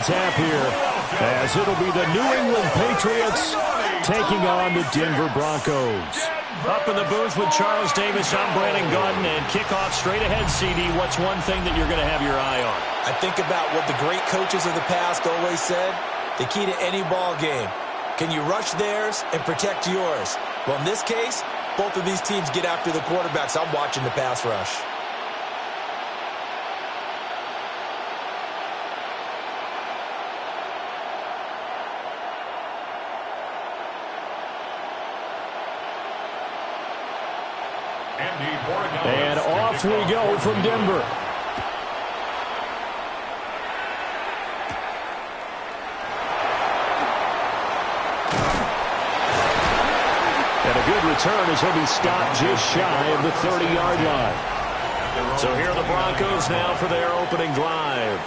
Tap here as it'll be the New England Patriots taking on the Denver Broncos. Up in the booth with Charles Davis, I'm Brandon Gaudin, and kickoff straight ahead, CD. What's one thing that you're going to have your eye on? I think about what the great coaches of the past always said. The key to any ball game. Can you rush theirs and protect yours? Well, in this case, both of these teams get after the quarterbacks. I'm watching the pass rush. And off we go from Denver. And a good return as he'll be stopped just shy of the 30-yard line. So here are the Broncos now for their opening drive.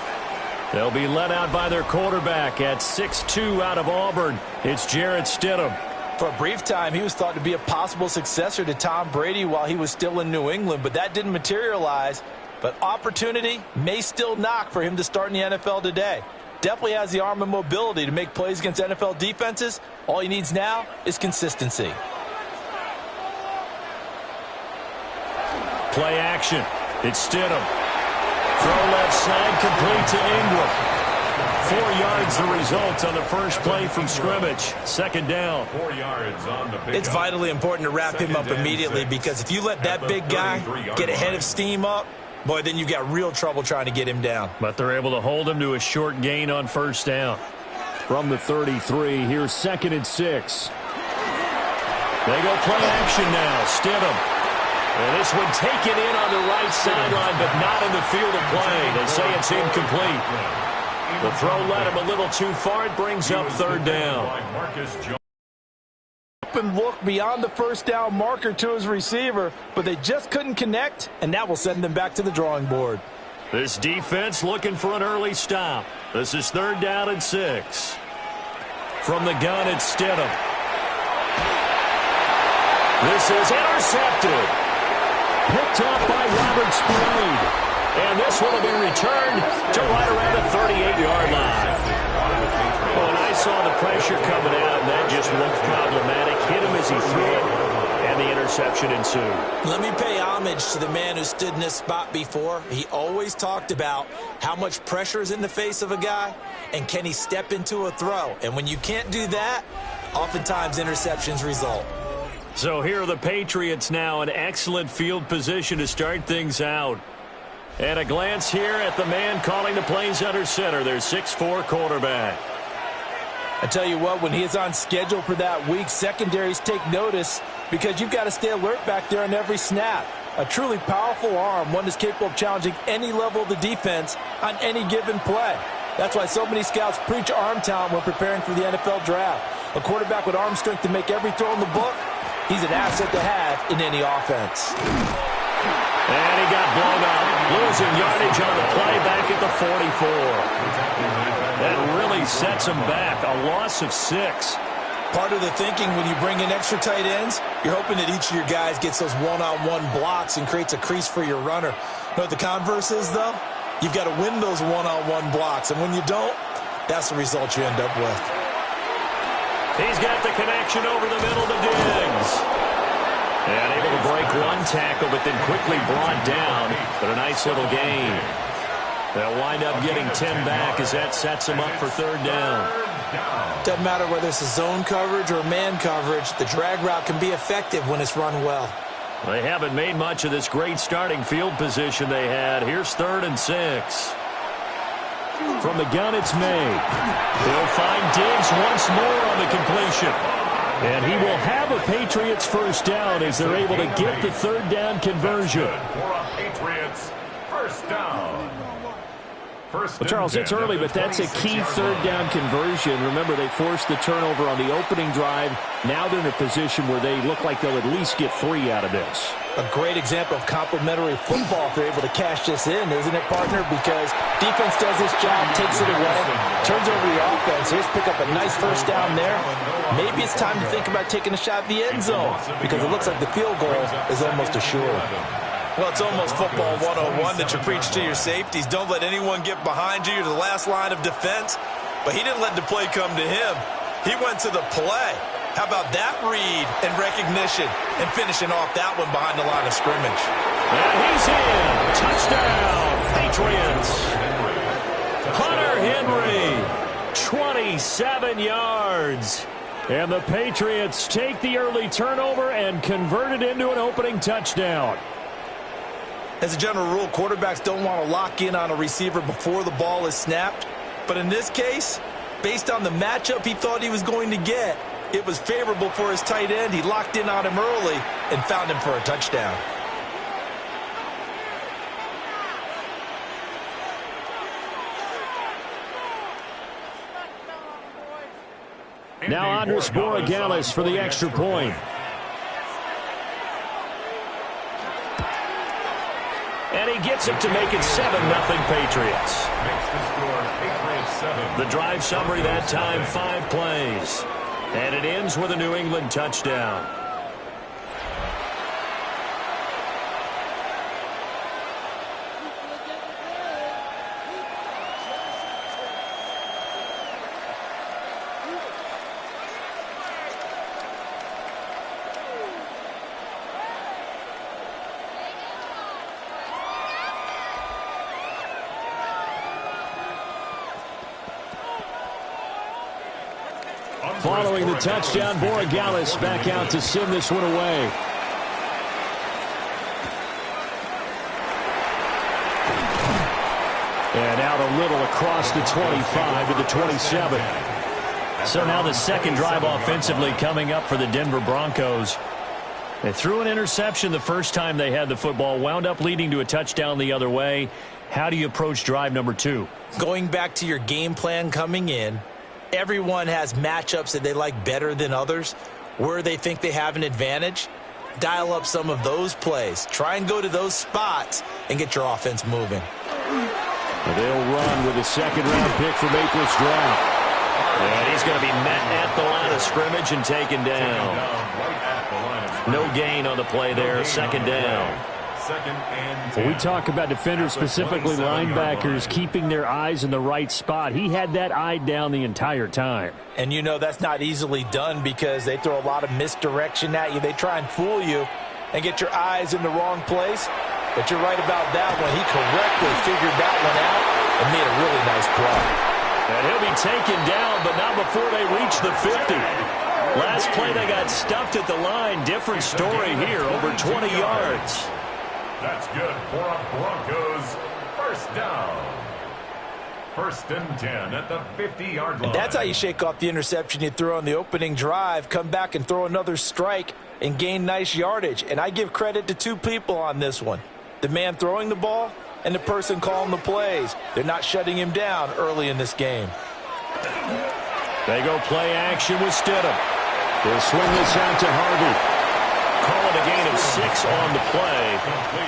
They'll be led out by their quarterback at 6'2" out of Auburn. It's Jarrett Stidham. For a brief time, he was thought to be a possible successor to Tom Brady while he was still in New England, but that didn't materialize. But opportunity may still knock for him to start in the NFL today. Definitely has the arm and mobility to make plays against NFL defenses. All he needs now is consistency. Play action. It's Stidham. Throw left side, complete to Ingram. 4 yards the result on the first play from scrimmage. Second down. 4 yards on the pickup. It's vitally important to wrap him up immediately because if you let that big guy get a head of steam up, boy, then you've got real trouble trying to get him down. But they're able to hold him to a short gain on first down. From the 33, here's 2nd and 6. They go play action now. Stidham. And this one taken in on the right sideline, but not in the field of play. They say it's incomplete. The throw led him a little too far. It brings up third down. Open look beyond the first down marker to his receiver, but they just couldn't connect, and that will send them back to the drawing board. This defense looking for an early stop. This is 3rd down and 6. From the gun, it's Stidham. This is intercepted. Picked off by Robert Spillane. And this one will be returned to right around the 38-yard line. Well, and I saw the pressure coming out, and that just looked problematic. Hit him as he threw it, and the interception ensued. Let me pay homage to the man who stood in this spot before. He always talked about how much pressure is in the face of a guy, and can he step into a throw. And when you can't do that, oftentimes interceptions result. So here are the Patriots now in excellent field position to start things out. And a glance here at the man calling the plays under center, their 6'4" quarterback. I tell you what, when he is on schedule for that week, secondaries take notice because you've got to stay alert back there on every snap. A truly powerful arm, one that's capable of challenging any level of the defense on any given play. That's why so many scouts preach arm talent when preparing for the NFL draft. A quarterback with arm strength to make every throw in the book, he's an asset to have in any offense. And he got blown up, losing yardage on the play back at the 44. That really sets him back, a loss of 6. Part of the thinking when you bring in extra tight ends, you're hoping that each of your guys gets those one-on-one blocks and creates a crease for your runner. You know what the converse is, though? You've got to win those one-on-one blocks, and when you don't, that's the result you end up with. He's got the connection over the middle to Diggs. And able to break one tackle, but then quickly brought down. But a nice little gain. They'll wind up getting 10 back as that sets them up for 3rd down. Doesn't matter whether it's a zone coverage or man coverage, the drag route can be effective when it's run well. They haven't made much of this great starting field position they had. Here's 3rd and 6. From the gun, it's made. They'll find Diggs once more on the completion. And he will have a Patriots first down as they're able to get the 3rd down conversion. For a Patriots first down. Well, Charles, it's early, but that's a key 3rd down conversion. Remember, they forced the turnover on the opening drive. Now they're in a position where they look like they'll at least get 3 out of this. A great example of complementary football if they're able to cash this in, isn't it, partner? Because defense does this job, takes it away, turns over the offense. Here's pick up a nice first down there. Maybe it's time to think about taking a shot at the end zone because it looks like the field goal is almost assured. Well, it's almost football 101 that you preach to your safeties. Don't let anyone get behind you. You're the last line of defense. But he didn't let the play come to him. He went to the play. How about that read and recognition and finishing off that one behind the line of scrimmage? And he's in. Touchdown, Patriots. Hunter Henry, 27 yards. And the Patriots take the early turnover and convert it into an opening touchdown. As a general rule, quarterbacks don't want to lock in on a receiver before the ball is snapped. But in this case, based on the matchup he thought he was going to get, it was favorable for his tight end. He locked in on him early and found him for a touchdown. Now Andres Borregales for the extra point. And he gets it to make it 7-0 Patriots. The drive summary that time, 5 plays. And it ends with a New England touchdown. Following the touchdown, Borregales back out to send this one away. And out a little across the 25 to the 27. So now the second drive offensively coming up for the Denver Broncos. They threw an interception the first time they had the football, wound up leading to a touchdown the other way. How do you approach drive number 2? Going back to your game plan coming in, everyone has matchups that they like better than others. Where they think they have an advantage, dial up some of those plays. Try and go to those spots and get your offense moving. They'll run with a second-round pick from April's draft. And he's going to be met at the line of scrimmage and taken down. No gain on the play there, second down. When we talk about defenders, specifically linebackers, keeping their eyes in the right spot, he had that eye down the entire time. And you know that's not easily done because they throw a lot of misdirection at you. They try and fool you and get your eyes in the wrong place. But you're right about that one. He correctly figured that one out and made a really nice play. And he'll be taken down, but not before they reach the 50. Last play they got stuffed at the line. Different story here, over 20 yards. That's good for a Broncos first down. 1st and 10 at the 50-yard line. And that's how you shake off the interception you threw on the opening drive. Come back and throw another strike and gain nice yardage. And I give credit to 2 people on this one. The man throwing the ball and the person calling the plays. They're not shutting him down early in this game. They go play action with Stidham. They'll swing this out to Harvey. Call it a gain of 6 on the play,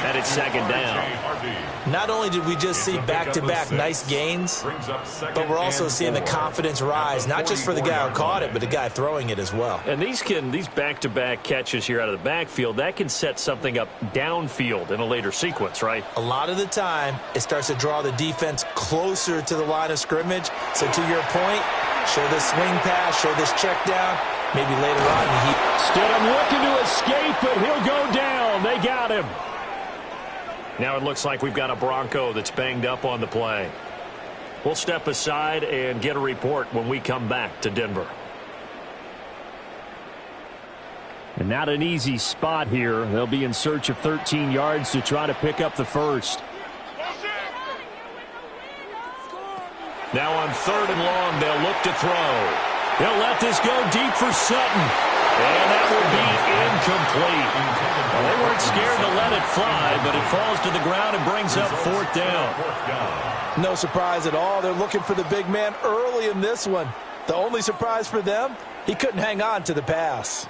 and it's second down. Not only did we just see back-to-back nice gains, but we're also seeing the confidence rise, not just for the guy who caught it, but the guy throwing it as well. And these back-to-back catches here out of the backfield, that can set something up downfield in a later sequence, right? A lot of the time, it starts to draw the defense closer to the line of scrimmage. So to your point, show this swing pass, show this check down. Maybe later on, Stidham looking to escape, but he'll go down. They got him. Now it looks like we've got a Bronco that's banged up on the play. We'll step aside and get a report when we come back to Denver. And not an easy spot here. They'll be in search of 13 yards to try to pick up the first. Now on 3rd and long, they'll look to throw. They'll let this go deep for Sutton. And that will be incomplete. Well, they weren't scared to let it fly, but it falls to the ground and brings up 4th down. No surprise at all. They're looking for the big man early in this one. The only surprise for them, he couldn't hang on to the pass.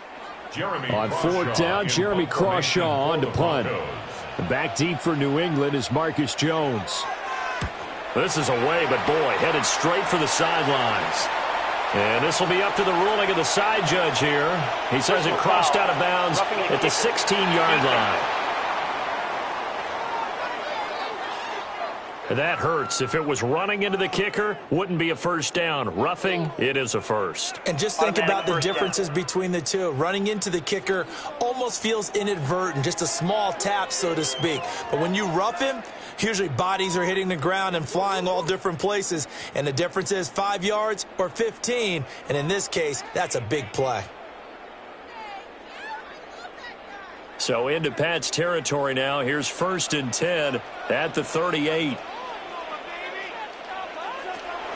On 4th down, Jeremy Crawshaw on to punt. Back deep for New England is Marcus Jones. This is away, but boy, headed straight for the sidelines. And this will be up to the ruling of the side judge here. He says it crossed out of bounds at the 16-yard line. That hurts. If it was running into the kicker, wouldn't be a first down. Roughing, it is a first. And just think about the differences between the two. Running into the kicker almost feels inadvertent, just a small tap, so to speak. But when you rough him, usually bodies are hitting the ground and flying all different places. And the difference is 5 yards or 15. And in this case, that's a big play. So into Pat's territory now. Here's 1st and 10 at the 38.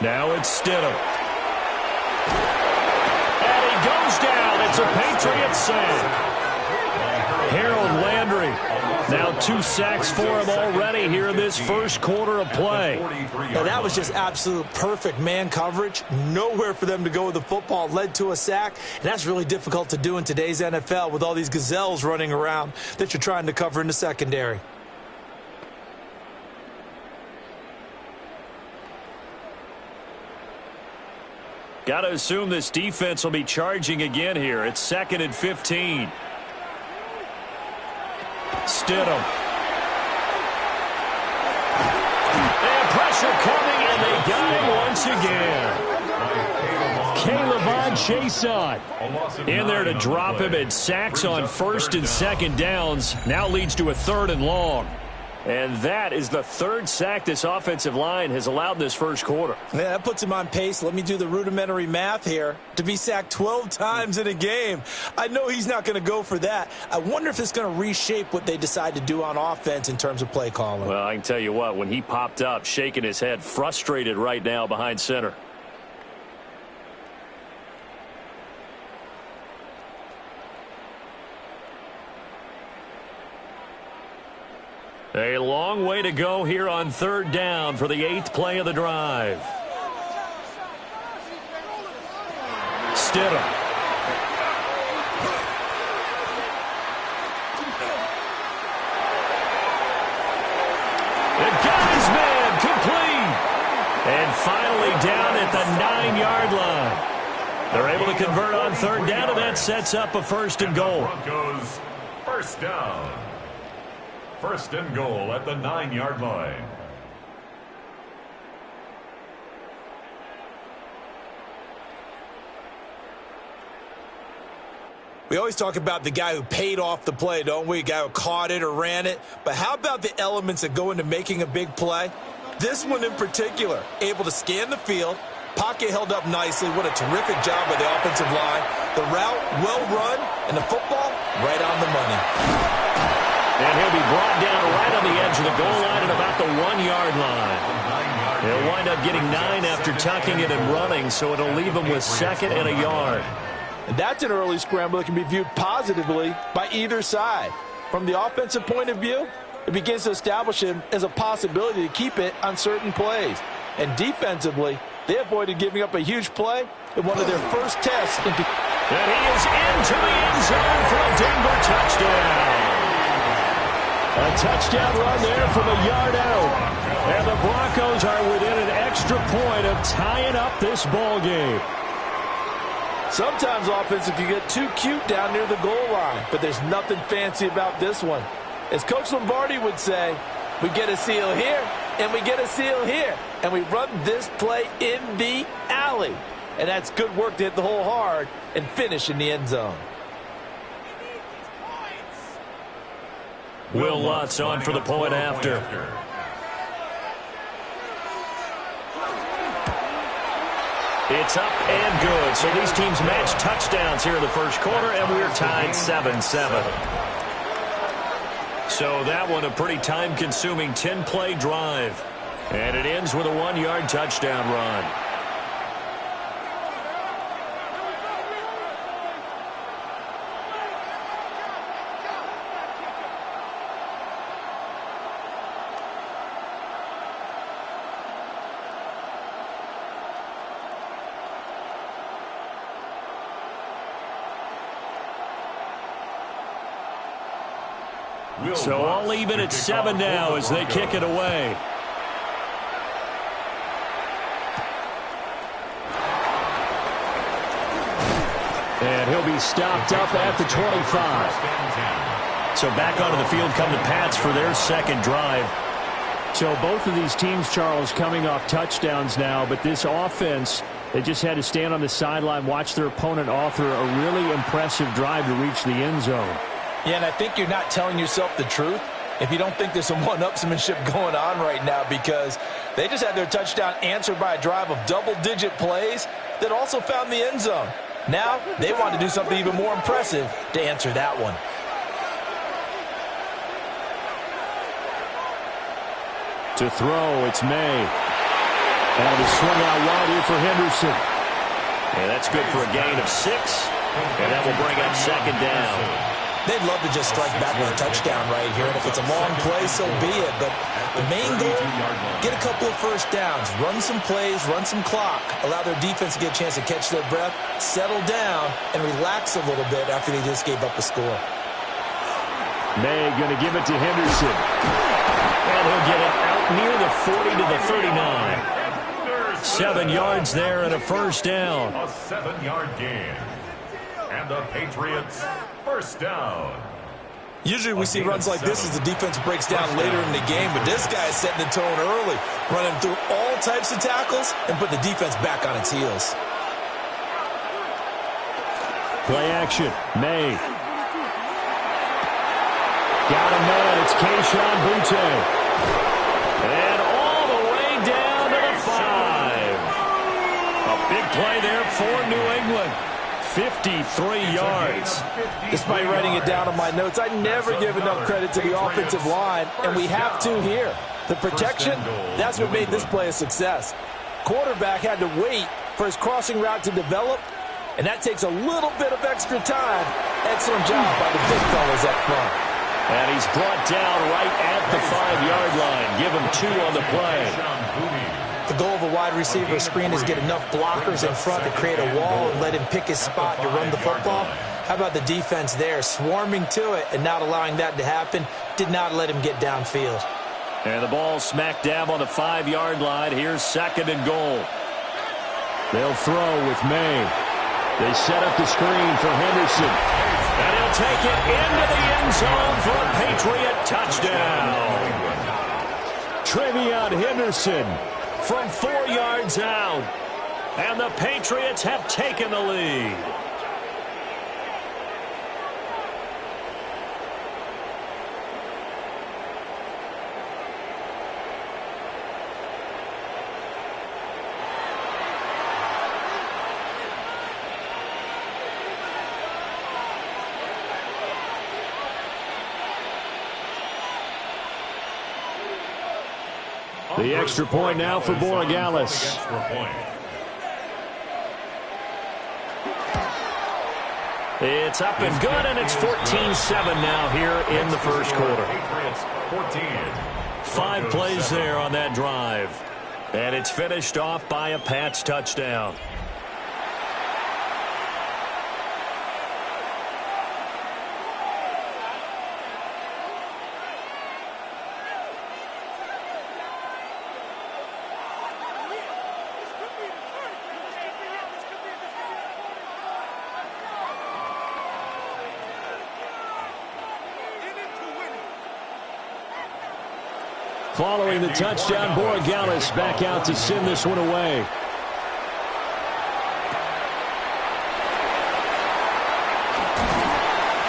Now it's Stidham. And he goes down. It's a Patriots sack. Harold Landry. Now 2 sacks for him already here in this first quarter of play. Now that was just absolute perfect man coverage. Nowhere for them to go with the football. Led to a sack. And that's really difficult to do in today's NFL with all these gazelles running around that you're trying to cover in the secondary. Got to assume this defense will be charging again here. It's 2nd and 15. Stidham. And pressure coming, and they got him once again. Caleb Chason in there to drop him, and sacks on 1st and 2nd downs. Now leads to a 3rd and long. And that is the 3rd sack this offensive line has allowed in this first quarter. Yeah, that puts him on pace. Let me do the rudimentary math here. To be sacked 12 times in a game. I know he's not going to go for that. I wonder if it's going to reshape what they decide to do on offense in terms of play calling. Well, I can tell you what, when he popped up, shaking his head, frustrated right now behind center. A long way to go here on 3rd down for the 8th play of the drive. Stidham. And got his man complete. And finally down at the 9-yard line. They're able to convert on 3rd down, and that sets up a 1st and goal. Broncos, 1st down. 1st and goal at the 9-yard line. We always talk about the guy who paid off the play, don't we? The guy who caught it or ran it. But how about the elements that go into making a big play? This one in particular, able to scan the field, pocket held up nicely. What a terrific job by the offensive line. The route, well run, and the football, right on the money. And he'll be brought down right on the edge of the goal line at about the 1-yard line. He'll wind up getting 9 after tucking it and running, so it'll leave him with 2nd and a yard. And that's an early scramble that can be viewed positively by either side. From the offensive point of view, it begins to establish him as a possibility to keep it on certain plays. And defensively, they avoided giving up a huge play in one of their first tests. And he is into the end zone for a Denver touchdown. A touchdown run there from a yard out. And the Broncos are within an extra point of tying up this ball game. Sometimes offenses can get too cute down near the goal line, but there's nothing fancy about this one. As Coach Lombardi would say, we get a seal here, and we get a seal here, and we run this play in the alley. And that's good work to hit the hole hard and finish in the end zone. Will Lutz on for the point after. It's up and good. So these teams match touchdowns here in the first quarter, and we're tied 7-7. So that one a pretty time-consuming 10-play drive. And it ends with a 1-yard touchdown run. So all even at 7 now as they kick it away. And he'll be stopped up at the 25. So back onto the field come the Pats for their second drive. So both of these teams, Charles, coming off touchdowns now, but this offense, they just had to stand on the sideline, watch their opponent author a really impressive drive to reach the end zone. Yeah, and I think you're not telling yourself the truth if you don't think there's some one-upsmanship going on right now, because they just had their touchdown answered by a drive of double-digit plays that also found the end zone. Now they want to do something even more impressive to answer that one. To throw, it's May. And it's swung out wide here for Henderson. Yeah, that's good for a gain of 6. And that will bring up second down. They'd love to just strike back with a touchdown right here. And if it's a long play, so be it. But the main goal, get a couple of first downs. Run some plays, run some clock. Allow their defense to get a chance to catch their breath, settle down, and relax a little bit after they just gave up a score. May going to give it to Henderson. And he'll get it out near the 40 to the 39. 7 yards there and a first down. A 7-yard gain. And the Patriots first down. Usually we see runs like this as the defense breaks down later in the game, but this guy is setting the tone early, running through all types of tackles and put the defense back on its heels. Play action. May. Got a man. It's Kayshon Boutte. And all the way down to the 5. A big play there for New England. 53 yards. Despite writing it down on my notes, I never give enough credit to the offensive line, and we have to here. The protection, that's what made this play a success. Quarterback had to wait for his crossing route to develop, and that takes a little bit of extra time. Excellent job by the big fellas up front. And he's brought down right at the 5-yard line. Give him 2 on the play. The goal of a wide receiver screen is get enough blockers in front to create a wall and let him pick his spot to run the football. How about the defense there, swarming to it and not allowing that to happen? Did not let him get downfield. And the ball smack dab on the 5-yard line. Here's second and goal. They'll throw with May. They set up the screen for Henderson. And he'll take it into the end zone for a Patriot touchdown. Trevion Henderson from 4 yards out. And the Patriots have taken the lead. The extra point now for Borregales. It's up and good, and it's 14-7 now here in the first quarter. 5 plays there on that drive. And it's finished off by a Pats touchdown. Following the touchdown, Borregales back out to send this one away.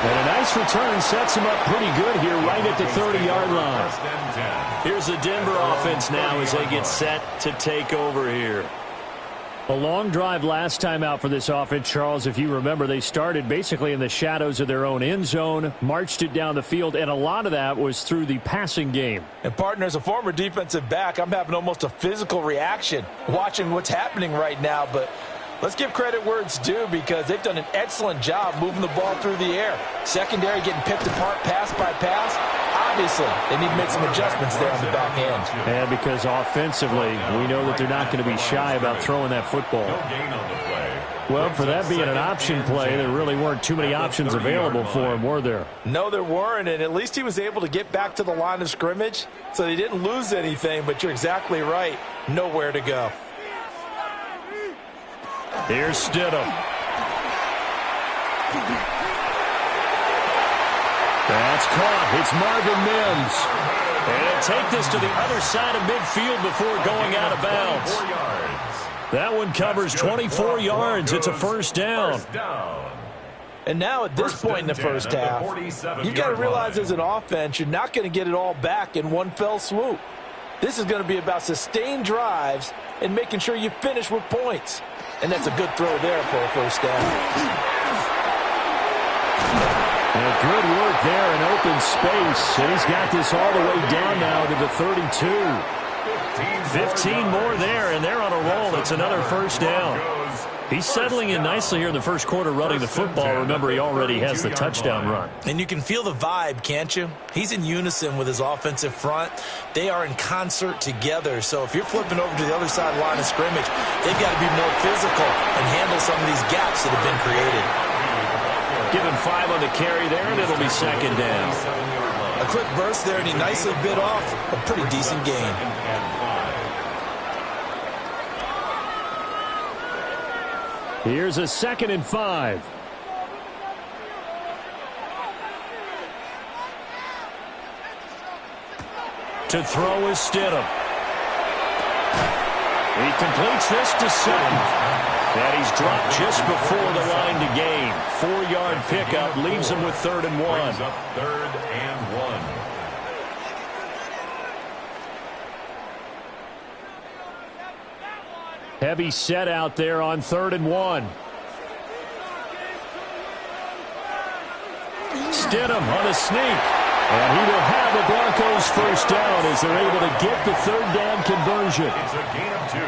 And a nice return sets him up pretty good here right at the 30-yard line. Here's the Denver offense now as they get set to take over here. A long drive last time out for this offense, Charles. If you remember, they started basically in the shadows of their own end zone, marched it down the field, and a lot of that was through the passing game. And, partner, as a former defensive back, I'm having almost a physical reaction watching what's happening right now. But let's give credit where it's due because they've done an excellent job moving the ball through the air. Secondary getting picked apart pass by pass. Obviously, they need to make some adjustments there on the back end. And because offensively, we know that they're not going to be shy about throwing that football. Well, for that being an option play, there really weren't too many options available for him, were there? No, there weren't, and at least he was able to get back to the line of scrimmage, so they didn't lose anything, but you're exactly right. Nowhere to go. Here's Stidham. That's caught. It's Marvin Mims. And he'll take this to the other side of midfield before going out of bounds. That one covers 24 yards. It's a first down. And now at this point in the first half, you've got to realize as an offense, you're not going to get it all back in one fell swoop. This is going to be about sustained drives and making sure you finish with points. And that's a good throw there for a first down. And good work there in open space. And he's got this all the way down now to the 32. 15 more there, and they're on a roll. It's another first down. He's settling in nicely here in the first quarter running the football. Remember, he already has the touchdown run. And you can feel the vibe, can't you? He's in unison with his offensive front. They are in concert together. So if you're flipping over to the other side line of scrimmage, they've got to be more physical and handle some of these gaps that have been created. Give him 5 on the carry there, and it'll be second down. A quick burst there, and he nicely bit off a pretty decent gain. Here's a 2nd and 5. To throw is Stidham. He completes this to Sutton. And he's dropped just before the line to gain. 4-yard pickup leaves him with 3rd and 1. Brings up 3rd and 1. Heavy set out there on 3rd and 1. Stidham on a sneak. And he will have the Broncos first down as they're able to get the 3rd down conversion. It's a gain of 2.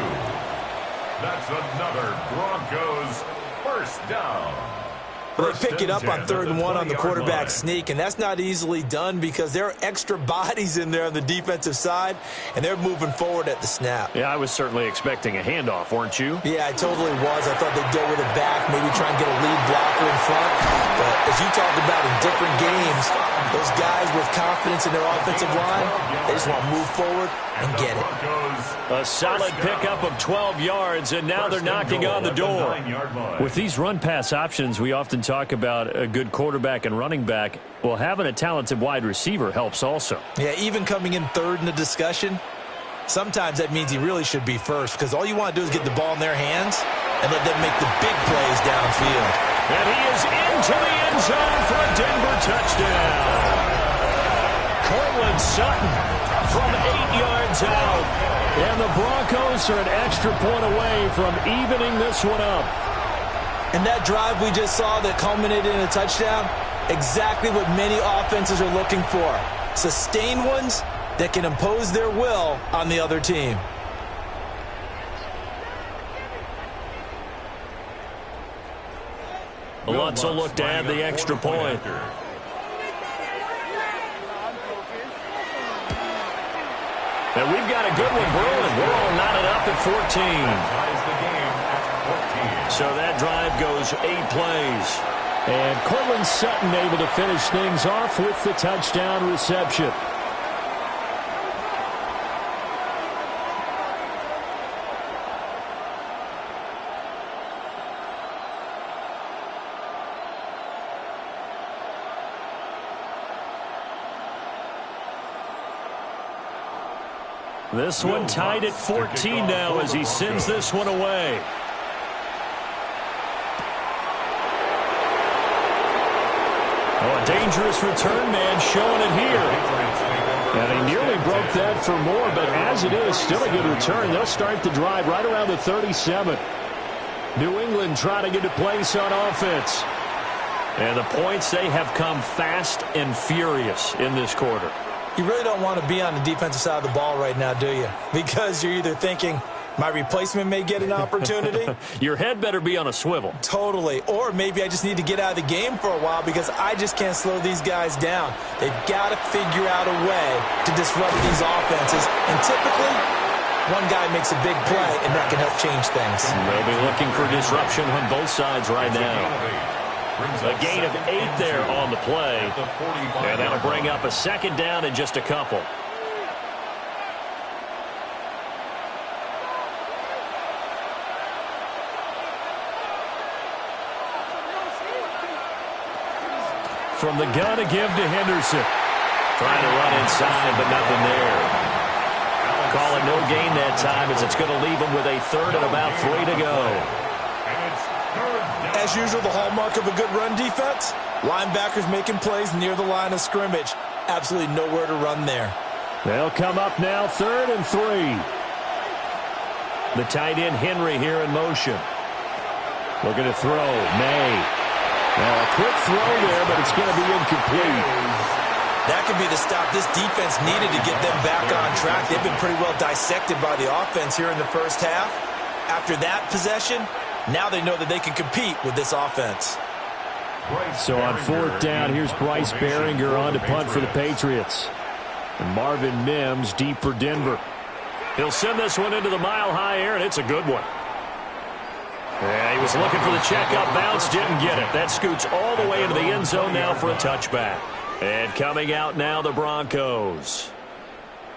That's another Broncos first down. They pick it up on 3rd and 1 on the quarterback sneak, and that's not easily done because there are extra bodies in there on the defensive side, and they're moving forward at the snap. Yeah, I was certainly expecting a handoff, weren't you? Yeah, I totally was. I thought they'd go with it back, maybe try and get a lead blocker in front. But as you talked about in different games, those guys with confidence in their offensive line, they just want to move forward and get it. A solid pickup of 12 yards, and now they're knocking on the door. With these run-pass options, we often talk about a good quarterback and running back. Well, having a talented wide receiver helps also. Yeah, even coming in 3rd in the discussion, sometimes that means he really should be first because all you want to do is get the ball in their hands and let them make the big plays downfield. And he is into the end zone for a Denver touchdown. Cortland Sutton from 8 yards out. And the Broncos are an extra point away from evening this one up. And that drive we just saw that culminated in a touchdown, exactly what many offenses are looking for. Sustained ones that can impose their will on the other team. Lutz will look to add the extra point. And we've got a good one brewing. We're all knotted up at 14. So that drive goes 8 plays. And Cortland Sutton able to finish things off with the touchdown reception. This one tied at 14 now as he sends this one away. Oh, a dangerous return man showing it here. And he nearly broke that for more, but as it is, still a good return. They'll start the drive right around the 37. New England trying to get a place on offense. And the points, they have come fast and furious in this quarter. You really don't want to be on the defensive side of the ball right now, do you? Because you're either thinking, my replacement may get an opportunity. Your head better be on a swivel. Totally. Or maybe I just need to get out of the game for a while because I just can't slow these guys down. They've got to figure out a way to disrupt these offenses. And typically, one guy makes a big play, and that can help change things. They'll be looking for disruption on both sides right now. A gain of 8 there on the play. And that'll bring up a second down in just a couple. from the gun to give to Henderson. Trying to run inside, but nothing there. Calling no gain that time as it's going to leave him with a third and about 3 to go. As usual, the hallmark of a good run defense, linebackers making plays near the line of scrimmage. Absolutely nowhere to run there. They'll come up now, 3rd and 3. The tight end Henry here in motion. Looking to throw. May. Now a quick throw there, but it's going to be incomplete. That could be the stop this defense needed to get them back on track. They've been pretty well dissected by the offense here in the first half. After that possession, now they know that they can compete with this offense. So on 4th down, here's Bryce Behringer on to punt for the Patriots. And Marvin Mims deep for Denver. He'll send this one into the mile-high air, and it's a good one. Yeah, he was looking for the check-up bounce, didn't get it. That scoots all the way into the end zone now for a touchback. And coming out now, the Broncos.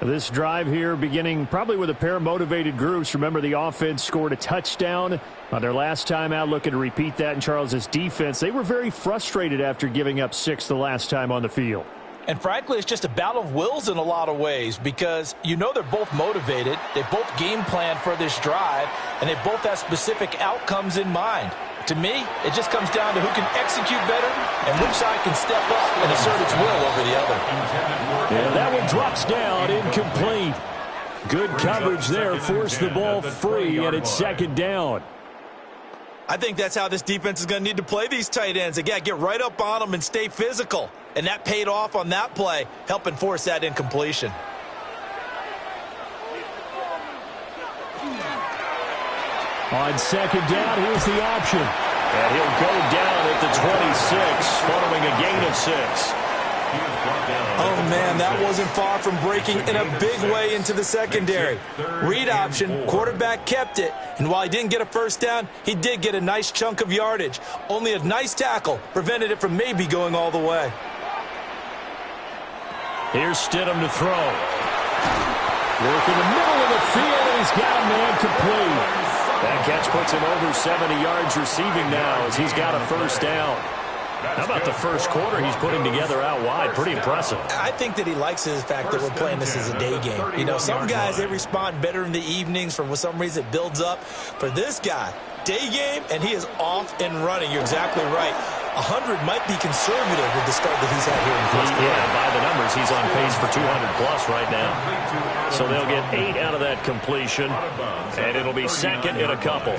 This drive here beginning probably with a pair of motivated groups. Remember, the offense scored a touchdown on their last time out, looking to repeat that in Charles' defense. They were very frustrated after giving up 6 the last time on the field. And frankly, it's just a battle of wills in a lot of ways because you know they're both motivated. They both game plan for this drive, and they both have specific outcomes in mind. To me, it just comes down to who can execute better and which side can step up and assert its will over the other. And that one drops down, incomplete. Good coverage there, forced the ball free, and it's 2nd down. I think that's how this defense is going to need to play these tight ends. Again, get right up on them and stay physical. And that paid off on that play, helping force that incompletion. On 2nd down, here's the option. And he'll go down at the 26, following a gain of 6. Oh, man, that wasn't far from breaking in a big way into the secondary. Read option, quarterback kept it. And while he didn't get a first down, he did get a nice chunk of yardage. Only a nice tackle prevented it from maybe going all the way. Here's Stidham to throw. Work in the middle of the field, and he's got a man complete. That catch puts him over 70 yards receiving now as he's got a first down. How about the first quarter he's putting together out wide? Pretty impressive. I think that he likes the fact that we're playing this as a day game. You know, some guys, they respond better in the evenings. For some reason, it builds up. For this guy, day game, and he is off and running. You're exactly right. 100 might be conservative with the start that he's had here in the first quarter. Yeah, by the numbers, he's on pace for 200-plus right now. So they'll get 8 out of that completion, and it'll be 2nd and a couple.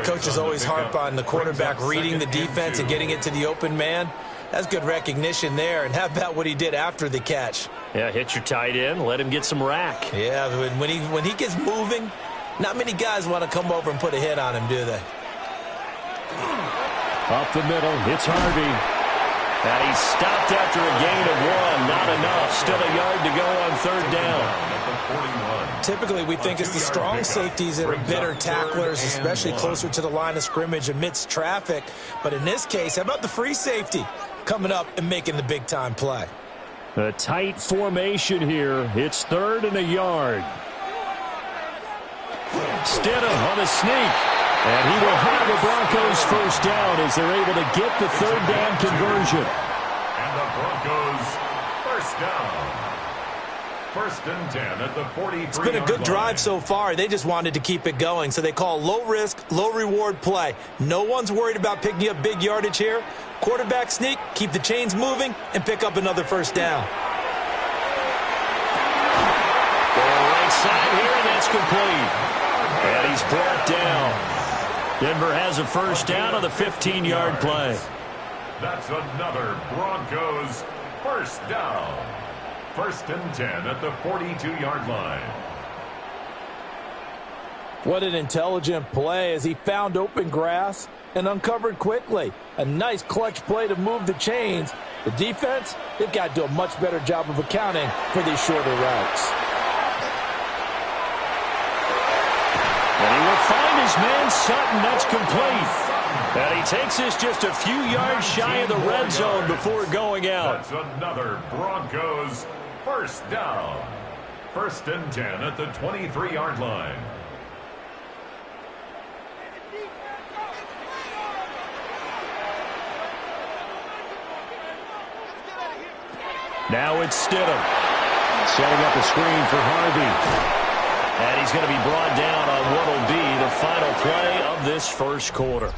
Coaches always harp on the quarterback reading the defense and getting it to the open man. That's good recognition there. And how about what he did after the catch? Yeah, hit your tight end, let him get some rack. Yeah, when he gets moving, not many guys want to come over and put a hit on him, do they? Up the middle, it's Harvey. And he's stopped after a gain of 1. Not enough. Still a yard to go on 3rd down. Typically, we think it's the strong safeties that are better tacklers, especially closer to the line of scrimmage amidst traffic. But in this case, how about the free safety coming up and making the big-time play? A tight formation here. It's 3rd and a yard. Stidham on the sneak. And he will have the Broncos first down as they're able to get the 3rd down conversion. And the Broncos first down. 1st and 10 at the 43. It's been a good drive so far. They just wanted to keep it going. So they call low-risk, low-reward play. No one's worried about picking up big yardage here. Quarterback sneak, keep the chains moving, and pick up another first down. Right side here, and that's complete. And he's brought down. Denver has a first down on the 15-yard play. That's another Broncos first down. 1st and 10 at the 42-yard line. What an intelligent play as he found open grass and uncovered quickly. A nice clutch play to move the chains. The defense, they've got to do a much better job of accounting for these shorter routes. And he will find his man Sutton. That's complete. And he takes this just a few yards shy of the red zone before going out. That's another Broncos first down. 1st and 10 at the 23-yard line. Now it's Stidham. Setting up a screen for Harvey. And he's going to be brought down on what will be the final play of this first quarter.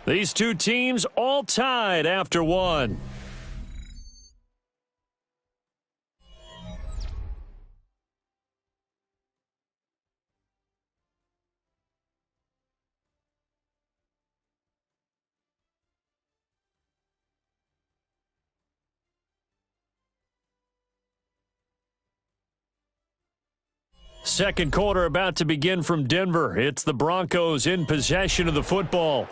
These two teams all tied after one. Second quarter about to begin from Denver. It's the Broncos in possession of the football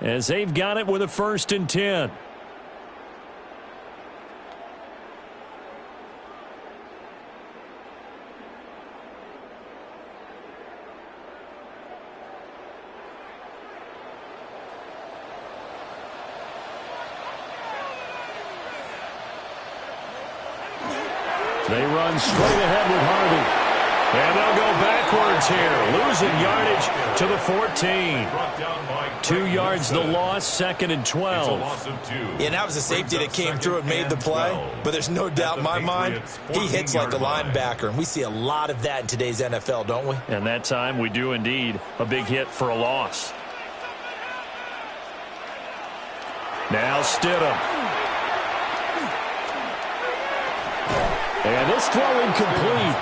as they've got it with a 1st and 10. They run straight ahead with Harvey. And they'll go backwards here, losing yardage to the 14. 2 yards the loss, 2nd and 12. Yeah, and that was a safety that came through and made the play. But there's no doubt in my mind, he hits like a linebacker. And we see a lot of that in today's NFL, don't we? And that time we do indeed. A big hit for a loss. Now Stidham. And this throw incomplete.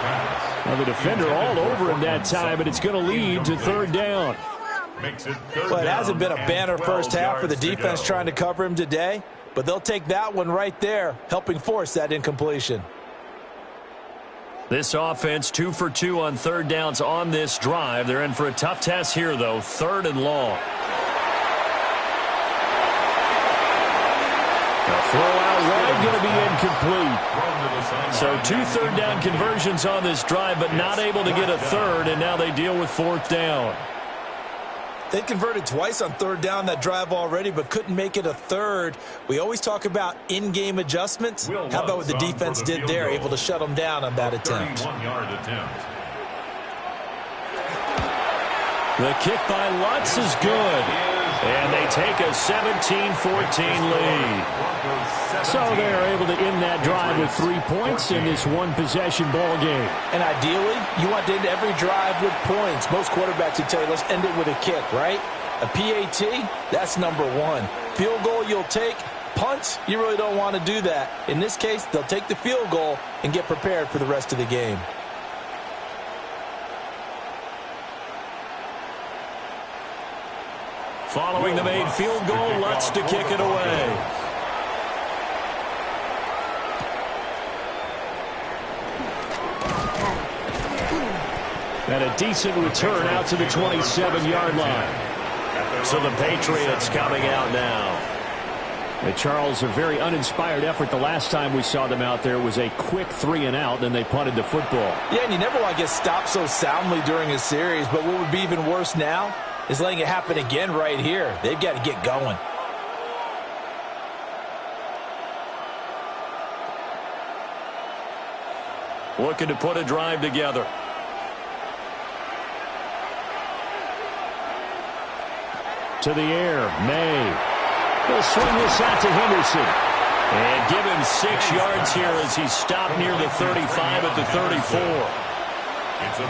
Well, the defender all over him that time, and it's going to lead to 3rd down. Well, it hasn't been a banner first half for the defense trying to cover him today, but they'll take that one right there, helping force that incompletion. This offense 2 for 2 on 3rd downs on this drive. They're in for a tough test here, though, 3rd and long. The throw out wide going to be incomplete. So 2 3rd down conversions on this drive, but not able to get a 3rd, and now they deal with 4th down. They converted twice on 3rd down that drive already, but couldn't make it a 3rd. We always talk about in-game adjustments. How about what the defense did there, able to shut them down on that attempt. The kick by Lutz is good. And they take a 17-14 lead. So they're able to end that drive with 3 points in this one-possession ball game. And ideally, you want to end every drive with points. Most quarterbacks would tell you, let's end it with a kick, right? A PAT, that's number 1. Field goal you'll take. Punts, you really don't want to do that. In this case, they'll take the field goal and get prepared for the rest of the game. Following the made field goal, Lutz to kick it away. And a decent return out to the 27-yard line. So the Patriots coming out now. And Charles, a very uninspired effort the last time we saw them out there was a quick 3 and out, then they punted the football. Yeah, and you never want to get stopped so soundly during a series, but what would be even worse now is letting it happen again right here. They've got to get going. Looking to put a drive together. To the air, May. He'll swing this out to Henderson. And give him 6 yards here as he's stopped near the 35 at the 34.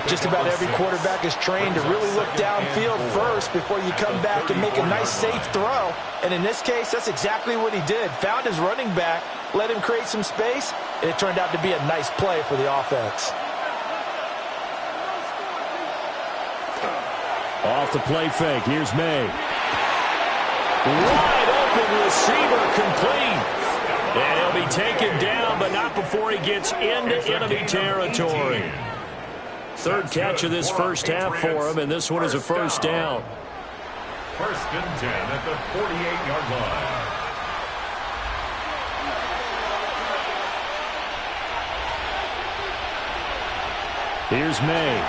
Just about every quarterback is trained to really look downfield first before you come back and make a nice, safe throw. And in this case, that's exactly what he did. Found his running back, let him create some space, and it turned out to be a nice play for the offense. Off the play fake. Here's May. Wide open receiver complete. And he'll be taken down, but not before he gets into enemy territory. 3rd catch of this first half for him, and this one is a 1st down. 1st and 10 at the 48-yard line. Here's May.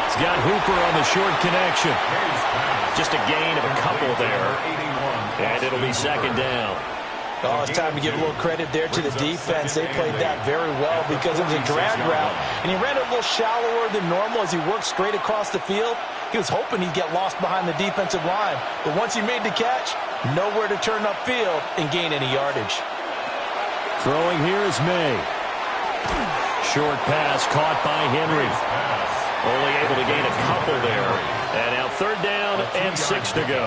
He's got Hooper on the short connection. Just a gain of a couple there. And it'll be 2nd down. Oh, it's time to give a little credit there to the defense. They played that very well because it was a drag route, and he ran a little shallower than normal as he worked straight across the field. He was hoping he'd get lost behind the defensive line, but once he made the catch, nowhere to turn upfield and gain any yardage. Throwing here is May. Short pass caught by Henry. Only able to gain a couple there. And now 3rd down and 6 to go.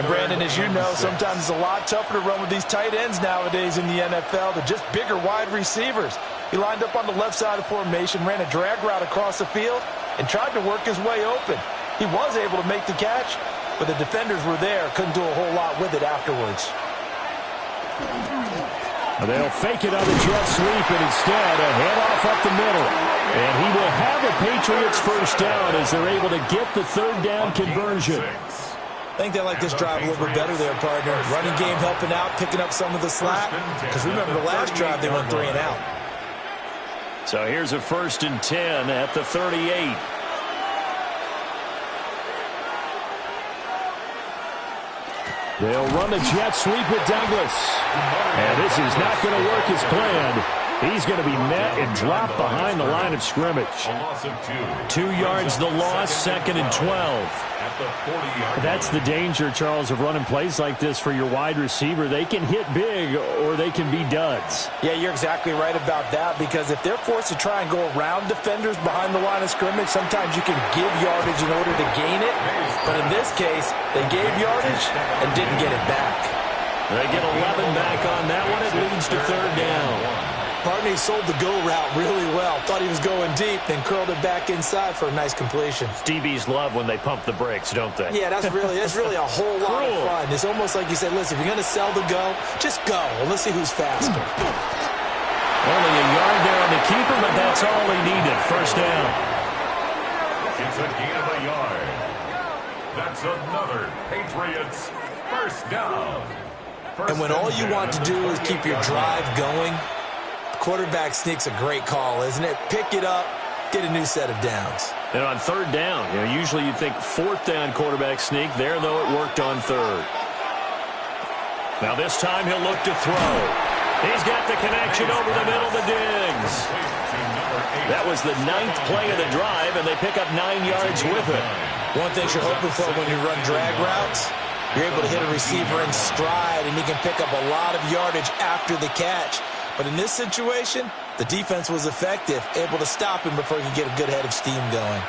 And Brandon, as you know, sometimes it's a lot tougher to run with these tight ends nowadays in the NFL. They're just bigger wide receivers. He lined up on the left side of the formation, ran a drag route across the field, and tried to work his way open. He was able to make the catch, but the defenders were there. Couldn't do a whole lot with it afterwards. They'll fake it on the jet sweep, and instead a handoff up the middle. And he will have a Patriots first down as they're able to get the 3rd down conversion. I think they like this drive a little bit better there, partner. Running game helping out, picking up some of the slack. Because remember the last drive, they went 3 and out. So here's a 1st and 10 at the 38. They'll run a jet sweep with Douglas. And this is not going to work as planned. He's going to be met and dropped behind the line of scrimmage. 2 yards the loss, 2nd and 12. That's the danger, Charles, of running plays like this for your wide receiver. They can hit big or they can be duds. Yeah, you're exactly right about that, because if they're forced to try and go around defenders behind the line of scrimmage, sometimes you can give yardage in order to gain it. But in this case, they gave yardage and didn't get it back. They get 11 back on that one. It leads to 3rd down. Partney sold the go route really well. Thought he was going deep, then curled it back inside for a nice completion. DBs love when they pump the brakes, don't they? Yeah, that's really a whole lot of fun. It's almost like you said, listen, if you're going to sell the go, just go. And let's see who's faster. Only a yard there on the keeper, but that's all he needed. First down. It's a gain of a yard. That's another Patriots first down. And when all you want to do is keep your drive going, quarterback sneak's a great call, isn't it? Pick it up, get a new set of downs. And on 3rd down, usually you'd think 4th down quarterback sneak. There, though, it worked on 3rd. Now this time he'll look to throw. He's got the connection over the middle to Diggs. That was the 9th play of the drive, and they pick up 9 yards with it. One thing you're hoping for when you run drag routes, you're able to hit a receiver in stride, and he can pick up a lot of yardage after the catch. But in this situation, the defense was effective, able to stop him before he could get a good head of steam going.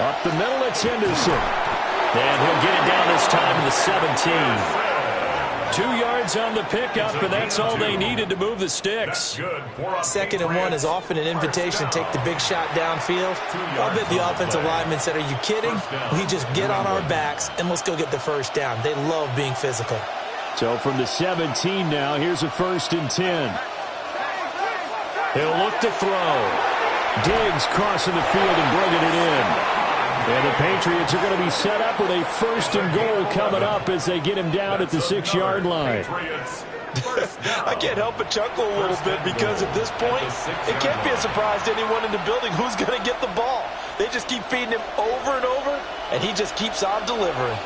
Up the middle, it's Henderson. And he'll get it down this time in the 17. 2 yards on the pickup, and that's all they needed to move the sticks. 2nd and 1 is often an invitation to take the big shot downfield. I bet the offensive lineman said, are you kidding? We just get on our backs, and let's go get the first down. They love being physical. So from the 17 now, here's a 1st and 10. He'll look to throw. Diggs crossing the field and bringing it in. And the Patriots are going to be set up with a 1st and goal coming up as they get him down at the 6-yard line. I can't help but chuckle a little bit because at this point, it can't be a surprise to anyone in the building who's going to get the ball. They just keep feeding him over and over, and he just keeps on delivering.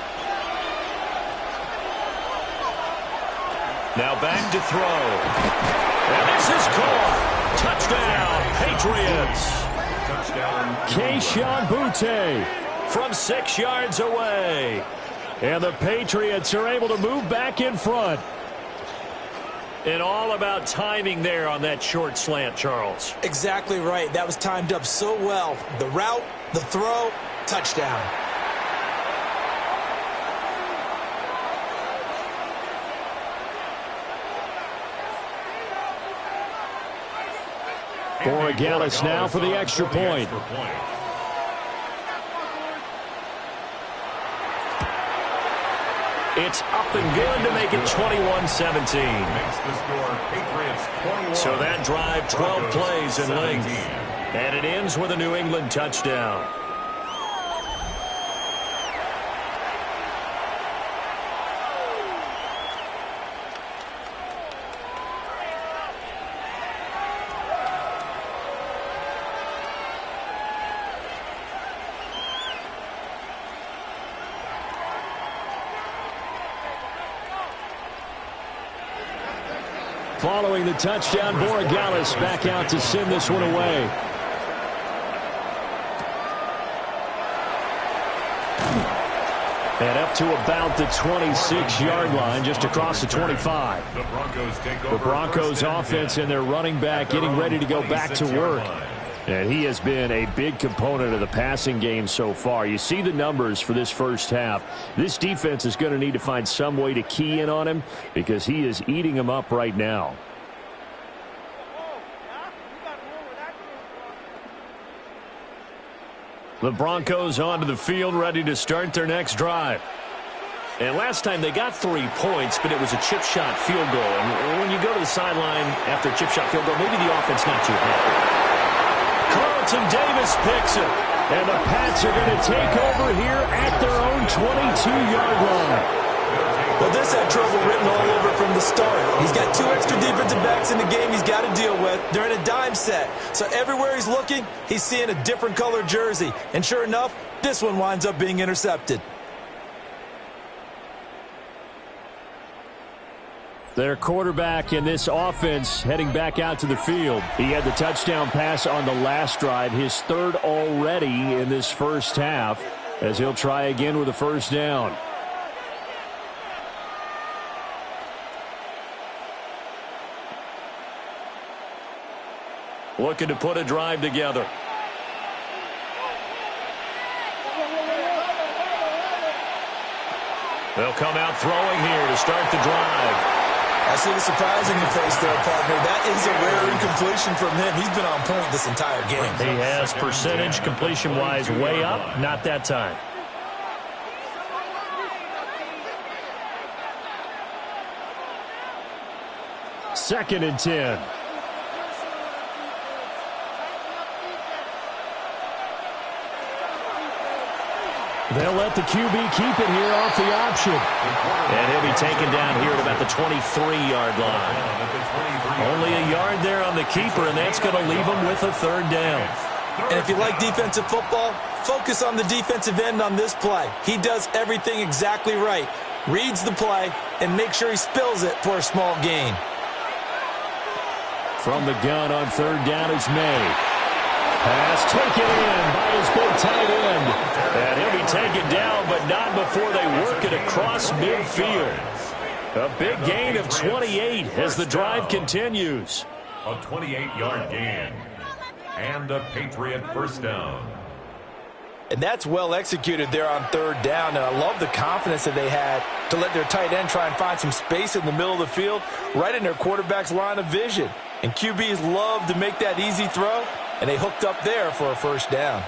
Now back to throw. And this is caught. Touchdown, Patriots. Keyshawn Butte from 6 yards away. And the Patriots are able to move back in front. And all about timing there on that short slant, Charles. Exactly right. That was timed up so well. The route, the throw, touchdown. Borregales now for the extra point. It's up and good to make it 21-17. So that drive, 12 plays in length. And it ends with a New England touchdown. Following the touchdown, Borregales back out to send this one away. And up to about the 26-yard line, just across the 25. The Broncos offense and their running back getting ready to go back to work. And he has been a big component of the passing game so far. You see the numbers for this first half. This defense is going to need to find some way to key in on him because he is eating them up right now. The Broncos onto the field, ready to start their next drive. And last time they got 3 points, but it was a chip shot field goal. And when you go to the sideline after a chip shot field goal, maybe the offense not too happy. Carlton Davis picks it. And the Pats are going to take over here at their own 22-yard line. Well, this had trouble written all over from the start. He's got 2 extra defensive backs in the game he's got to deal with. They're in a dime set. So everywhere he's looking, he's seeing a different color jersey. And sure enough, this one winds up being intercepted. Their quarterback in this offense heading back out to the field. He had the touchdown pass on the last drive, his 3rd already in this first half, as he'll try again with a first down. Looking to put a drive together. They'll come out throwing here to start the drive. I see the surprise in your face there, partner. That is a rare incompletion from him. He's been on point this entire game. He has percentage completion-wise way up. Not that time. Second and 10. They'll let the QB keep it here off the option. And he'll be taken down here at about the 23-yard line. Only a yard there on the keeper, and that's going to leave him with a 3rd down. And if you like defensive football, focus on the defensive end on this play. He does everything exactly right. Reads the play and makes sure he spills it for a small gain. From the gun on 3rd down, it's May. Pass taken in by his big tight end. And he'll be taken down, but not before they work it across midfield. A big gain of 28 as the drive continues. A 28-yard gain. And a Patriot first down. And that's well executed there on 3rd down. And I love the confidence that they had to let their tight end try and find some space in the middle of the field, right in their quarterback's line of vision. And QBs love to make that easy throw, and they hooked up there for a first down.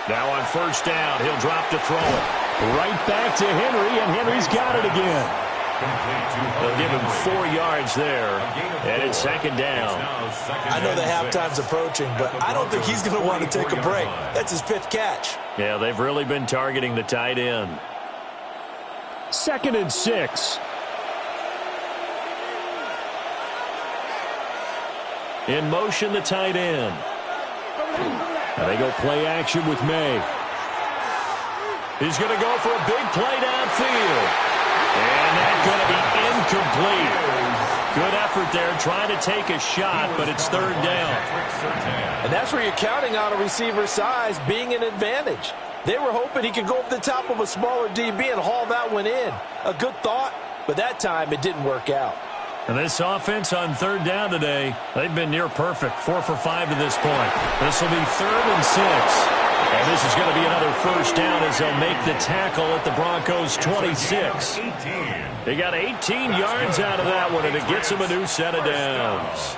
Now on first down, he'll drop to throw it. Right back to Henry, and Henry's got it again. They'll give him 4 yards there, and it's 2nd down. I know the halftime's approaching, but I don't think he's going to want to take a break. That's his 5th catch. Yeah, they've really been targeting the tight end. 2nd and 6. In motion, the tight end. And they go play action with May. He's going to go for a big play downfield. And that's going to be incomplete. Good effort there, trying to take a shot, but it's 3rd down. And that's where you're counting on a receiver's size being an advantage. They were hoping he could go over the top of a smaller DB and haul that one in. A good thought, but that time it didn't work out. And this offense on 3rd down today, they've been near perfect. 4 for 5 to this point. This will be 3rd and 6. And this is going to be another first down as they'll make the tackle at the Broncos' 26. They got 18 yards out of that one, and it gets them a new set of downs.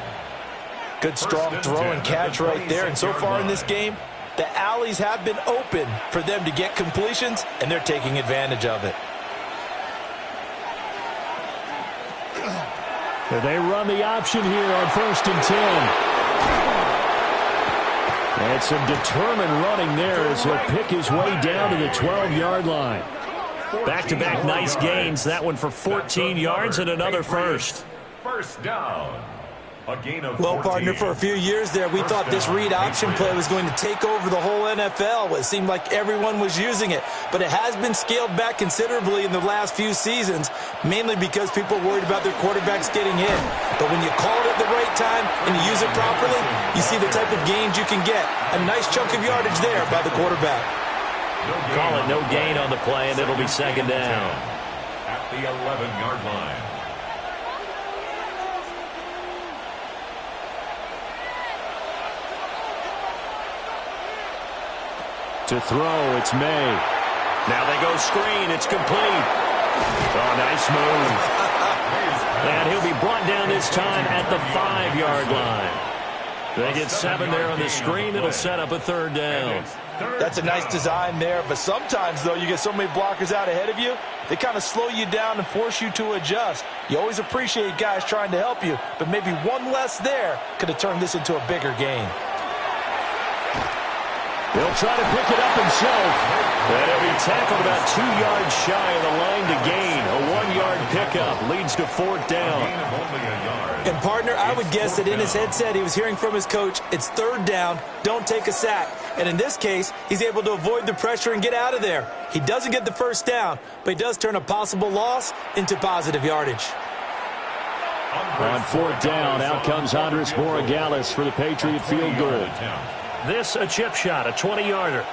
Good strong throw and catch right there. And so far in this game, the alleys have been open for them to get completions, and they're taking advantage of it. They run the option here on 1st and 10. And some determined running there as he'll pick his way down to the 12-yard line. Back-to-back nice gains. That one for 14 yards and another first. First down. A gain of 14. Well, partner, for a few years there, we thought this read option play was going to take over the whole NFL. It seemed like everyone was using it. But it has been scaled back considerably in the last few seasons, mainly because people are worried about their quarterbacks getting hit. But when you call it at the right time and you use it properly, you see the type of gains you can get. A nice chunk of yardage there by the quarterback. Call it no gain on the play, and it'll be second down. At the 11-yard line. To throw, it's May. Now they go screen. It's complete. Oh, nice move. And he'll be brought down this time at the 5-yard line. They get 7 there on the screen. It'll set up a third down. That's a nice design there, but sometimes, though, you get so many blockers out ahead of you, they kind of slow you down and force you to adjust. You always appreciate guys trying to help you, but maybe one less there could have turned this into a bigger game. He'll try to pick it up himself. And he'll be tackled about 2 yards shy of the line to gain. A 1-yard pickup leads to fourth down. And, partner, I would guess that in his headset he was hearing from his coach, it's third down, don't take a sack. And in this case, he's able to avoid the pressure and get out of there. He doesn't get the first down, but he does turn a possible loss into positive yardage. On fourth down, out comes Andres Borregales for the Patriot field goal. This a chip shot, a 20-yarder.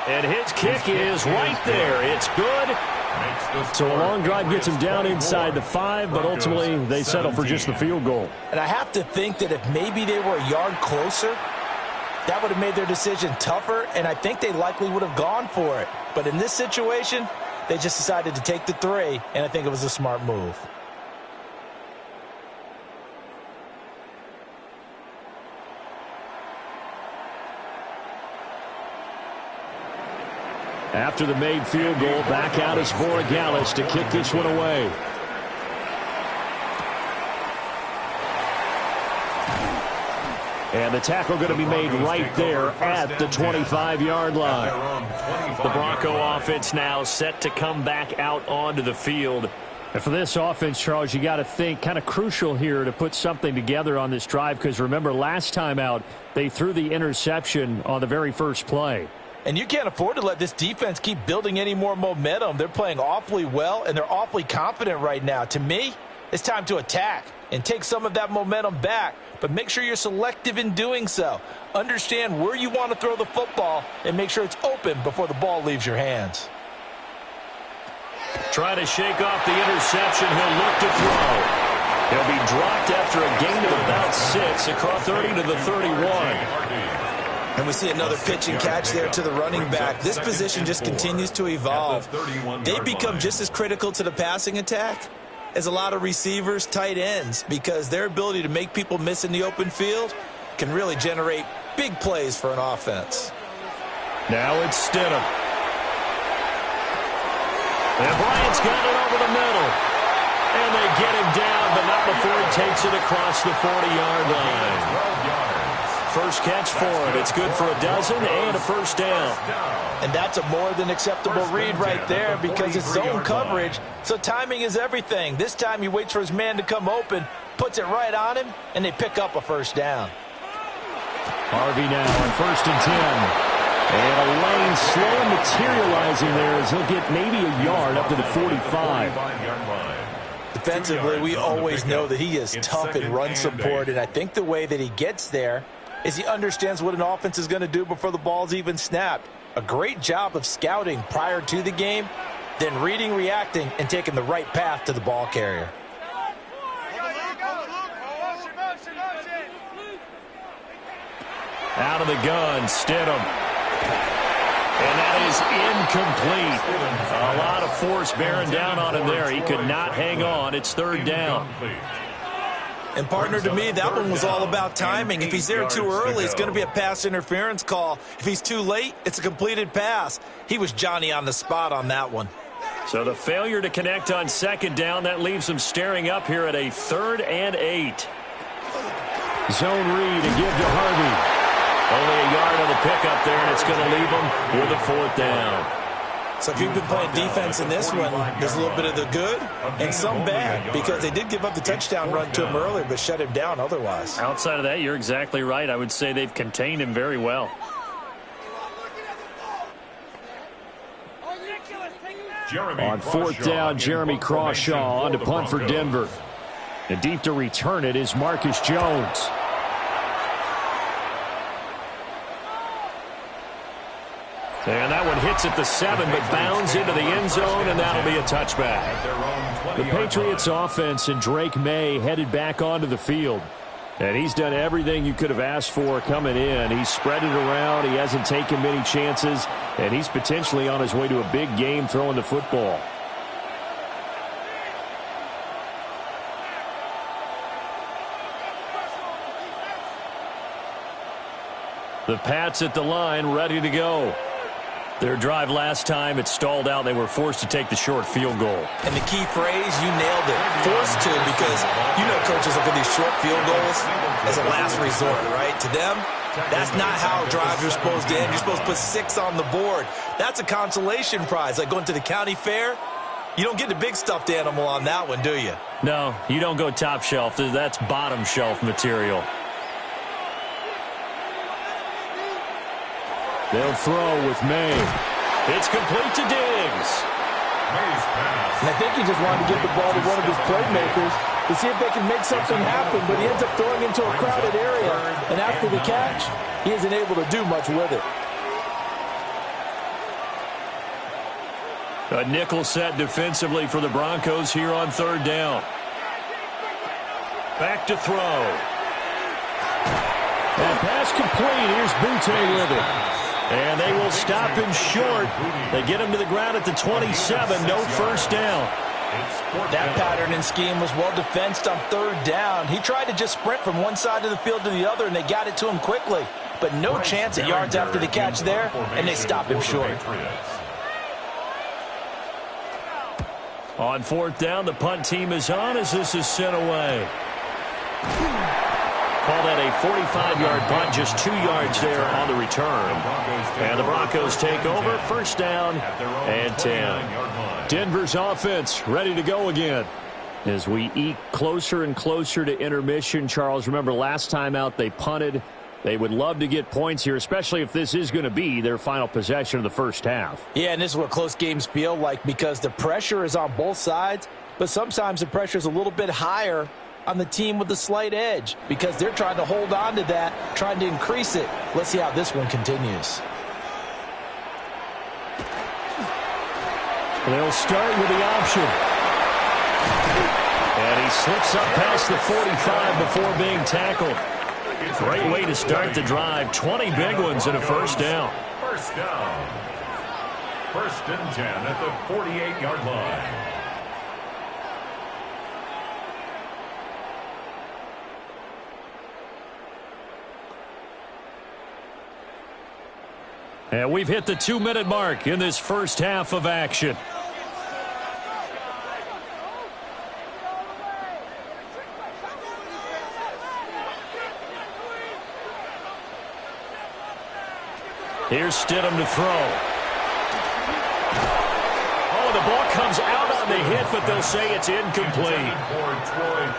And his kick is right there. It's good. So a long drive gets him down inside the 5, but ultimately they settle for just the field goal. And I have to think that if maybe they were a yard closer, that would have made their decision tougher, and I think they likely would have gone for it. But in this situation, they just decided to take the 3, and I think it was a smart move. After the made field goal, back out is Borregales to kick this one away. And the tackle going to be made right there at the 25-yard line. The Bronco offense now set to come back out onto the field. And for this offense, Charles, you got to think kind of crucial here to put something together on this drive, because remember last time out they threw the interception on the very first play. And you can't afford to let this defense keep building any more momentum. They're playing awfully well, and they're awfully confident right now. To me, it's time to attack and take some of that momentum back, but make sure you're selective in doing so. Understand where you want to throw the football and make sure it's open before the ball leaves your hands. Try to shake off the interception. He'll look to throw. He'll be dropped after a gain of about 6 across 30 to the 31. And we see another pitch and catch there to the running back. This position just continues to evolve. They become just as critical to the passing attack as a lot of receivers, tight ends, because their ability to make people miss in the open field can really generate big plays for an offense. Now it's Stidham. And Bryant's got it over the middle. And they get him down, but not before he takes it across the 40-yard line. First catch for him. It's good for a dozen and a first down. And that's a more than acceptable read right there, because it's zone coverage, so timing is everything. This time he waits for his man to come open, puts it right on him, and they pick up a first down. Harvey now on 1st and 10. And a lane slow materializing there as he'll get maybe a yard up to the 45. Defensively, we always know that he is tough in run support, and I think the way that he gets there is he understands what an offense is going to do before the ball's even snapped. A great job of scouting prior to the game, then reading, reacting, and taking the right path to the ball carrier. Out of the gun, Stidham. And that is incomplete. A lot of force bearing down on him there. He could not hang on. It's third down. And, partner, to me, that one was all about timing. If he's there too early, it's going to be a pass interference call. If he's too late, it's a completed pass. He was Johnny on the spot on that one. So the failure to connect on second down, that leaves him staring up here at a 3rd and 8. Zone read and give to Harvey. Only a yard on the pickup there, and it's going to leave him with a 4th down. So if you've been playing defense in this one, there's a little bit of the good and some bad, because they did give up the touchdown run to him earlier but shut him down otherwise. Outside of that, you're exactly right. I would say they've contained him very well. On 4th down, Jeremy Crawshaw on to punt for Denver. And deep to return it is Marcus Jones. And that one hits at the 7, but bounds into the end zone, and that'll be a touchback. The Patriots offense and Drake May headed back onto the field. And he's done everything you could have asked for coming in. He's spread it around. He hasn't taken many chances. And he's potentially on his way to a big game throwing the football. The Pats at the line, ready to go. Their drive last time, it stalled out. They were forced to take the short field goal. And the key phrase, you nailed it. Forced to, because you know coaches look at these short field goals as a last resort, right? To them, that's not how drives are supposed to end. You're supposed to put 6 on the board. That's a consolation prize. Like going to the county fair, you don't get the big stuffed animal on that one, do you? No, you don't go top shelf. That's bottom shelf material. They'll throw with May. It's complete to Diggs. And I think he just wanted to get the ball to one of his playmakers to see if they can make something happen, but he ends up throwing into a crowded area. And after the catch, he isn't able to do much with it. A nickel set defensively for the Broncos here on 3rd down. Back to throw. And pass complete. Here's Butte with it. And they will stop him short. They get him to the ground at the 27. No first down. That pattern and scheme was well defensed on 3rd down. He tried to just sprint from one side of the field to the other, and they got it to him quickly. But no chance at yards after the catch there, and they stop him short. On 4th down, the punt team is on as this is sent away. Call that a 45-yard punt, just 2 yards there on the return. And the Broncos take over, 1st down and 10. Denver's offense ready to go again. As we eke closer and closer to intermission, Charles, remember last time out they punted. They would love to get points here, especially if this is going to be their final possession of the first half. Yeah, and this is what close games feel like because the pressure is on both sides, but sometimes the pressure is a little bit higher on the team with the slight edge because they're trying to hold on to that, trying to increase it. Let's see how this one continues. They'll start with the option. And he slips up past the 45 before being tackled. Great way to start the drive. 20 big ones and a first down. First down. 1st and 10 at the 48-yard line. And we've hit the 2-minute mark in this first half of action. Here's Stidham to throw. Oh, the ball comes out on the hit, but they'll say it's incomplete.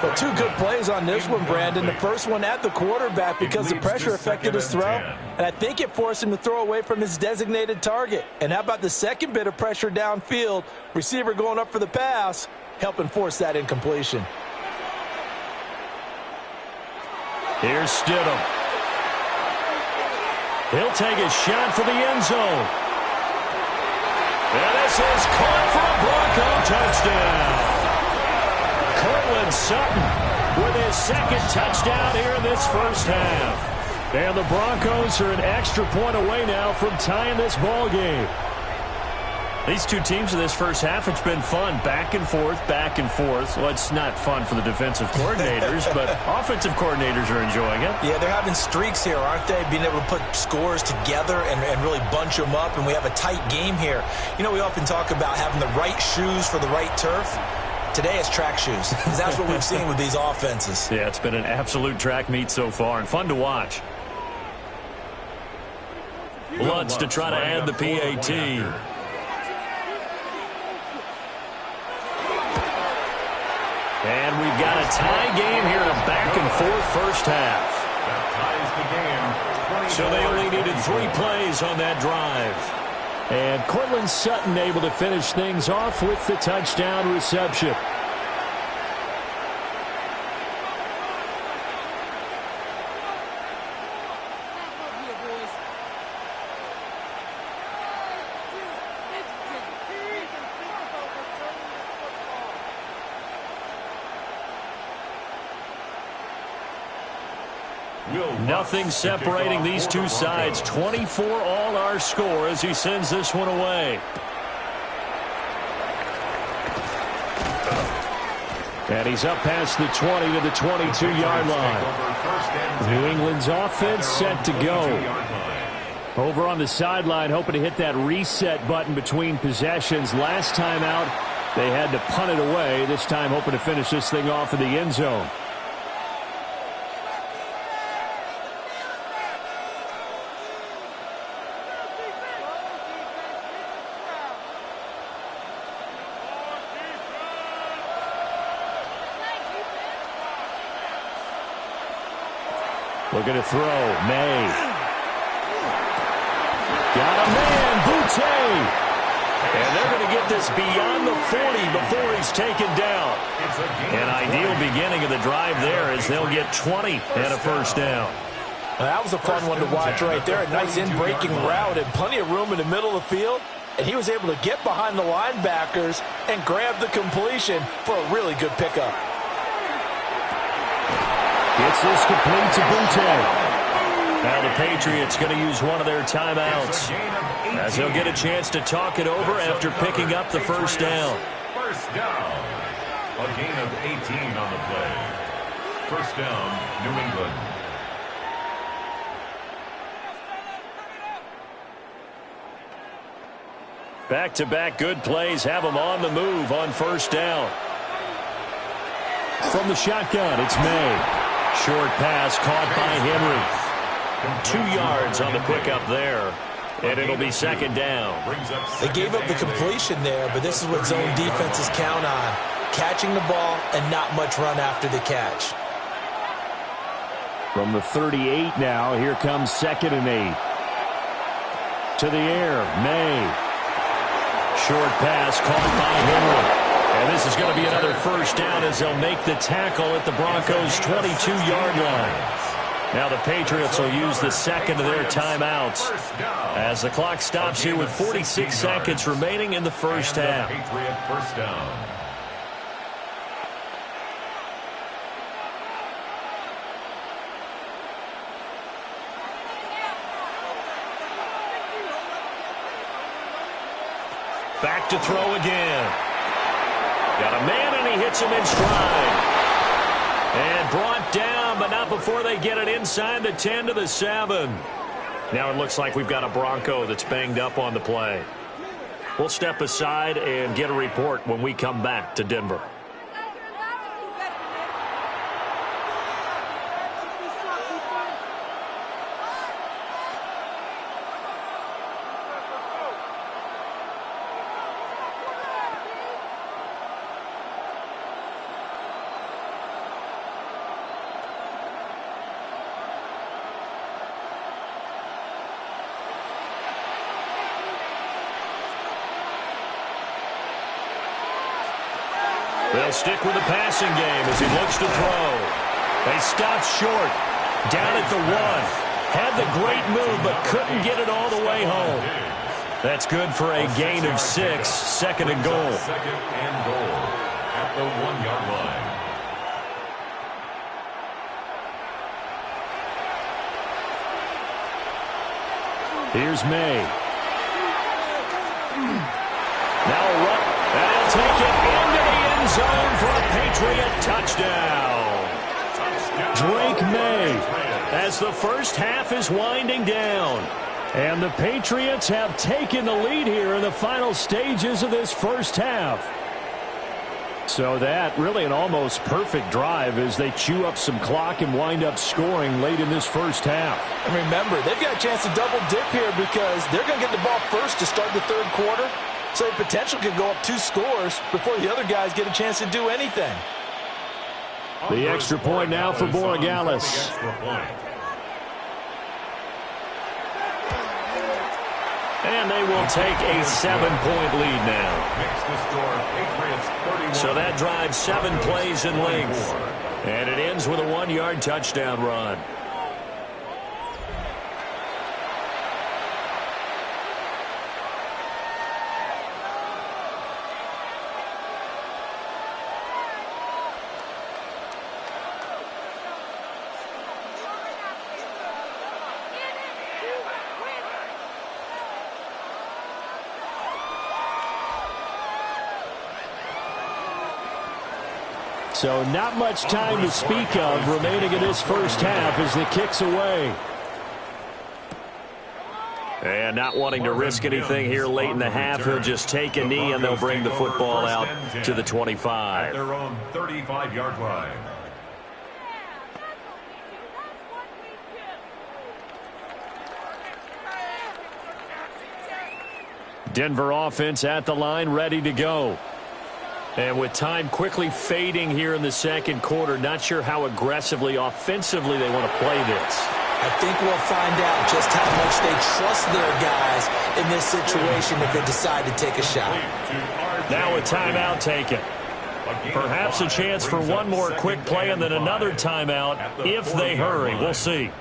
Well, 2 good plays on this one, Brandon. The first one at the quarterback because the pressure affected his throw, and I think it forced him to throw away from his designated target. And how about the second bit of pressure downfield? Receiver going up for the pass, helping force that incompletion. Here's Stidham. He'll take a shot for the end zone. And this is caught for a Bronco touchdown. Cortland Sutton with his 2nd touchdown here in this first half. And the Broncos are an extra point away now from tying this ball game. These 2 teams in this first half, it's been fun. Back and forth, back and forth. Well, it's not fun for the defensive coordinators, but offensive coordinators are enjoying it. Yeah, they're having streaks here, aren't they? Being able to put scores together and really bunch them up, and we have a tight game here. You know, we often talk about having the right shoes for the right turf. Today it's track shoes. That's what we've seen with these offenses. Yeah, it's been an absolute track meet so far and fun to watch. Lutz to try to add the PAT. And we've got a tie game here in a back-and-forth first half. That ties the game. So they only needed 3 plays on that drive. And Cortland Sutton able to finish things off with the touchdown reception. Nothing separating these two sides. 24 all our score as he sends this one away. And he's up past the 20 to the 22-yard line. New England's offense set to go. Over on the sideline, hoping to hit that reset button between possessions. Last time out, they had to punt it away. This time, hoping to finish this thing off in the end zone. Looking to throw. May. Got a man. Boutte. And they're going to get this beyond the 40 before he's taken down. An ideal beginning of the drive there as they'll get 20 and a first down. Well, that was a fun one to watch right there. A nice in-breaking route and plenty of room in the middle of the field. And he was able to get behind the linebackers and grab the completion for a really good pickup. Gets this complete to Boutte. Now the Patriots going to use one of their timeouts as they'll get a chance to talk it over after picking up the first down. First down. A gain of 18 on the play. First down, New England. Back-to-back good plays have them on the move on first down. From the shotgun, it's May. Short pass caught by Henry. 2 yards on the pickup there. And it'll be second down. They gave up the completion there, but this is what zone defenses count on. Catching the ball and not much run after the catch. From the 38 now, here comes 2nd and 8. To the air, May. Short pass caught by Henry. And this is going to be another first down as they'll make the tackle at the Broncos' 22-yard line. Now the Patriots will use the second of their timeouts as the clock stops here with 46 seconds remaining in the first half. Patriot first down. Back to throw again. Got a man and he hits him in stride. And brought down, but not before they get it inside the 10 to the 7. Now it looks like we've got a Bronco that's banged up on the play. We'll step aside and get a report when we come back to Denver. They'll stick with the passing game as he looks to throw. They stopped short. Down at the 1. Had the great move, but couldn't get it all the way home. That's good for a gain of 6. Second and goal. Second and goal at the 1-yard line. Here's May. Now a run. And he'll take it into the end zone for a Patriot touchdown. Drake May as the first half is winding down. And the Patriots have taken the lead here in the final stages of this first half. So that really an almost perfect drive as they chew up some clock and wind up scoring late in this first half. And remember, they've got a chance to double dip here because they're going to get the ball first to start the third quarter. So the potential could go up 2 scores before the other guys get a chance to do anything. The extra point now for Borregales. And they will take a 7-point lead now. So that drives 7 plays in length. And it ends with a 1-yard touchdown run. So not much time to speak of remaining in this first half as the kick's away. And not wanting to risk anything here late in the half, he'll just take a knee and they'll bring the football out to the 25. At their own 35-yard line. Denver offense at the line, ready to go. And with time quickly fading here in the second quarter, not sure how aggressively, offensively they want to play this. I think we'll find out just how much they trust their guys in this situation if they decide to take a shot. Now a timeout taken. Perhaps a chance for one more quick play and then another timeout if they hurry. We'll see.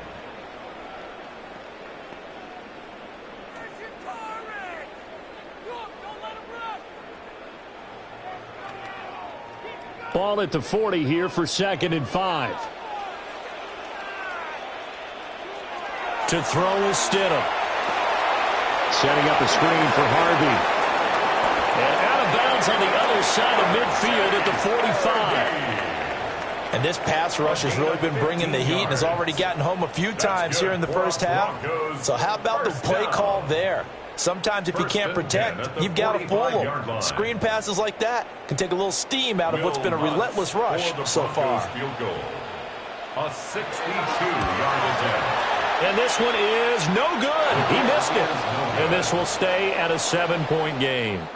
Ball at the 40 here for 2nd and 5. To throw is Stidham. Setting up a screen for Harvey. And out of bounds on the other side of midfield at the 45. And this pass rush has really been bringing the heat and has already gotten home a few times here in the first half. So how about the play call there? Sometimes if you can't protect, you've got to fool them. Screen passes like that can take a little steam out of what's been a relentless rush so far. A 62-yard attempt. And this one is no good. He missed it. And this will stay at a 7-point game.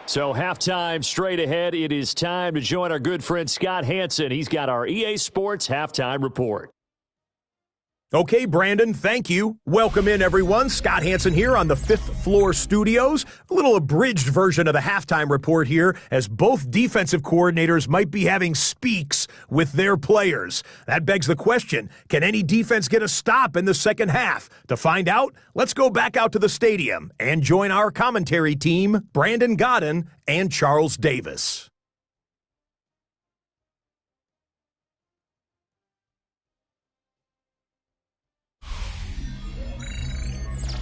So halftime straight ahead. It is time to join our good friend Scott Hanson. He's got our EA Sports halftime report. Okay, Brandon, thank you. Welcome in, everyone. Scott Hanson here on the 5th Floor Studios. A little abridged version of the halftime report here, as both defensive coordinators might be having speaks with their players. That begs the question, can any defense get a stop in the second half? To find out, let's go back out to the stadium and join our commentary team, Brandon Godden and Charles Davis.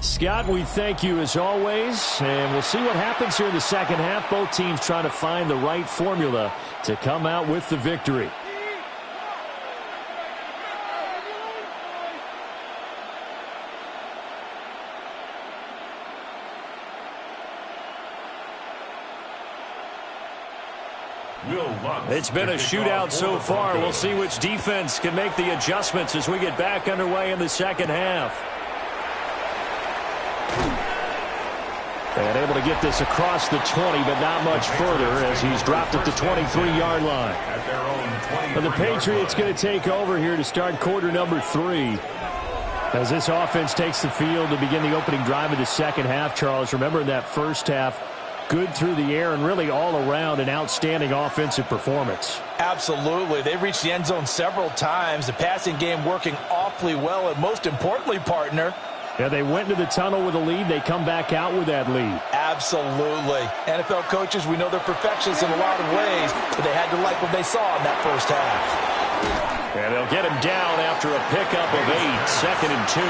Scott, we thank you as always, and we'll see what happens here in the second half. Both teams trying to find the right formula to come out with the victory. It's been a shootout so far. We'll see which defense can make the adjustments as we get back underway in the second half. And able to get this across the 20, but not much further as he's dropped at the 23-yard line. And the Patriots going to take over here to start quarter number 3. As this offense takes the field to begin the opening drive of the second half, Charles, remember in that first half, good through the air and really all around an outstanding offensive performance. Absolutely. They've reached the end zone several times. The passing game working awfully well, and most importantly, partner, yeah, they went into the tunnel with a lead. They come back out with that lead. Absolutely. NFL coaches, we know they're perfectionists in a lot of ways, but they had to like what they saw in that first half. And they'll get him down after a pickup of 8, 2nd and 2.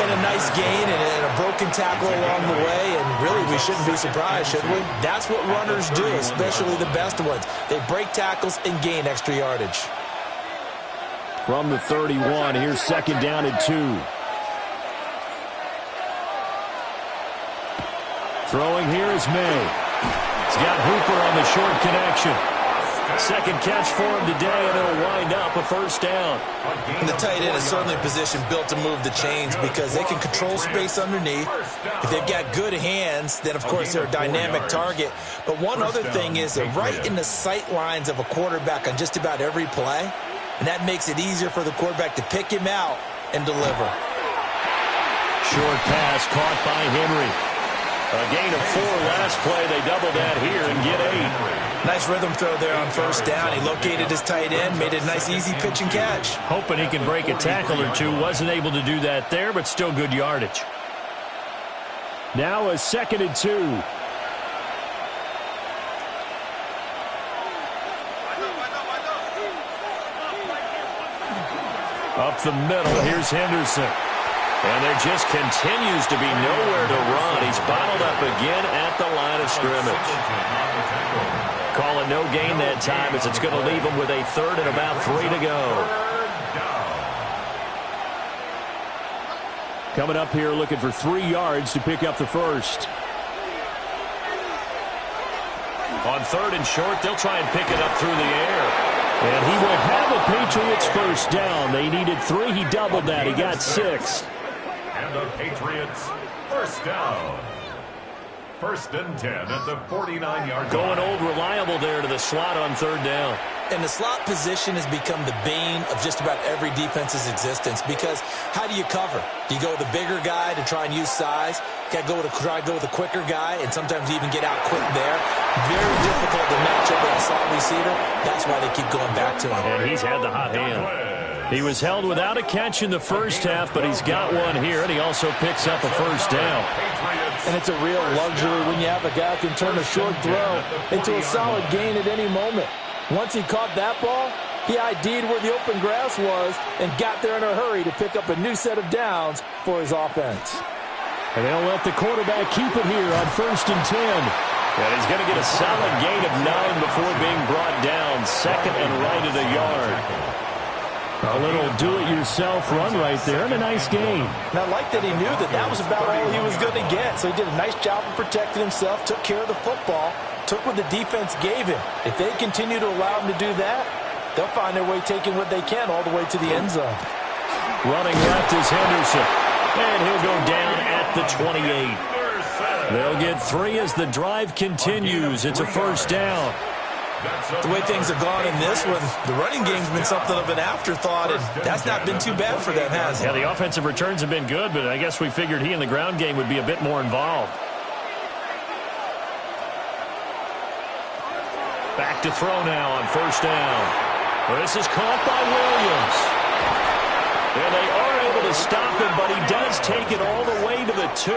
And a nice gain and a broken tackle along the way, and really we shouldn't be surprised, should we? That's what runners do, especially the best ones. They break tackles and gain extra yardage. From the 31, here's 2nd down and 2. Throwing here is May. He's got Hooper on the short connection. Second catch for him today, and it'll wind up a first down. And the tight end is certainly a position built to move the chains because they can control space underneath. If they've got good hands, then, of course, they're a dynamic target. But one other thing is they're right in the sight lines of a quarterback on just about every play, and that makes it easier for the quarterback to pick him out and deliver. Short pass caught by Henry. A gain of 4 last play. They double that here and get 8. Nice rhythm throw there on first down. He located his tight end, made a nice easy pitch and catch. Hoping he can break a tackle or two. Wasn't able to do that there, but still good yardage. Now a 2nd and 2. Up the middle, here's Henderson. And there just continues to be nowhere to run. He's bottled up again at the line of scrimmage. Call it no gain that time as it's going to leave him with a third and about 3 to go. Coming up here looking for 3 yards to pick up the first. On 3rd and short, they'll try and pick it up through the air. And he will have a Patriots first down. They needed 3. He doubled that. He got 6. And the Patriots first down. 1st and 10 at the 49-yard line. Going old reliable there to the slot on 3rd down. And the slot position has become the bane of just about every defense's existence, because how do you cover? Do you go with the bigger guy to try and use size? You got to try to go with the quicker guy, and sometimes you even get out quick there. Very difficult to match up with a slot receiver. That's why they keep going back to him. And he's had the hot hand. He was held without a catch in the first half, but he's got one here, and he also picks up a first down. And it's a real luxury when you have a guy who can turn a short throw into a solid gain at any moment. Once he caught that ball, he ID'd where the open grass was and got there in a hurry to pick up a new set of downs for his offense. And they'll let the quarterback keep it here on 1st and 10. And he's going to get a solid gain of 9 before being brought down. 2nd and right at a yard. A little do-it-yourself run right there, and a nice gain. And I like that he knew that that was about all he was going to get. So he did a nice job of protecting himself, took care of the football, took what the defense gave him. If they continue to allow him to do that, they'll find their way taking what they can all the way to the end zone. Running left is Henderson. And he'll go down at the 28. They'll get 3 as the drive continues. It's a first down. The way things have gone in this one, the running game's been something of an afterthought, and that's not been too bad for them, has it? Yeah, the offensive returns have been good, but I guess we figured he in the ground game would be a bit more involved. Back to throw now on first down. Well, this is caught by Williams. And they are able to stop him, but he does take it all the way to the 2.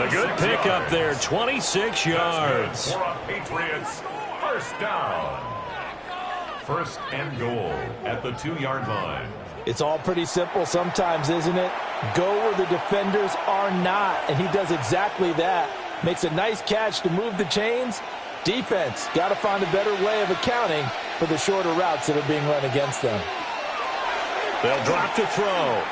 A good pickup there, 26 yards. Patriots first down. 1st and goal at the 2-yard line. It's all pretty simple sometimes, isn't it? Go where the defenders are not, and he does exactly that. Makes a nice catch to move the chains. Defense got to find a better way of accounting for the shorter routes that are being run against them. They'll drop to throw.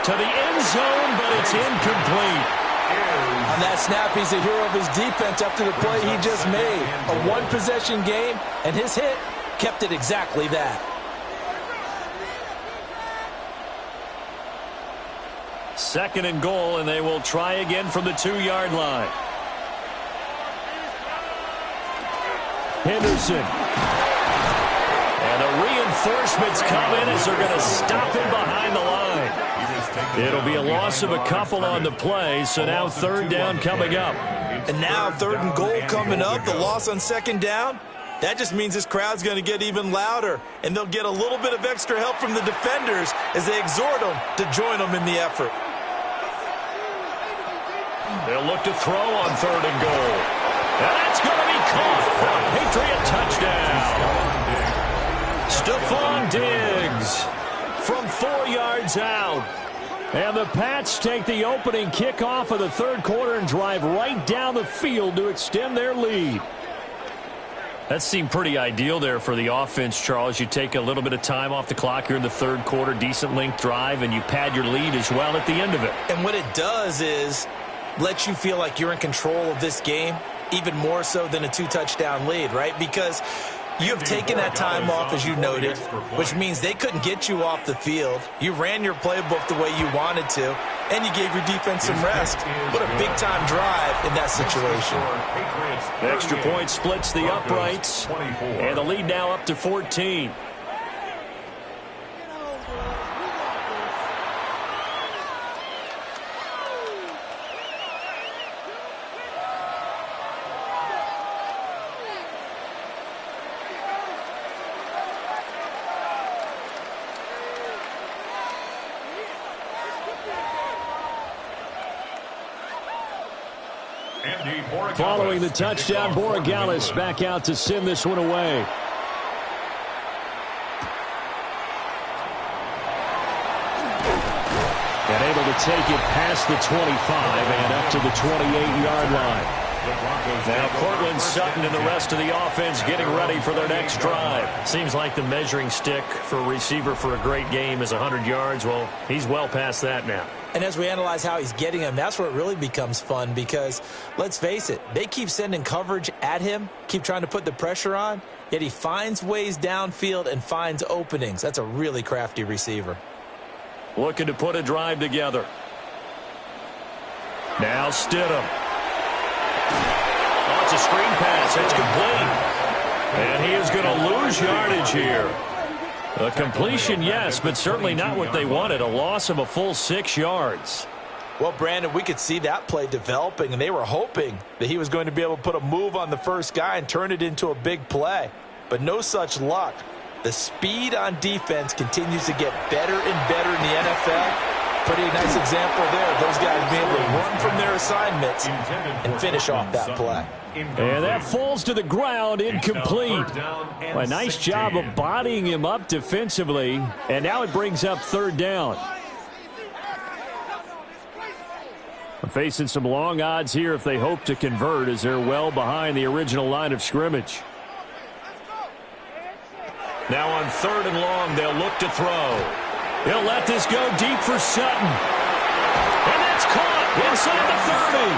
To the end zone, but it's incomplete. On that snap, he's a hero of his defense after the play he just made. A one-possession game, and his hit kept it exactly that. Second and goal, and they will try again from the 2-yard line. Henderson. And the reinforcements come in as they're going to stop him behind the line. It'll be a loss of a couple on the play, so now 3rd down coming up. And now 3rd and goal coming up, the loss on 2nd down. That just means this crowd's going to get even louder, and they'll get a little bit of extra help from the defenders as they exhort them to join them in the effort. They'll look to throw on 3rd and goal. And that's going to be caught for a Patriot touchdown. Stephon Diggs from 4 yards out. And the Pats take the opening kickoff of the 3rd quarter and drive right down the field to extend their lead. That seemed pretty ideal there for the offense, Charles. You take a little bit of time off the clock here in the 3rd quarter, decent length drive, and you pad your lead as well at the end of it. And what it does is let you feel like you're in control of this game, even more so than a 2-touchdown lead, right? Because you have taken that time off, as you noted, which means they couldn't get you off the field. You ran your playbook the way you wanted to, and you gave your defense some rest. What a big-time drive in that situation. The extra point splits the uprights, and the lead now up to 14. Following the touchdown, Borregales back out to send this one away. take it past the 25 and up to the 28-yard line. Now Cortland Sutton and the rest of the offense getting ready for their next drive. Seems like the measuring stick for a receiver for a great game is 100 yards. Well, he's well past that now. And as we analyze how he's getting them, that's where it really becomes fun because, let's face it, they keep sending coverage at him, keep trying to put the pressure on, yet he finds ways downfield and finds openings. That's a really crafty receiver. Looking to put a drive together. Now Stidham. Oh, it's a screen pass. It's complete. And he is going to lose yardage here. A completion, yes, but certainly not what they wanted. A loss of a full 6 yards. Well, Brandon, we could see that play developing, and they were hoping that he was going to be able to put a move on the first guy and turn it into a big play. But no such luck. The speed on defense continues to get better and better in the NFL. Pretty nice example there. Those guys being able to run from their assignments and finish off that play. And that falls to the ground, incomplete. A nice job of bodying him up defensively. And now it brings up third down. Facing some long odds here if they hope to convert, as they're well behind the original line of scrimmage. Now on third and long, they'll look to throw. He'll let this go deep for Sutton. And that's caught inside the 30.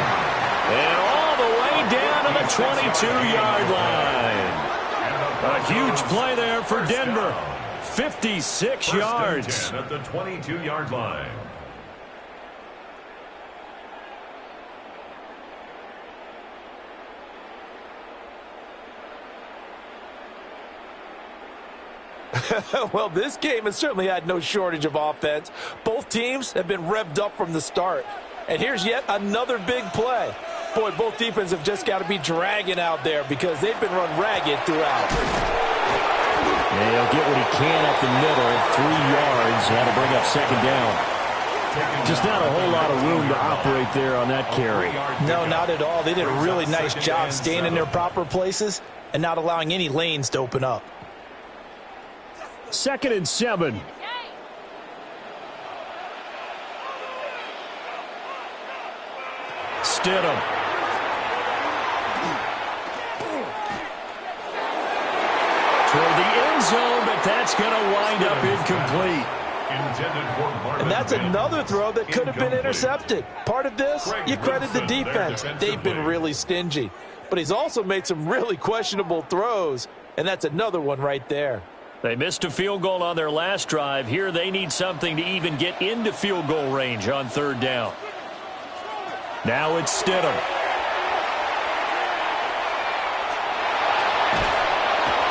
And all the way down to the 22-yard line. A huge play there for Denver. 56 yards. At the 22-yard line. Well, this game has certainly had no shortage of offense. Both teams have been revved up from the start. And here's yet another big play. Boy, both defenses have just got to be dragging out there because they've been run ragged throughout. And he'll get what he can up the middle, 3 yards. That'll bring up second down. Just not a whole lot of room to operate there on that carry. No, not at all. They did a really nice job staying in their proper places and not allowing any lanes to open up. 2nd and 7. Stidham. Toward the end zone, but that's going to wind up incomplete. And that's another throw that could have been intercepted. Part of this, you credit the defense. They've been really stingy. But he's also made some really questionable throws, and that's another one right there. They missed a field goal on their last drive. Here they need something to even get into field goal range on third down. Now it's Stidham.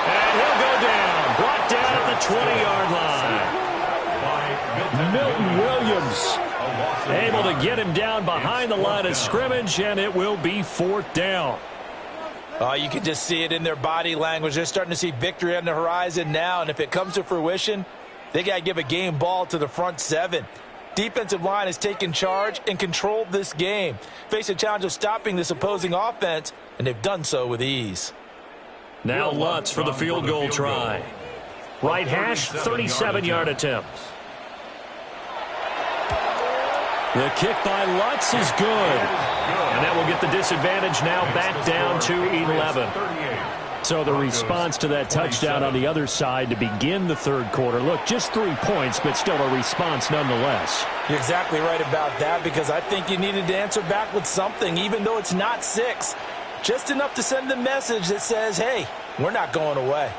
And he'll go down. Brought down at the 20-yard line. Milton Williams able to get him down behind the line of scrimmage, and it will be 4th down. Oh, you can just see it in their body language. They're starting to see victory on the horizon now, and if it comes to fruition, they got to give a game ball to the front 7. Defensive line has taken charge and controlled this game. Face a challenge of stopping this opposing offense, and they've done so with ease. Now Lutz for the field goal try. Right hash, 37-yard attempt. The kick by Lutz is good. And that will get the disadvantage now back down to 11. So the response to that touchdown on the other side to begin the third quarter. Look, just 3 points, but still a response nonetheless. You're exactly right about that because I think you needed to answer back with something, even though it's not 6. Just enough to send the message that says, hey, we're not going away.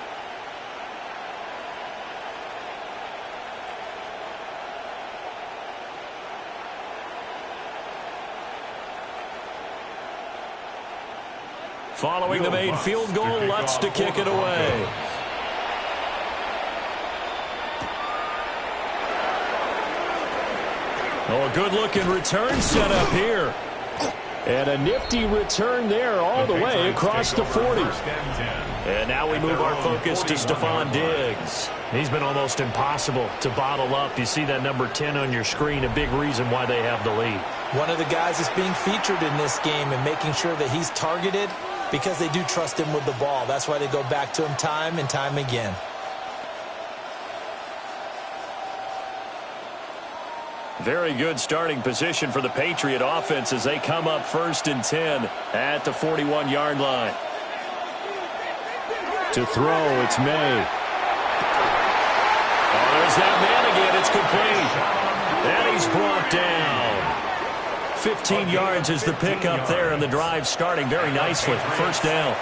Following the made field goal, Lutz to kick it away. Oh, a good-looking return set up here. And a nifty return there all the way across the 40. And now we move our focus to Stephon Diggs. He's been almost impossible to bottle up. You see that number 10 on your screen, a big reason why they have the lead. One of the guys that's being featured in this game and making sure that he's targeted because they do trust him with the ball. That's why they go back to him time and time again. Very good starting position for the Patriot offense as they come up 1st and 10 at the 41-yard line. To throw, it's May. Oh, there's that man again. It's complete. And he's brought down. 15 yards is the pickup there, and the drive starting very nicely. 1st down.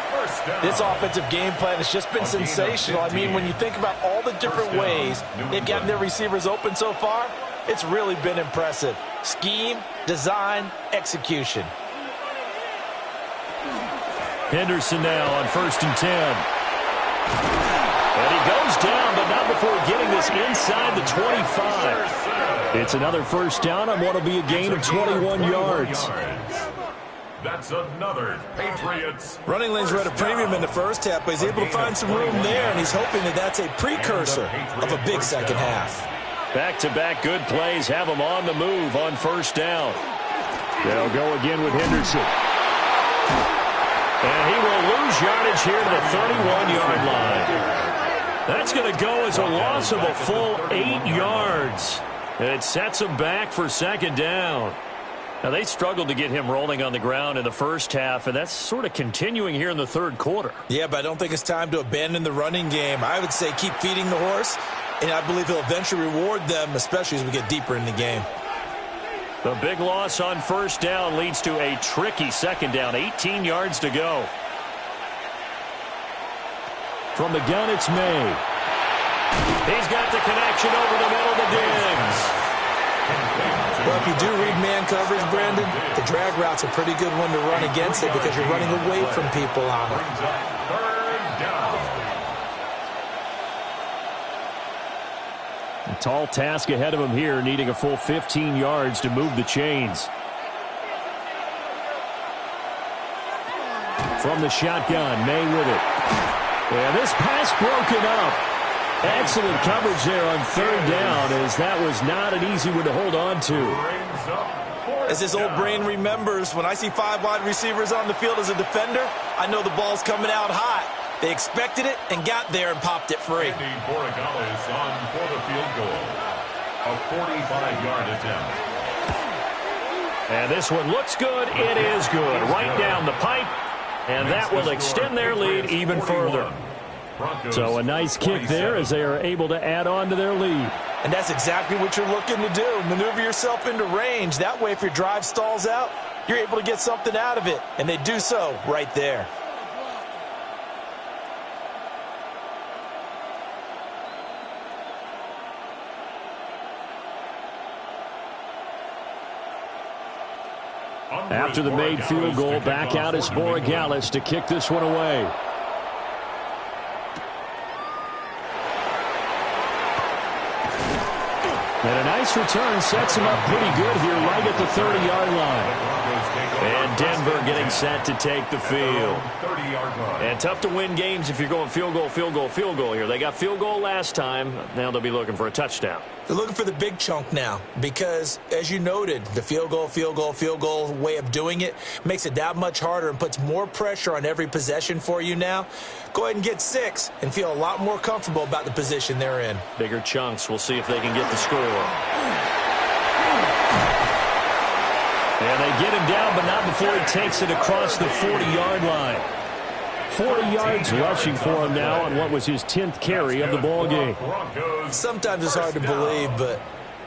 This offensive game plan has just been sensational. I mean, when you think about all the different ways they've gotten their receivers open so far, it's really been impressive. Scheme, design, execution. Henderson now on 1st and 10. And he goes down, but not before getting this inside the 25. It's another 1st down on what will be a gain of 21 yards. That's another Patriots. Running lanes were at a premium in the first half, but he's able to find some room there, and he's hoping that that's a precursor of a big second half. Back-to-back good plays have him on the move on 1st down. They'll go again with Henderson. And he will lose yardage here to the 31-yard line. That's going to go as a loss of a full 8 yards. And it sets him back for 2nd down. Now, they struggled to get him rolling on the ground in the first half, and that's sort of continuing here in the 3rd quarter. Yeah, but I don't think it's time to abandon the running game. I would say keep feeding the horse, and I believe he'll eventually reward them, especially as we get deeper in the game. The big loss on 1st down leads to a tricky 2nd down. 18 yards to go. From the gun, it's May. He's got the connection over the middle to Diggs. Well, if you do read man coverage, Brandon, the drag route's a pretty good one to run against it because you're running away from people on it. 3rd down. A tall task ahead of him here, needing a full 15 yards to move the chains. From the shotgun, May with it. And this pass broken up. Excellent coverage there on 3rd down, as that was not an easy one to hold on to. As his old brain remembers, when I see 5 wide receivers on the field as a defender, I know the ball's coming out hot. They expected it and got there and popped it free. Andy Borregales on for the field goal. A 45-yard attempt. And this one looks good. It is good. Right down the pipe. And that will extend their lead even further. So a nice kick there as they are able to add on to their lead. And that's exactly what you're looking to do. Maneuver yourself into range. That way, if your drive stalls out, you're able to get something out of it. And they do so right there. After the made field goal, back out is Borregales to kick this one away. And a nice return sets him up pretty good here right at the 30-yard line. And Denver getting set to take the field. And tough to win games if you're going field goal, field goal, field goal here. They got field goal last time. Now they'll be looking for a touchdown. They're looking for the big chunk now because, as you noted, the field goal way of doing it makes it that much harder and puts more pressure on every possession for you now. Go ahead and get 6 and feel a lot more comfortable about the position they're in. Bigger chunks. We'll see if they can get the score. And they get him down, but not before he takes it across the 40-yard line. 40 yards rushing for him now on what was his 10th carry of the ball game. Sometimes it's hard to believe, but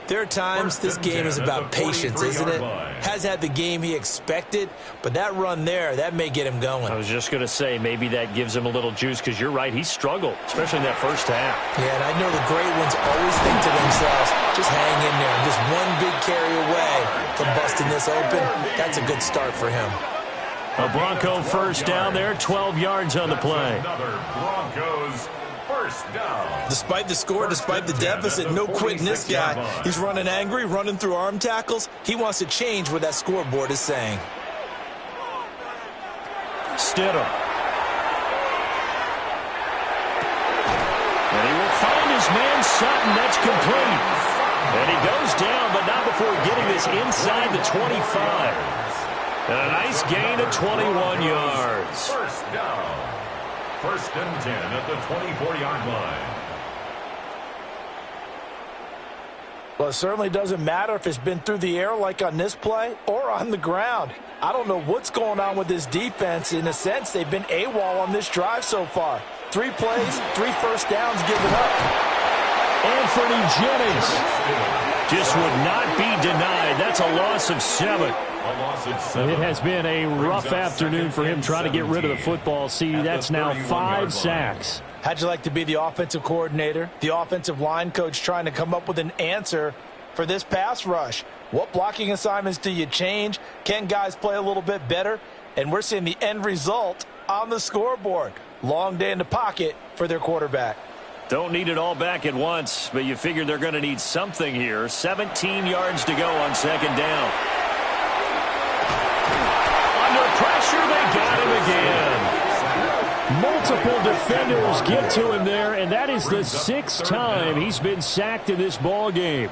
there are times this game is about patience, isn't it? Has had the game he expected, but that run there, that may get him going. I was just going to say, maybe that gives him a little juice because you're right, he struggled, especially in that first half. Yeah, and I know the great ones always think to themselves, just hang in there. Just one big carry away from busting this open. That's a good start for him. A Bronco first down there, 12 yards on the play. Another Broncos first down. Despite the score, despite the deficit, no quitting this guy. He's running angry, running through arm tackles. He wants to change what that scoreboard is saying. Stidham. And he will find his man Sutton. That's complete. And he goes down, but not before getting this inside the 25. And a nice gain of 21 yards. First down. 1st and 10 at the 24-yard line. Well, it certainly doesn't matter if it's been through the air like on this play or on the ground. I don't know what's going on with this defense. In a sense, they've been AWOL on this drive so far. 3 plays, 3 first downs given up. Anthony Jennings just would not be denied. That's a loss of 7. It has been a rough afternoon for him trying to get rid of the football. See, that's now 5 sacks. How'd you like to be the offensive coordinator, the offensive line coach trying to come up with an answer for this pass rush? What blocking assignments do you change? Can guys play a little bit better? And we're seeing the end result on the scoreboard. Long day in the pocket for their quarterback. Don't need it all back at once, but you figure they're going to need something here. 17 yards to go on second down. Under pressure, they got him again. Multiple defenders get to him there, and that is the 6th time he's been sacked in this ball game.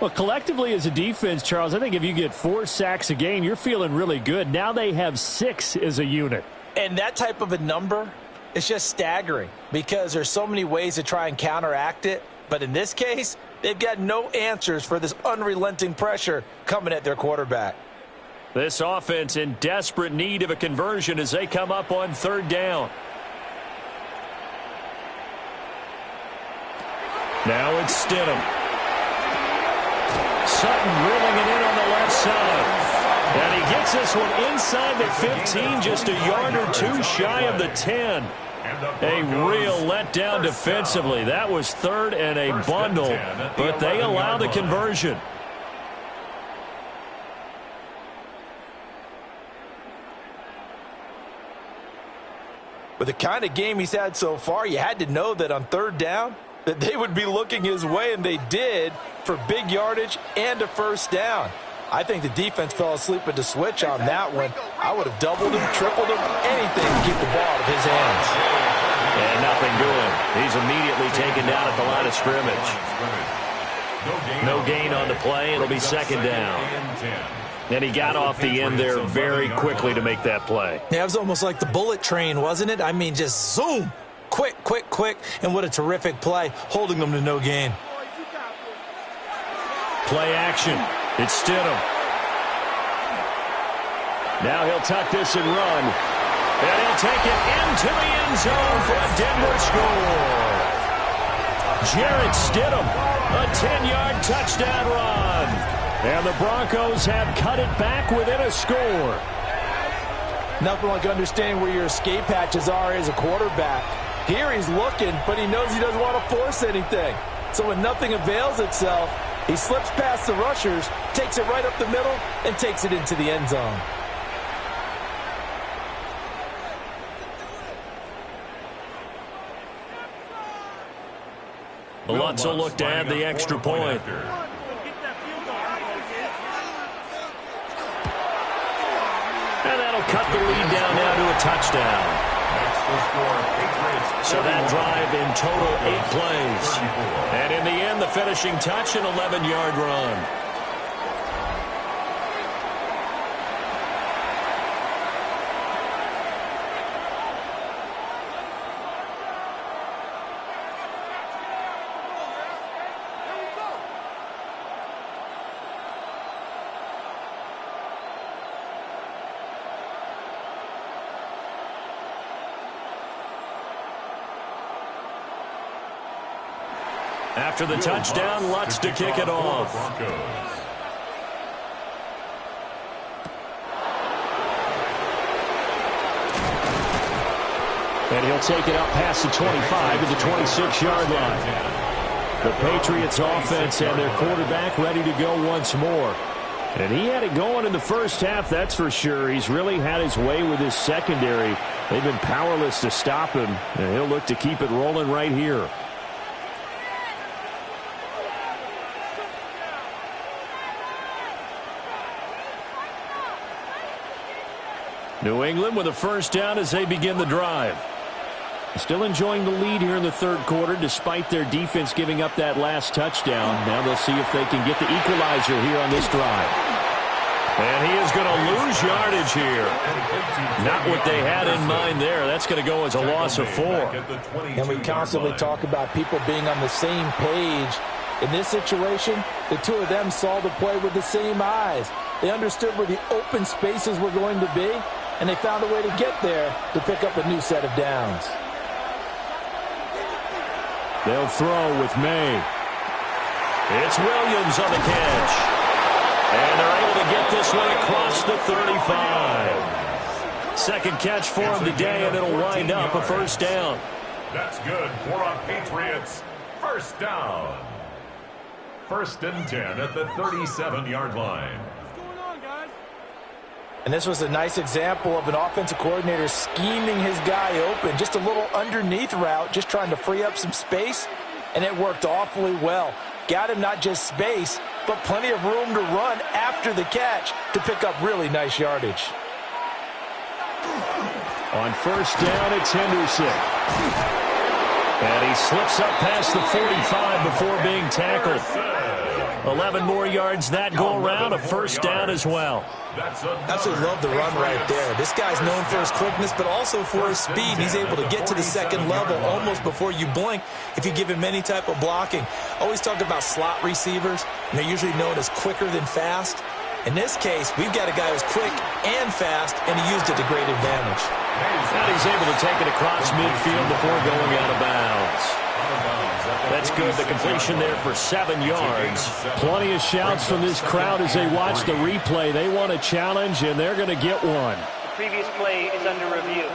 Well, collectively as a defense, Charles, I think if you get 4 sacks a game, you're feeling really good. Now they have 6 as a unit. And that type of a number, it's just staggering because there's so many ways to try and counteract it. But in this case, they've got no answers for this unrelenting pressure coming at their quarterback. This offense in desperate need of a conversion as they come up on 3rd down. Now it's Stidham. Sutton drilling it in on the left side. And he gets this one inside the 15, just a yard or 2 shy of the 10. A real letdown defensively. That was 3rd and a bundle, but they allow the conversion. With the kind of game he's had so far, you had to know that on 3rd down, that they would be looking his way, and they did, for big yardage and a first down. I think the defense fell asleep at the switch on that one. I would have doubled him, tripled him, anything to keep the ball out of his hands. And nothing doing. He's immediately taken down at the line of scrimmage. No gain on the play. It'll be 2nd down. And he got off the end there very quickly to make that play. Yeah, it was almost like the bullet train, wasn't it? I mean, just zoom. Quick, quick, quick. And what a terrific play, holding them to no gain. Play action. It's Stidham. Now he'll tuck this and run. And he'll take it into the end zone for a Denver score. Jarrett Stidham, a 10-yard touchdown run. And the Broncos have cut it back within a score. Nothing like understanding where your escape hatches are as a quarterback. Here he's looking, but he knows he doesn't want to force anything. So when nothing avails itself, he slips past the rushers, takes it right up the middle, and takes it into the end zone. Lutz will look to add the extra point. And that'll cut the lead down now to a touchdown. So that drive in total 8 plays. And in the end, the finishing touch, an 11-yard run. After the touchdown, Lutz to kick it off. And he'll take it up past the 25 to the 26-yard line. The Patriots offense and their quarterback ready to go once more. And he had it going in the first half, that's for sure. He's really had his way with his secondary. They've been powerless to stop him, and he'll look to keep it rolling right here. New England with a first down as they begin the drive. Still enjoying the lead here in the third quarter despite their defense giving up that last touchdown. Now they'll see if they can get the equalizer here on this drive. And he is going to lose yardage here. Not what they had in mind there. That's going to go as a loss of 4. And we constantly talk about people being on the same page In this situation, the two of them saw the play with the same eyes. They understood where the open spaces were going to be, and they found a way to get there to pick up a new set of downs. They'll throw with May. It's Williams on the catch. And they're able to get this one across the 35. Second catch for him today, and it'll wind up a first down. That's good for a Patriots first down. 1st and 10 at the 37-yard line. And this was a nice example of an offensive coordinator scheming his guy open. Just a little underneath route, just trying to free up some space, and it worked awfully well. Got him not just space, but plenty of room to run after the catch to pick up really nice yardage. On first down, it's Henderson. And he slips up past the 45 before being tackled. 11 more yards that go around, a first down as well. Absolutely love the run right there. This guy's known for his quickness, but also for his speed. He's able to get to the second level almost before you blink if you give him any type of blocking. Always talk about slot receivers, and they're usually known as quicker than fast. In this case, we've got a guy who's quick and fast, and he used it to great advantage. And he's able to take it across midfield before going out of bounds. That's good. The completion there for 7 yards. Plenty of shouts from this crowd as they watch the replay. They want a challenge, and they're going to get one. The previous play is under review.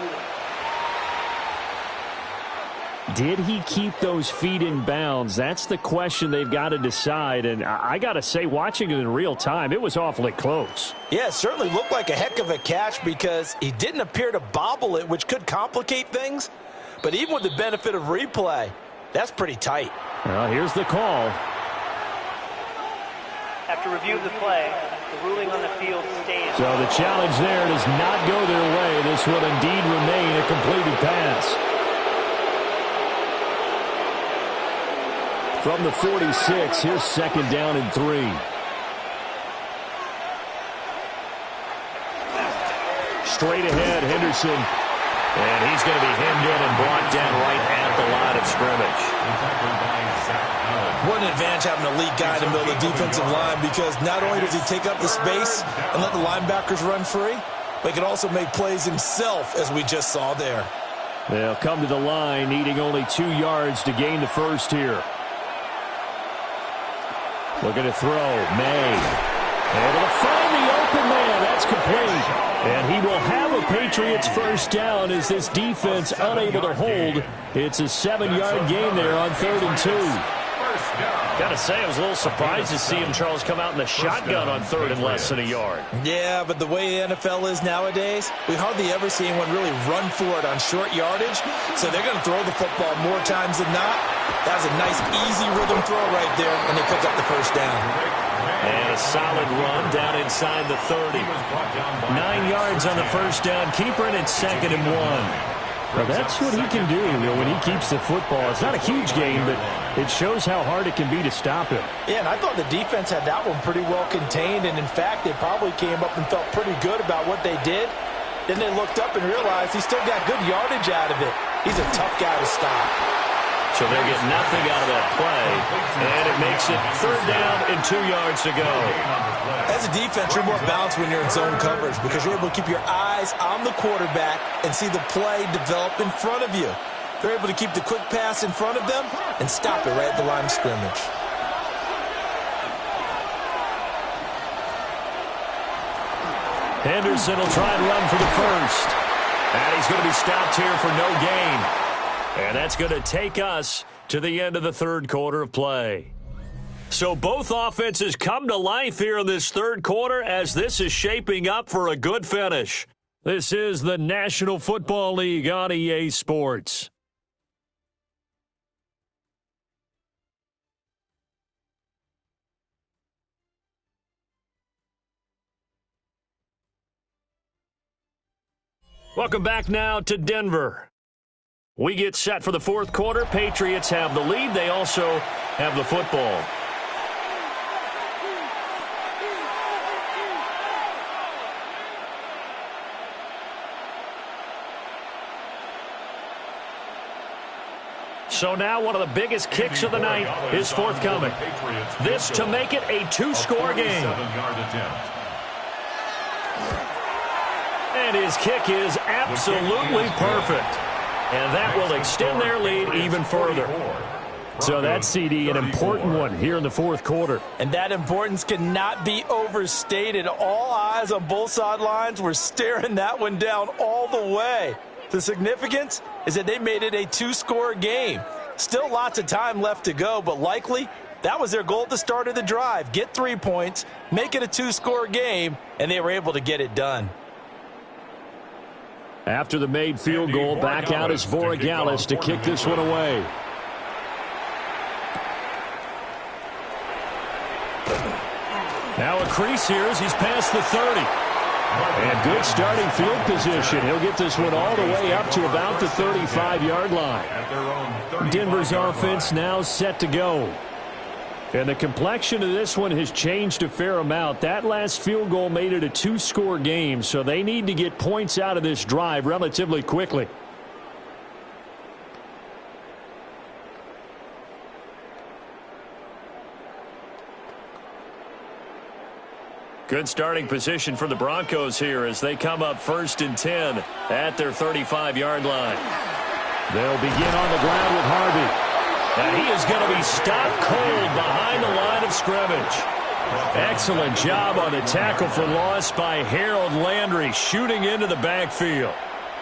Did he keep those feet in bounds? That's the question they've got to decide. And I got to say, watching it in real time, it was awfully close. Yeah, it certainly looked like a heck of a catch because he didn't appear to bobble it, which could complicate things. But even with the benefit of replay, that's pretty tight. Well, here's the call. After review of the play, the ruling on the field stands. So the challenge there does not go their way. This will indeed remain a completed pass. From the 46, here's 2nd down and 3. Straight ahead, Henderson. And he's going to be hemmed in and brought down right at the line of scrimmage. What an advantage having an elite guy in the middle of the defensive line, because not only does he take up the space and let the linebackers run free, but he can also make plays himself, as we just saw there. They'll come to the line, needing only 2 yards to gain the first here. Looking to throw, May. Able to find the open man. That's complete. And he will have a Patriots first down as this defense unable to hold. It's a 7-yard gain there on 3rd and 2. Got to say, I was a little surprised to see him, Charles, come out in the shotgun on 3rd and less than a yard. Yeah, but the way the NFL is nowadays, we hardly ever see anyone really run for it on short yardage. So they're going to throw the football more times than not. That was a nice, easy rhythm throw right there, and they pick up the first down. And a solid run down inside the 30. 9 yards on the first down. Keeper in at 2nd and 1. Well, that's what he can do, when he keeps the football. It's not a huge game, but it shows how hard it can be to stop him. Yeah, and I thought the defense had that one pretty well contained, and in fact, they probably came up and felt pretty good about what they did. Then they looked up and realized he still got good yardage out of it. He's a tough guy to stop. So they get nothing out of that play, and it makes it 3rd down and 2 yards to go. As a defense, you're more balanced when you're in zone coverage because you're able to keep your eyes on the quarterback and see the play develop in front of you. They're able to keep the quick pass in front of them and stop it right at the line of scrimmage. Henderson will try and run for the first. And he's going to be stopped here for no gain. And that's going to take us to the end of the 3rd quarter of play. So both offenses come to life here in this 3rd quarter as this is shaping up for a good finish. This is the National Football League on EA Sports. Welcome back now to Denver. We get set for the 4th quarter. Patriots have the lead. They also have the football. So now one of the biggest kicks of the night is forthcoming. This to make it a two-score game. And his kick is absolutely perfect. And that will extend their lead even further. So that's, CD, an important one here in the fourth quarter. And that importance cannot be overstated. All eyes on both sidelines were staring that one down all the way. The significance is that they made it a two-score game. Still lots of time left to go, but likely that was their goal at the start of the drive. Get 3 points, make it a two-score game, and they were able to get it done. After the made field goal, back out is Voragalis to kick this one away. Now a crease here as he's past the 30. And good starting field position. He'll get this one all the way up to about the 35-yard line. Denver's offense now set to go. And the complexion of this one has changed a fair amount. That last field goal made it a two-score game, so they need to get points out of this drive relatively quickly. Good starting position for the Broncos here as they come up 1st and 10 at their 35-yard line. They'll begin on the ground with Harvey. And he is going to be stopped cold behind the line of scrimmage. Excellent job on the tackle for loss by Harold Landry, shooting into the backfield.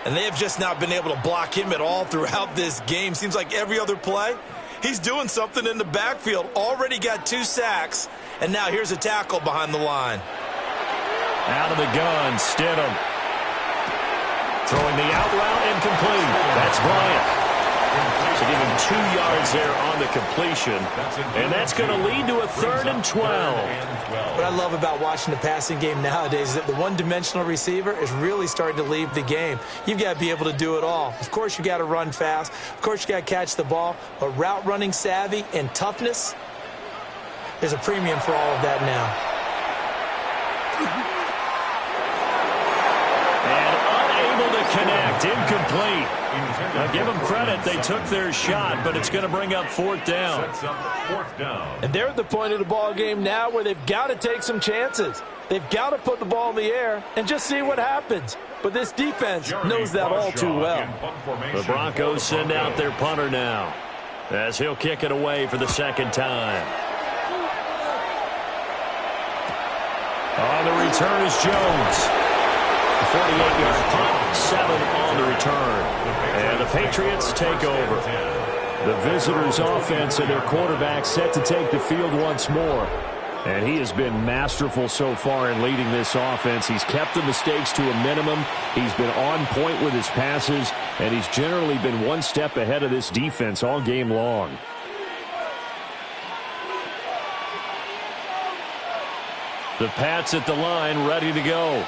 And they have just not been able to block him at all throughout this game. Seems like every other play, he's doing something in the backfield. Already got 2 sacks, and now here's a tackle behind the line. Out of the gun, Stidham. Throwing the out route incomplete. That's Bryant. So give him 2 yards there on the completion. And that's going to lead to a 3rd and 12. What I love about watching the passing game nowadays is that the one-dimensional receiver is really starting to leave the game. You've got to be able to do it all. Of course, you got to run fast. Of course, you got to catch the ball. But route running savvy and toughness, there's a premium for all of that now. And unable to connect, incomplete. Now give them credit, they took their shot, but it's going to bring up 4th down. And they're at the point of the ball game now where they've got to take some chances. They've got to put the ball in the air and just see what happens. But this defense knows that all too well. The Broncos send out their punter now as he'll kick it away for the 2nd time. On the return is Jones. 48-yard punt, 7 on the return. And the Patriots take over. The visitors' offense and their quarterback set to take the field once more. And he has been masterful so far in leading this offense. He's kept the mistakes to a minimum. He's been on point with his passes. And he's generally been one step ahead of this defense all game long. The Pats at the line, ready to go.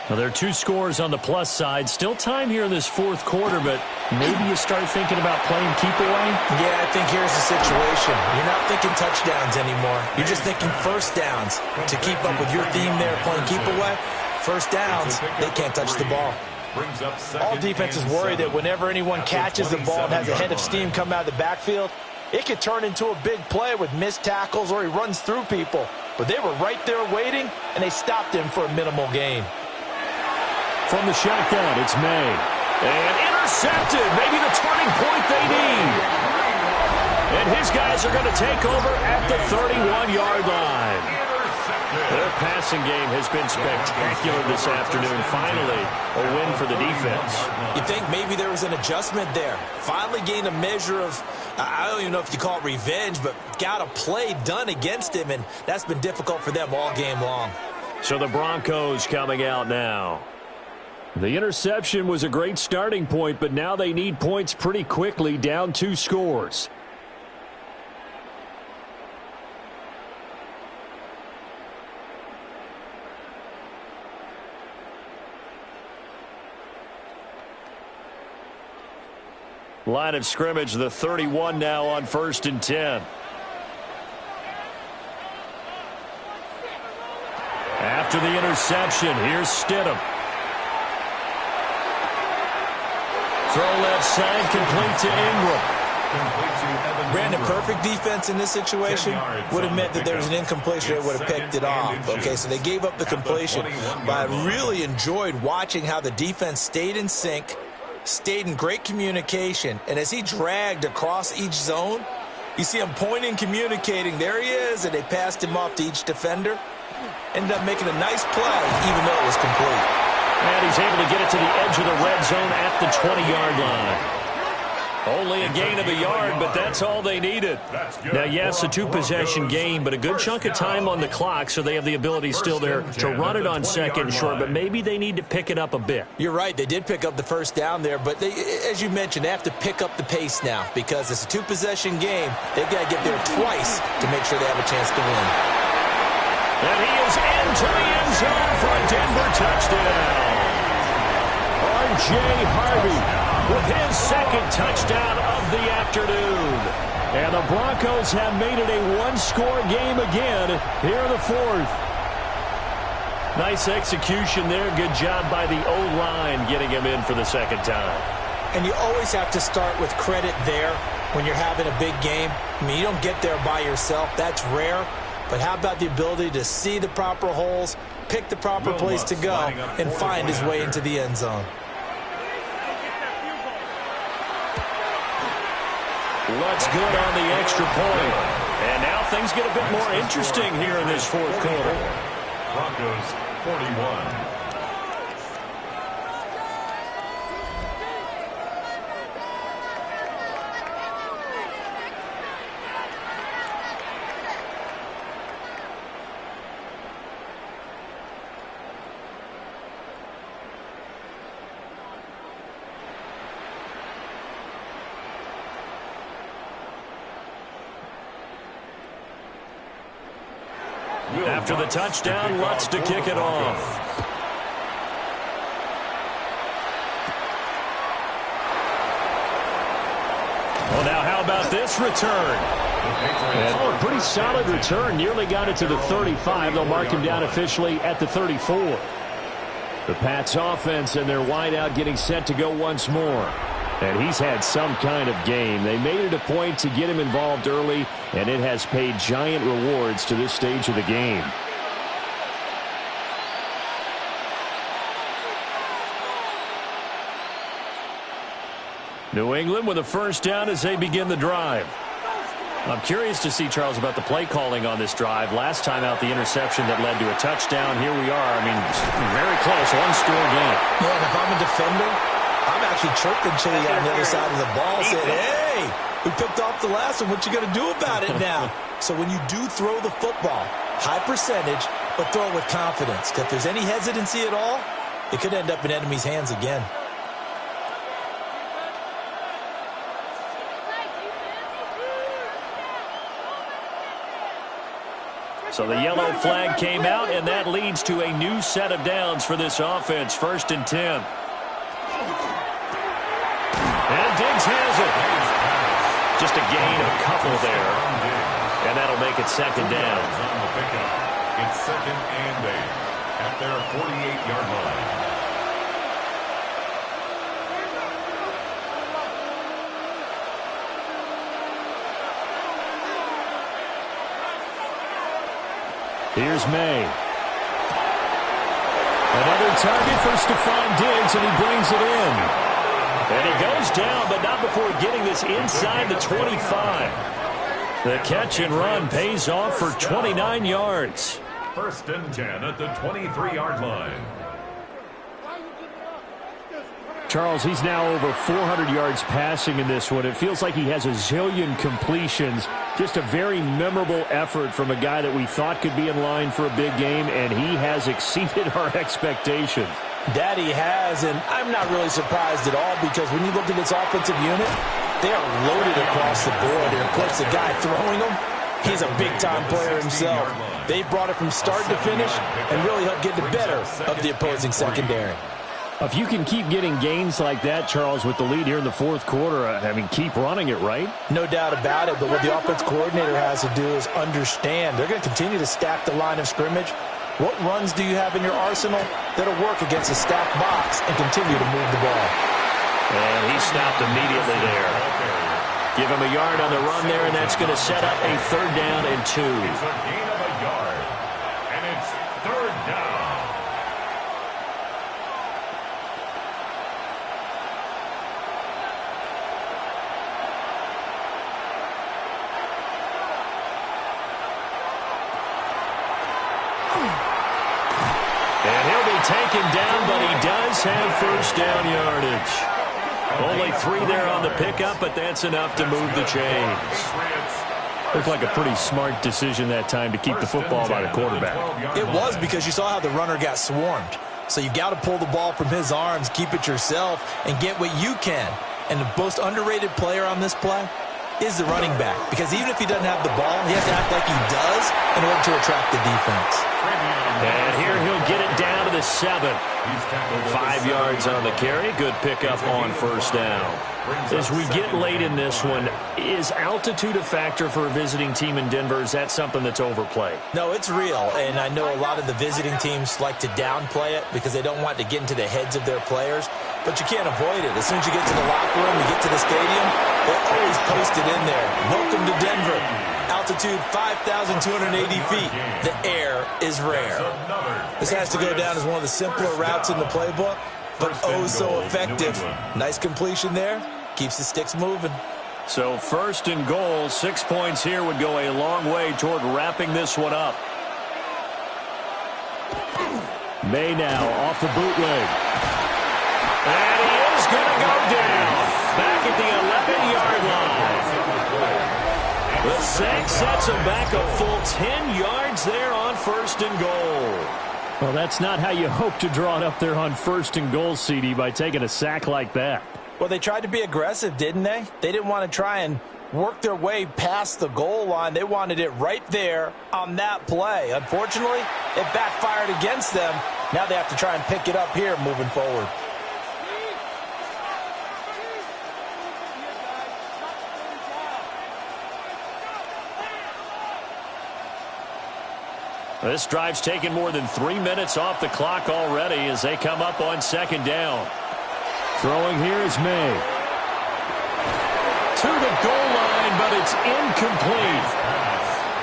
Now, there are 2 scores on the plus side. Still time here in this 4th quarter, but maybe you start thinking about playing keep away? Yeah, I think here's the situation. You're not thinking touchdowns anymore. You're just thinking first downs. To keep up with your theme there, playing keep away, first downs, they can't touch the ball. All defenses worry that whenever anyone catches the ball and has a head of steam come out of the backfield, it could turn into a big play with missed tackles or he runs through people. But they were right there waiting, and they stopped him for a minimal gain. From the shotgun, it's May. And intercepted. Maybe the turning point they need. And his guys are going to take over at the 31-yard line. Their passing game has been spectacular this afternoon. Finally, a win for the defense. You think maybe there was an adjustment there. Finally gained a measure of, I don't even know if you call it revenge, but got a play done against him, and that's been difficult for them all game long. So the Broncos coming out now. The interception was a great starting point, but now they need points pretty quickly, down 2 scores. Line of scrimmage, the 31 now on 1st and 10. After the interception, here's Stidham. Throw left side, complete to Ingram. Brandon, perfect defense in this situation would have meant that there was an incompletion. They would have picked it off. Okay, so they gave up the completion. But I really enjoyed watching how the defense stayed in sync, stayed in great communication. And as he dragged across each zone, you see him pointing, communicating. There he is, and they passed him off to each defender. Ended up making a nice play, even though it was complete. And he's able to get it to the edge of the red zone at the 20-yard line. Only a gain of a yard, but that's all they needed. Now, yes, a two-possession game, but a good chunk of time on the clock, so they have the ability still there to run it on second and short, but maybe they need to pick it up a bit. You're right. They did pick up the first down there, but they, as you mentioned, they have to pick up the pace now because it's a two-possession game. They've got to get there twice to make sure they have a chance to win. And he is into the end zone for a Denver touchdown. R.J. Harvey with his second touchdown of the afternoon. And the Broncos have made it a one-score game again here in the fourth. Nice execution there. Good job by the O-line getting him in for the second time. And you always have to start with credit there when you're having a big game. I mean, you don't get there by yourself. That's rare. But how about the ability to see the proper holes, pick the proper place to go, and find his way into the end zone? Looks good on the extra point. And now things get a bit more interesting here in this fourth quarter. Broncos 41. After the touchdown, Lutz to kick it off. Well, now how about this return? Oh, a pretty solid return. Nearly got it to the 35. They'll mark him down officially at the 34. The Pats offense and their wideout getting set to go once more. And he's had some kind of game. They made it a point to get him involved early, and it has paid giant rewards to this stage of the game. New England with a first down as they begin the drive. I'm curious to see, Charles, about the play calling on this drive. Last time out, the interception that led to a touchdown. Here we are. I mean, very close, one-score game. Yeah, and if I'm a defender, I'm actually chirping Chili on the other side of the ball, saying, hey, we picked off the last one. What you going to do about it now? So when you do throw the football, high percentage, but throw it with confidence. Because if there's any hesitancy at all, it could end up in enemy's hands again. So the yellow flag came out, and that leads to a new set of downs for this offense. 1st and 10. And Diggs has it. Just a gain of a couple there. And that'll make it second down. It's 2nd and 8 at their 48-yard line. Here's May. Another target for Stephon Diggs, and he brings it in. And he goes down, but not before getting this inside the 25. The catch and run pays off for 29 yards. 1st and 10 at the 23-yard line. Charles, he's now over 400 yards passing in this one. It feels like he has a zillion completions. Just a very memorable effort from a guy that we thought could be in line for a big game, and he has exceeded our expectations. That he has, and I'm not really surprised at all because when you look at this offensive unit, they are loaded across the board. And, of course, the guy throwing them, he's a big-time player himself. They brought it from start to finish and really helped get the better of the opposing secondary. If you can keep getting gains like that, Charles, with the lead here in the fourth quarter, I mean, keep running it, right? No doubt about it, but what the offense coordinator has to do is understand. They're going to continue to stack the line of scrimmage. What runs do you have in your arsenal that'll work against a stacked box and continue to move the ball? And he stopped immediately there. Give him a yard on the run there, and that's going to set up a 3rd down and 2. It's a gain of a yard, and it's 3rd down. And he'll be taken down, but he does have 1st down yardage. Only 3 there on the pickup, but that's enough to move the chains. Looked like a pretty smart decision that time to keep the football by the quarterback. It was, because you saw how the runner got swarmed. So you got to pull the ball from his arms, keep it yourself, and get what you can. And the most underrated player on this play is the running back, because even if he doesn't have the ball, he has to act like he does in order to attract the defense. And here he'll get it down to the 7. 5 yards on the carry. Good pickup on 1st down. As we get late in this one, is altitude a factor for a visiting team in Denver? Is that something that's overplayed? No, it's real, and I know a lot of the visiting teams like to downplay it because they don't want to get into the heads of their players, but you can't avoid it. As soon as you get to the locker room, you get to the stadium, they're always posted in there. Welcome to Denver. Altitude 5,280 feet. The air is rare. This has to go down as one of the simpler routes in the playbook, but oh so effective. Nice completion there. Keeps the sticks moving. So 1st and goal, 6 points here would go a long way toward wrapping this one up. May now off the bootleg. And he is going to go down. Back at the 11-yard line. The sack sets him back a full 10 yards there on 1st and goal. Well, that's not how you hope to draw it up there on 1st and goal, CD, by taking a sack like that. Well, they tried to be aggressive, didn't they? They didn't want to try and work their way past the goal line. They wanted it right there on that play. Unfortunately, it backfired against them. Now they have to try and pick it up here moving forward. This drive's taken more than 3 minutes off the clock already as they come up on 2nd down. Throwing here is May. To the goal line, but it's incomplete.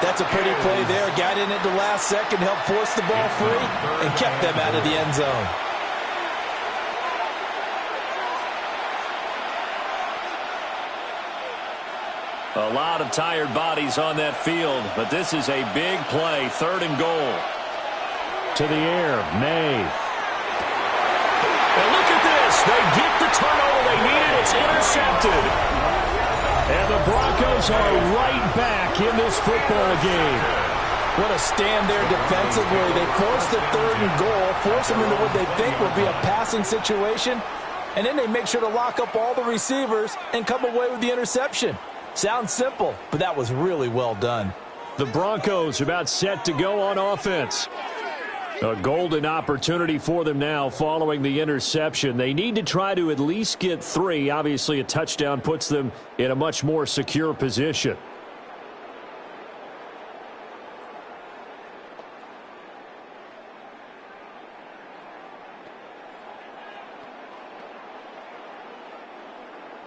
That's a pretty play there. Got in at the last second, helped force the ball free, and kept them out of the end zone. A lot of tired bodies on that field, but this is a big play. 3rd and goal. To the air, May. And look at this. They get the turnover they needed. It's intercepted. And the Broncos are right back in this football game. What a stand there defensively. They force the 3rd and goal, force them into what they think will be a passing situation, and then they make sure to lock up all the receivers and come away with the interception. Sounds simple, but that was really well done. The Broncos about set to go on offense. A golden opportunity for them now following the interception. They need to try to at least get 3. Obviously, a touchdown puts them in a much more secure position.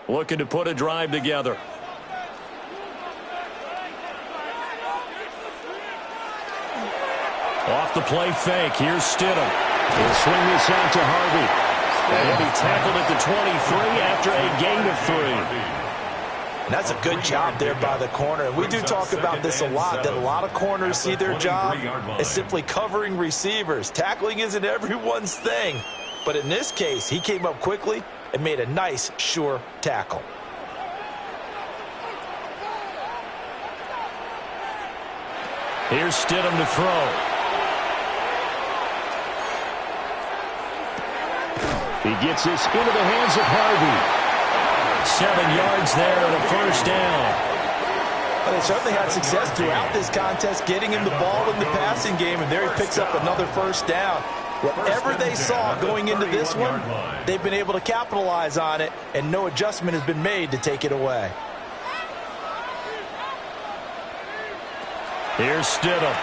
Looking to put a drive together. Off the play fake. Here's Stidham. He'll swing this out to Harvey. And he tackled at the 23 after a gain of 3. And that's a good job there by the corner. And we do talk about this a lot, that a lot of corners see their job as simply covering receivers. Tackling isn't everyone's thing. But in this case, he came up quickly and made a nice, sure tackle. Here's Stidham to throw. He gets this into the hands of Harvey. 7 yards there and a 1st down. Well, they certainly had success throughout this contest getting him the ball in the passing game, and there he picks up another 1st down. Whatever they saw going into this one, they've been able to capitalize on it, and no adjustment has been made to take it away. Here's Stidham.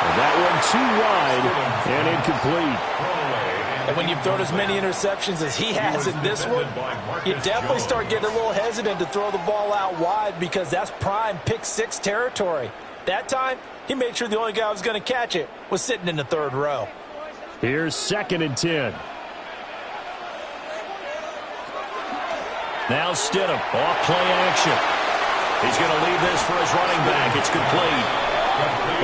And that one too wide and incomplete. And when you've thrown as many interceptions as he has in this one, you definitely start getting a little hesitant to throw the ball out wide because that's prime pick-6 territory. That time, he made sure the only guy who was going to catch it was sitting in the third row. Here's 2nd and 10. Now Stidham, off play action. He's going to leave this for his running back. It's complete.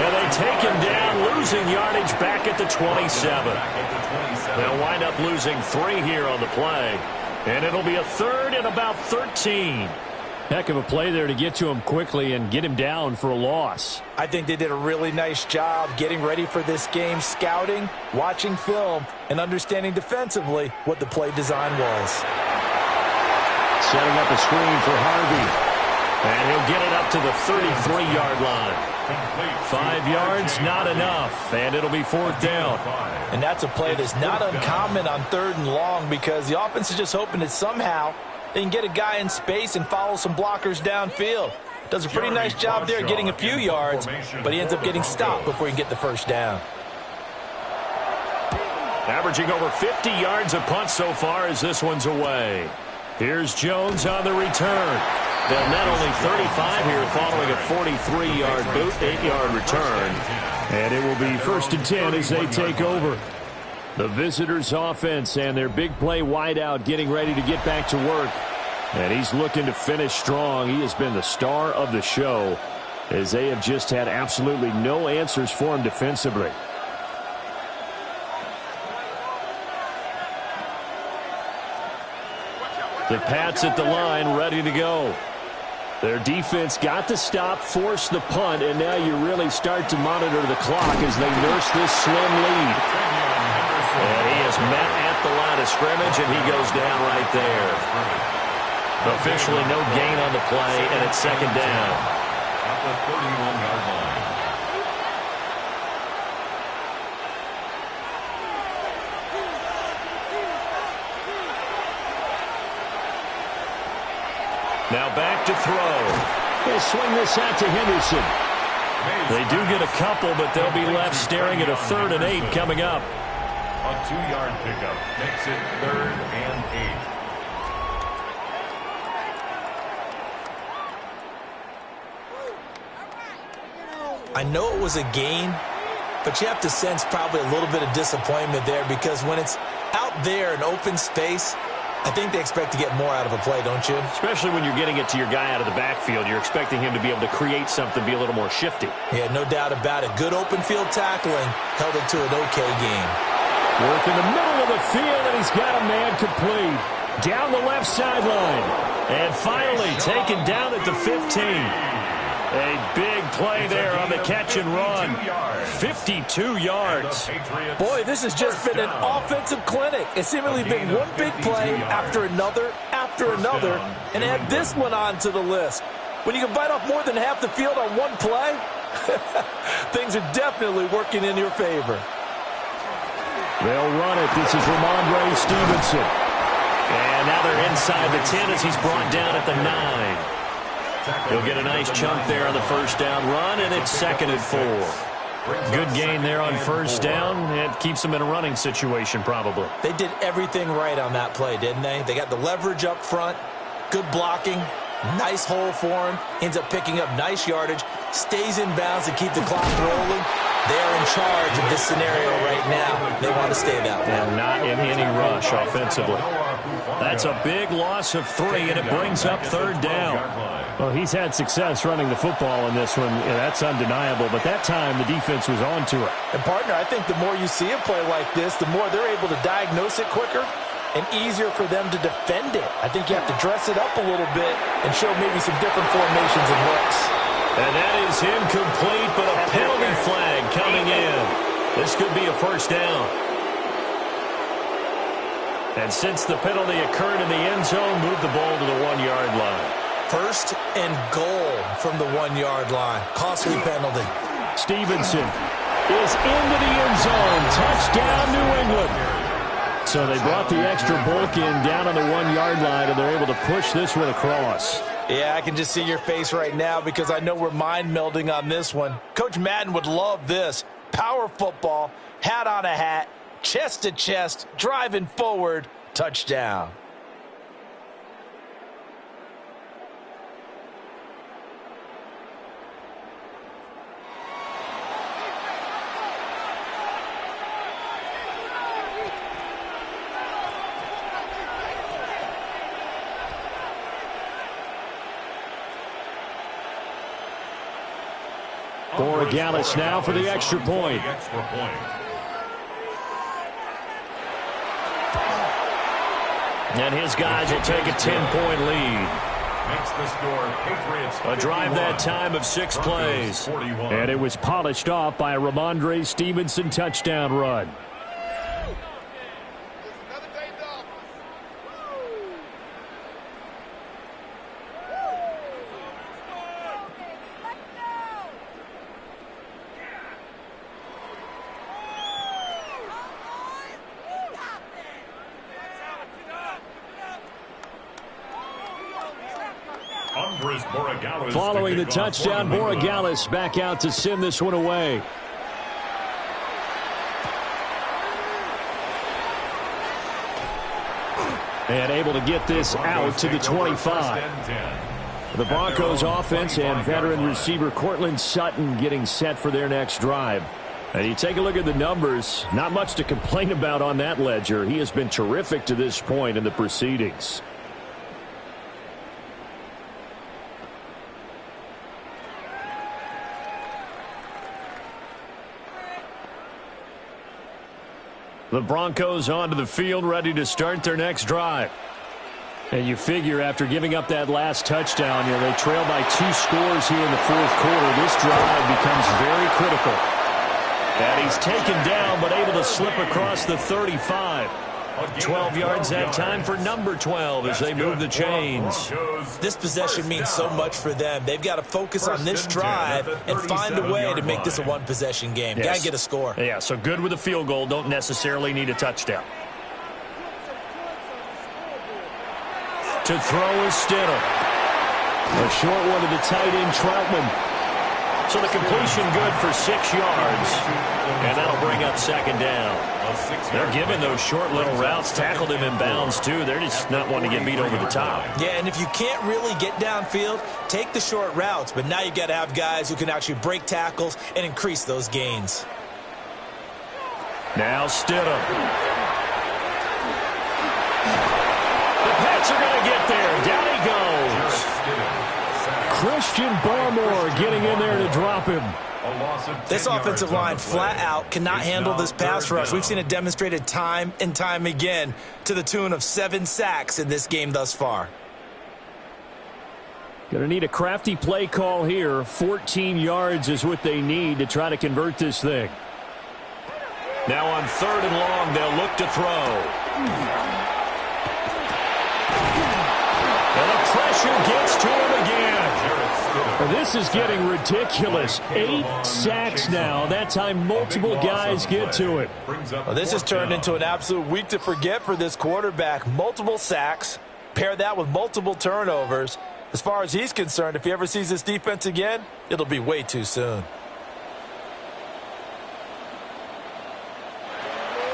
And they take him down, losing yardage back at the 27. They'll wind up losing 3 here on the play. And it'll be a 3rd and about 13. Heck of a play there to get to him quickly and get him down for a loss. I think they did a really nice job getting ready for this game, scouting, watching film, and understanding defensively what the play design was. Setting up a screen for Harvey. And he'll get it up to the 33-yard line. 5 yards, not enough, and it'll be 4th down. And that's a play that's not uncommon on 3rd and long because the offense is just hoping that somehow they can get a guy in space and follow some blockers downfield. Does a pretty nice job there getting a few yards, but he ends up getting stopped before he can get the 1st down. Averaging over 50 yards a punt so far as this one's away. Here's Jones on the return. They'll net only 35 here following a 43-yard boot, 8-yard return. And it will be 1st and 10 as they take over. The visitors' offense and their big play wideout getting ready to get back to work. And he's looking to finish strong. He has been the star of the show as they have just had absolutely no answers for him defensively. The Pats at the line, ready to go. Their defense got the stop, forced the punt, and now you really start to monitor the clock as they nurse this slim lead. And he is met at the line of scrimmage, and he goes down right there. Officially no gain on the play, and it's 2nd down. At the 31-yard line. Now back to throw. He'll swing this out to Henderson. They do get a couple, but they'll be left staring at a 3rd and 8 coming up. A 2-yard pickup makes it 3rd and 8. I know it was a gain, but you have to sense probably a little bit of disappointment there because when it's out there in open space, I think they expect to get more out of a play, don't you? Especially when you're getting it to your guy out of the backfield. You're expecting him to be able to create something, be a little more shifty. Yeah, no doubt about it. Good open field tackling held it to an okay game. Work in the middle of the field, and he's got a man complete. Down the left sideline. And finally taken down at the 15. A big play there on the catch and run. 52 yards. Boy, this has just been an offensive clinic. It's seemingly been one big play after another, and add this one on to the list. When you can bite off more than half the field on one play, things are definitely working in your favor. They'll run it. This is Ramondre Stevenson. And now they're inside the 10 as he's brought down at the 9. He'll get a nice chunk there on the 1st down run, and it's 2nd and 4. Good gain there on 1st down. It keeps them in a running situation probably. They did everything right on that play, didn't they? They got the leverage up front, good blocking, nice hole for him, ends up picking up nice yardage, stays in bounds to keep the clock rolling. They're in charge of this scenario right now. They want to stay that way. And not in any rush offensively. That's a big loss of 3, and it brings up 3rd down. Well, he's had success running the football in this one. Yeah, that's undeniable. But that time, the defense was on to it. And, partner, I think the more you see a play like this, the more they're able to diagnose it quicker and easier for them to defend it. I think you have to dress it up a little bit and show maybe some different formations and looks. And that is incomplete, but a penalty flag coming in. This could be a 1st down. And since the penalty occurred in the end zone, move the ball to the 1-yard line. 1st and goal from the 1-yard line. Costly penalty. Stevenson is into the end zone. Touchdown, New England. So they brought the extra bulk in down on the 1-yard line, and they're able to push this one across. Yeah, I can just see your face right now because I know we're mind melding on this one. Coach Madden would love this. Power football, hat on a hat, chest to chest, driving forward, touchdown. Borregales now for the extra point. And his guys will take a 10-point lead. Makes the score Patriots. A drive that time of 6 plays. And it was polished off by a Ramondre Stevenson touchdown run. Following the touchdown, Borregales back out to send this one away. And able to get this out to the 25. The Broncos offense and veteran receiver Cortland Sutton getting set for their next drive. And you take a look at the numbers, not much to complain about on that ledger. He has been terrific to this point in the proceedings. The Broncos onto the field, ready to start their next drive. And you figure after giving up that last touchdown, they trail by 2 scores here in the fourth quarter. This drive becomes very critical. And he's taken down, but able to slip across the 35. 12 yards that time for number 12 as they move the chains. This possession means so much for them. They've got to focus on this drive and find a way to make this a one-possession game. Yes. Got to get a score. Yeah, so good with a field goal. Don't necessarily need a touchdown. To throw is Stidham. A short one to the tight end, Troutman. So the completion good for 6 yards. And that'll bring up second down. They're giving those short little routes. Tackled him in bounds, too. They're just not wanting to get beat over the top. Yeah, and if you can't really get downfield, take the short routes. But now you've got to have guys who can actually break tackles and increase those gains. Now Stidham. The Pats are going to get there. Down he goes. Christian Barmore getting in there to drop him. This offensive line flat out cannot handle this pass rush. We've seen it demonstrated time and time again to the tune of 7 sacks in this game thus far. Going to need a crafty play call here. 14 yards is what they need to try to convert this thing. Now on 3rd and long, they'll look to throw. And the pressure gets to him again. This is getting ridiculous. 8 sacks now. That time multiple guys get to it. Well, this has turned into an absolute week to forget for this quarterback. Multiple sacks. Pair that with multiple turnovers. As far as he's concerned, if he ever sees this defense again, it'll be way too soon.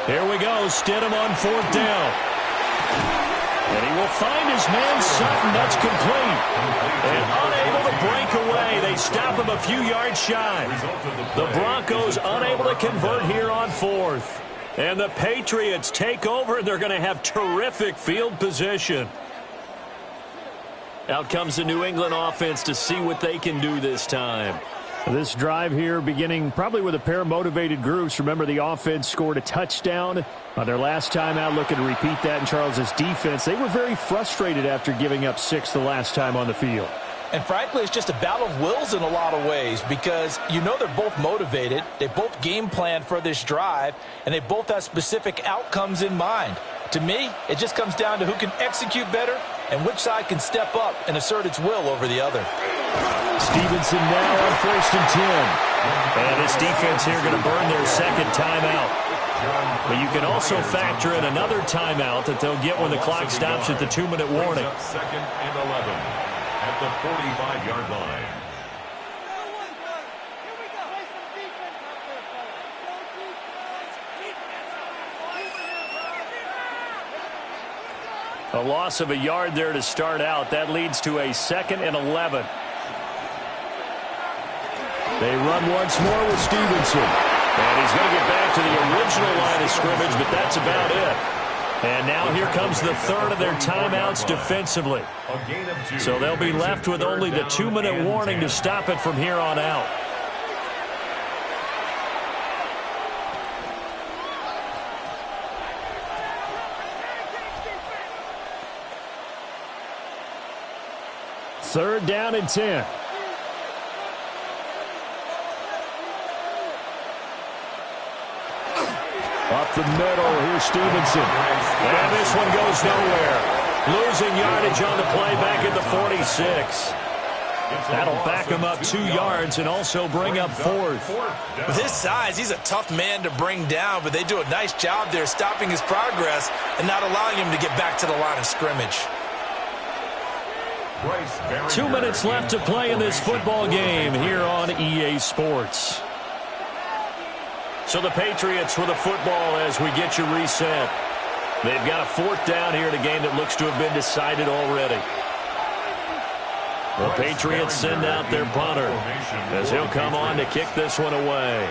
Here we go. Stidham on 4th down. And he will find his man Sutton. That's complete. And unable to break away. They stop him a few yards shy. The Broncos unable to convert here on 4th. And the Patriots take over, and they're going to have terrific field position. Out comes the New England offense to see what they can do this time. This drive here beginning probably with a pair of motivated groups. Remember, the offense scored a touchdown on their last time out. Looking to repeat that in Charles's defense. They were very frustrated after giving up 6 the last time on the field. And frankly, it's just a battle of wills in a lot of ways because they're both motivated. They both game plan for this drive, and they both have specific outcomes in mind. To me, it just comes down to who can execute better and which side can step up and assert its will over the other. Stevenson now on 1st and 10. And this defense here going to burn their second timeout. But you can also factor in another timeout that they'll get when the clock stops at the 2-minute warning. 2nd and 11 at the 45-yard line. A loss of a yard there to start out. That leads to a 2nd and 11. They run once more with Stevenson. And he's going to get back to the original line of scrimmage, but that's about it. And now here comes the third of their timeouts defensively. So they'll be left with only the 2-minute warning to stop it from here on out. Third down and 10. Up the middle, here's Stevenson. And this one goes nowhere. Losing yardage on the play back at the 46. That'll back him up 2 yards and also bring up 4th. With his size, he's a tough man to bring down, but they do a nice job there stopping his progress and not allowing him to get back to the line of scrimmage. 2 minutes left to play in this football game here on EA Sports. So the Patriots with the football as we get you reset. They've got a 4th down here in a game that looks to have been decided already. The Patriots send out their punter as he'll come on to kick this one away.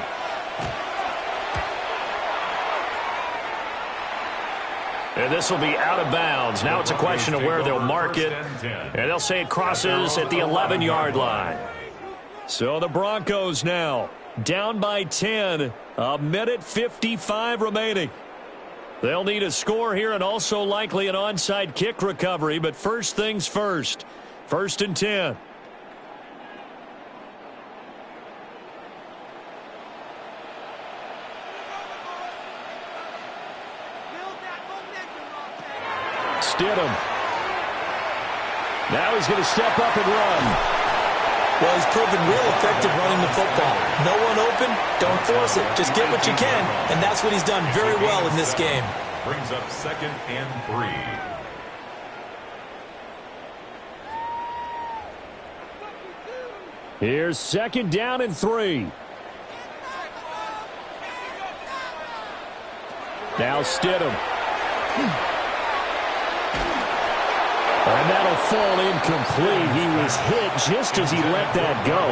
And this will be out of bounds. Now it's a question of where they'll mark it. And they'll say it crosses at the 11-yard line. So the Broncos now down by 10. 1:55 remaining. They'll need a score here and also likely an onside kick recovery. But first things first. 1st and 10. Stidham. Now he's going to step up and run. Well, he's proven real effective running the football. No one open, don't force it. Just get what you can, and that's what he's done very well in this game. Brings up 2nd and 3. Here's 2nd down and 3. Now Stidham. And that'll fall incomplete. He was hit just as he let that go.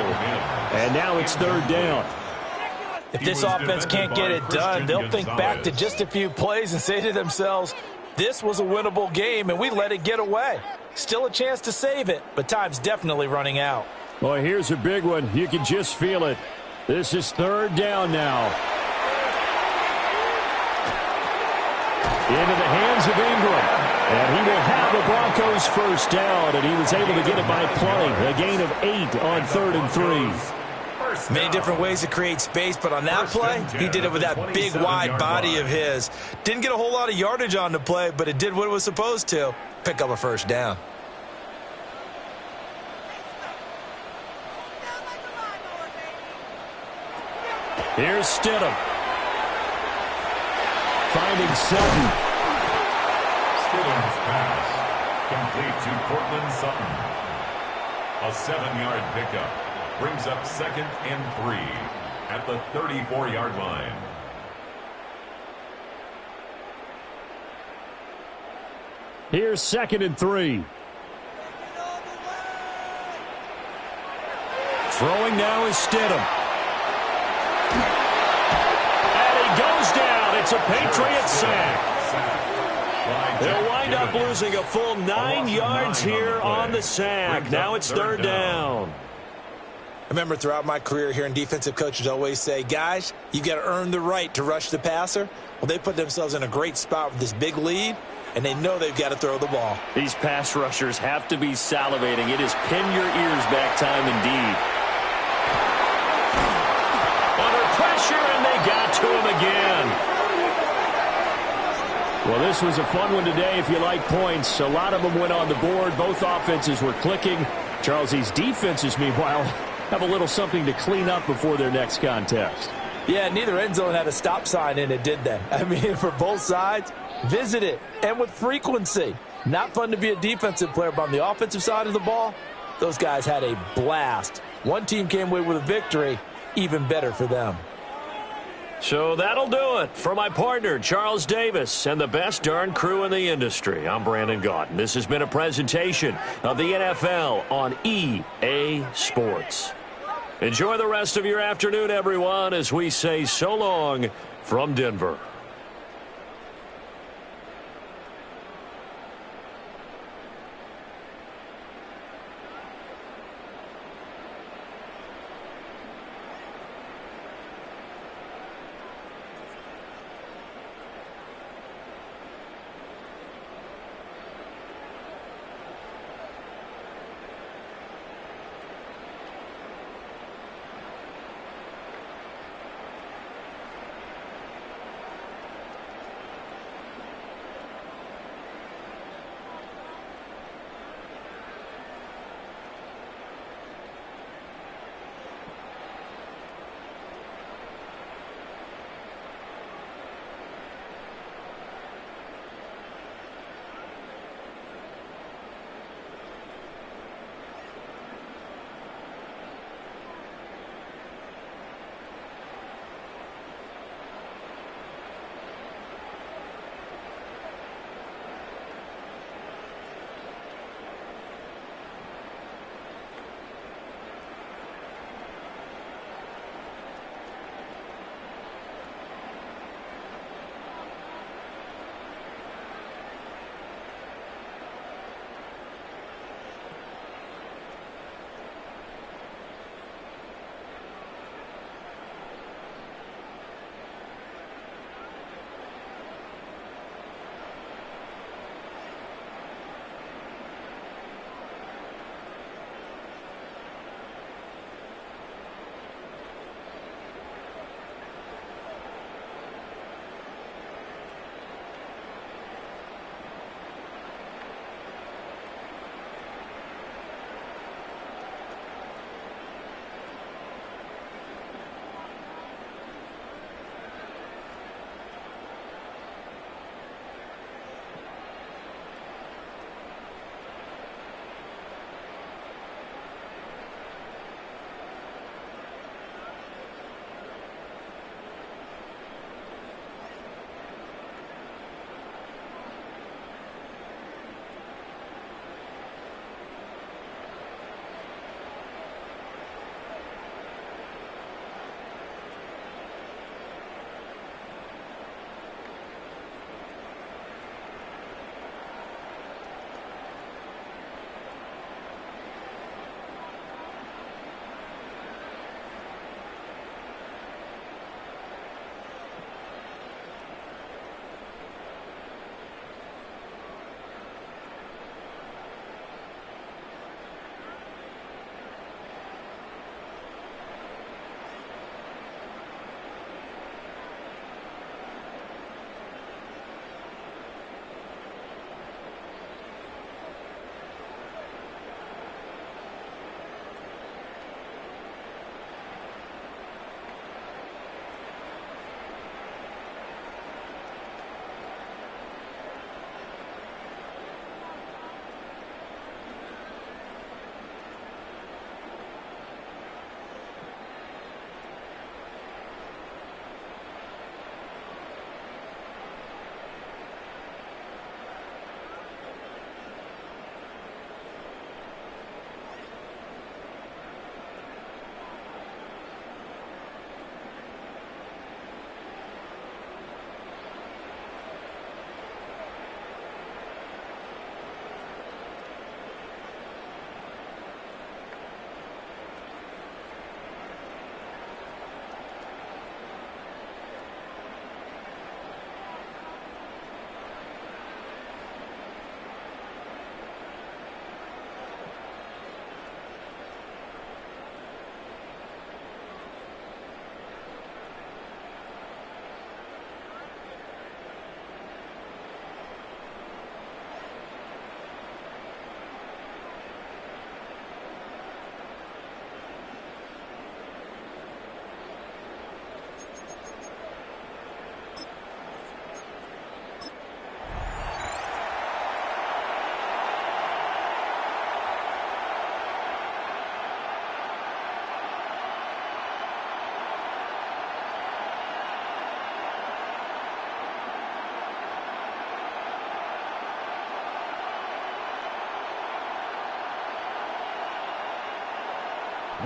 And now it's 3rd down. If this offense can't get it done, they'll think back to just a few plays and say to themselves, this was a winnable game and we let it get away. Still a chance to save it, but time's definitely running out. Well, here's a big one. You can just feel it. This is 3rd down now. Into the hands of Ingram. And he will have the Broncos 1st down, and he was able to get it by play. A gain of 8 on 3rd and 3. Many different ways to create space, but on that play, he did it with that big, wide body of his. Didn't get a whole lot of yardage on the play, but it did what it was supposed to. Pick up a 1st down. Here's Stidham. Finding Sutton. Stidham's pass complete to Cortland Sutton. A 7-yard pickup brings up 2nd and 3 at the 34-yard line. Here's 2nd and 3. Throwing now is Stidham. And he goes down. It's a Patriot sack. They'll wind up losing a full 9 yards here on the sack. Now it's 3rd down. I remember throughout my career hearing defensive coaches always say, guys, you got to earn the right to rush the passer. Well, they put themselves in a great spot with this big lead, and they know they've got to throw the ball. These pass rushers have to be salivating. It is pin your ears back time indeed. Under pressure, and they got to him again. Well, this was a fun one today if you like points. A lot of them went on the board. Both offenses were clicking. Charles, these defenses, meanwhile, have a little something to clean up before their next contest. Yeah, neither end zone had a stop sign in it, did they? I mean, for both sides, visit it, and with frequency. Not fun to be a defensive player, but on the offensive side of the ball, those guys had a blast. One team came away with a victory, even better for them. So that'll do it for my partner, Charles Davis, and the best darn crew in the industry. I'm Brandon Gaudin. This has been a presentation of the NFL on EA Sports. Enjoy the rest of your afternoon, everyone, as we say so long from Denver.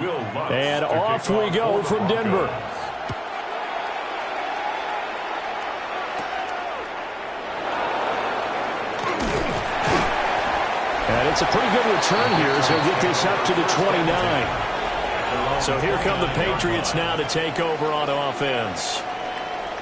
And off we go from Denver. And it's a pretty good return here as he'll get this up to the 29. So here come the Patriots now to take over on offense.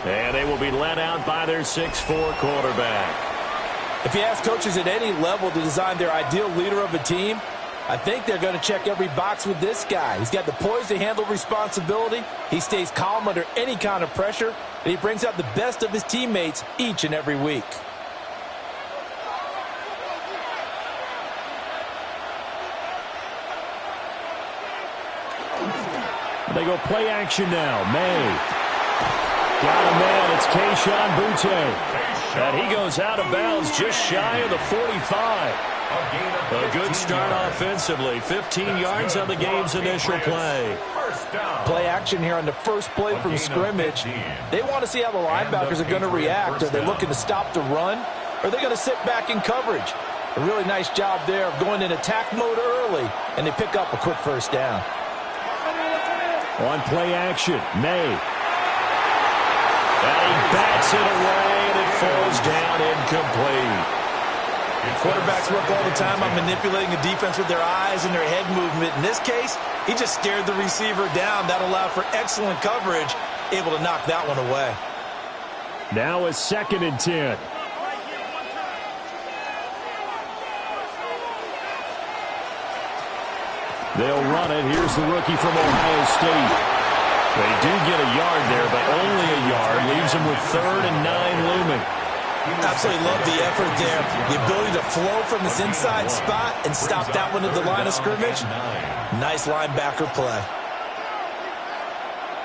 And they will be led out by their 6'4" quarterback. If you ask coaches at any level to design their ideal leader of a team, I think they're going to check every box with this guy. He's got the poise to handle responsibility. He stays calm under any kind of pressure, and he brings out the best of his teammates each and every week. They go play action now. May. Got a man. It's Kayshon Boutte. And he goes out of bounds just shy of the 45. A good start offensively. 15 yards on the game's initial play. Play action here on the first play from scrimmage. They want to see how the linebackers are going to react. Are they looking to stop the run? Or are they going to sit back in coverage? A really nice job there of going in attack mode early, and they pick up a quick first down. On play action, May. And he bats it away, and it falls down incomplete. Quarterbacks work all the time on manipulating a defense with their eyes and their head movement. In this case, he just stared the receiver down. That allowed for excellent coverage, able to knock that one away. Now a 2nd and 10. They'll run it. Here's the rookie from Ohio State. They do get a yard there, but only a yard. Leaves them with 3rd and 9 looming. Absolutely love the effort there. The ability to flow from this inside spot and stop that one at the line of scrimmage. Nice linebacker play.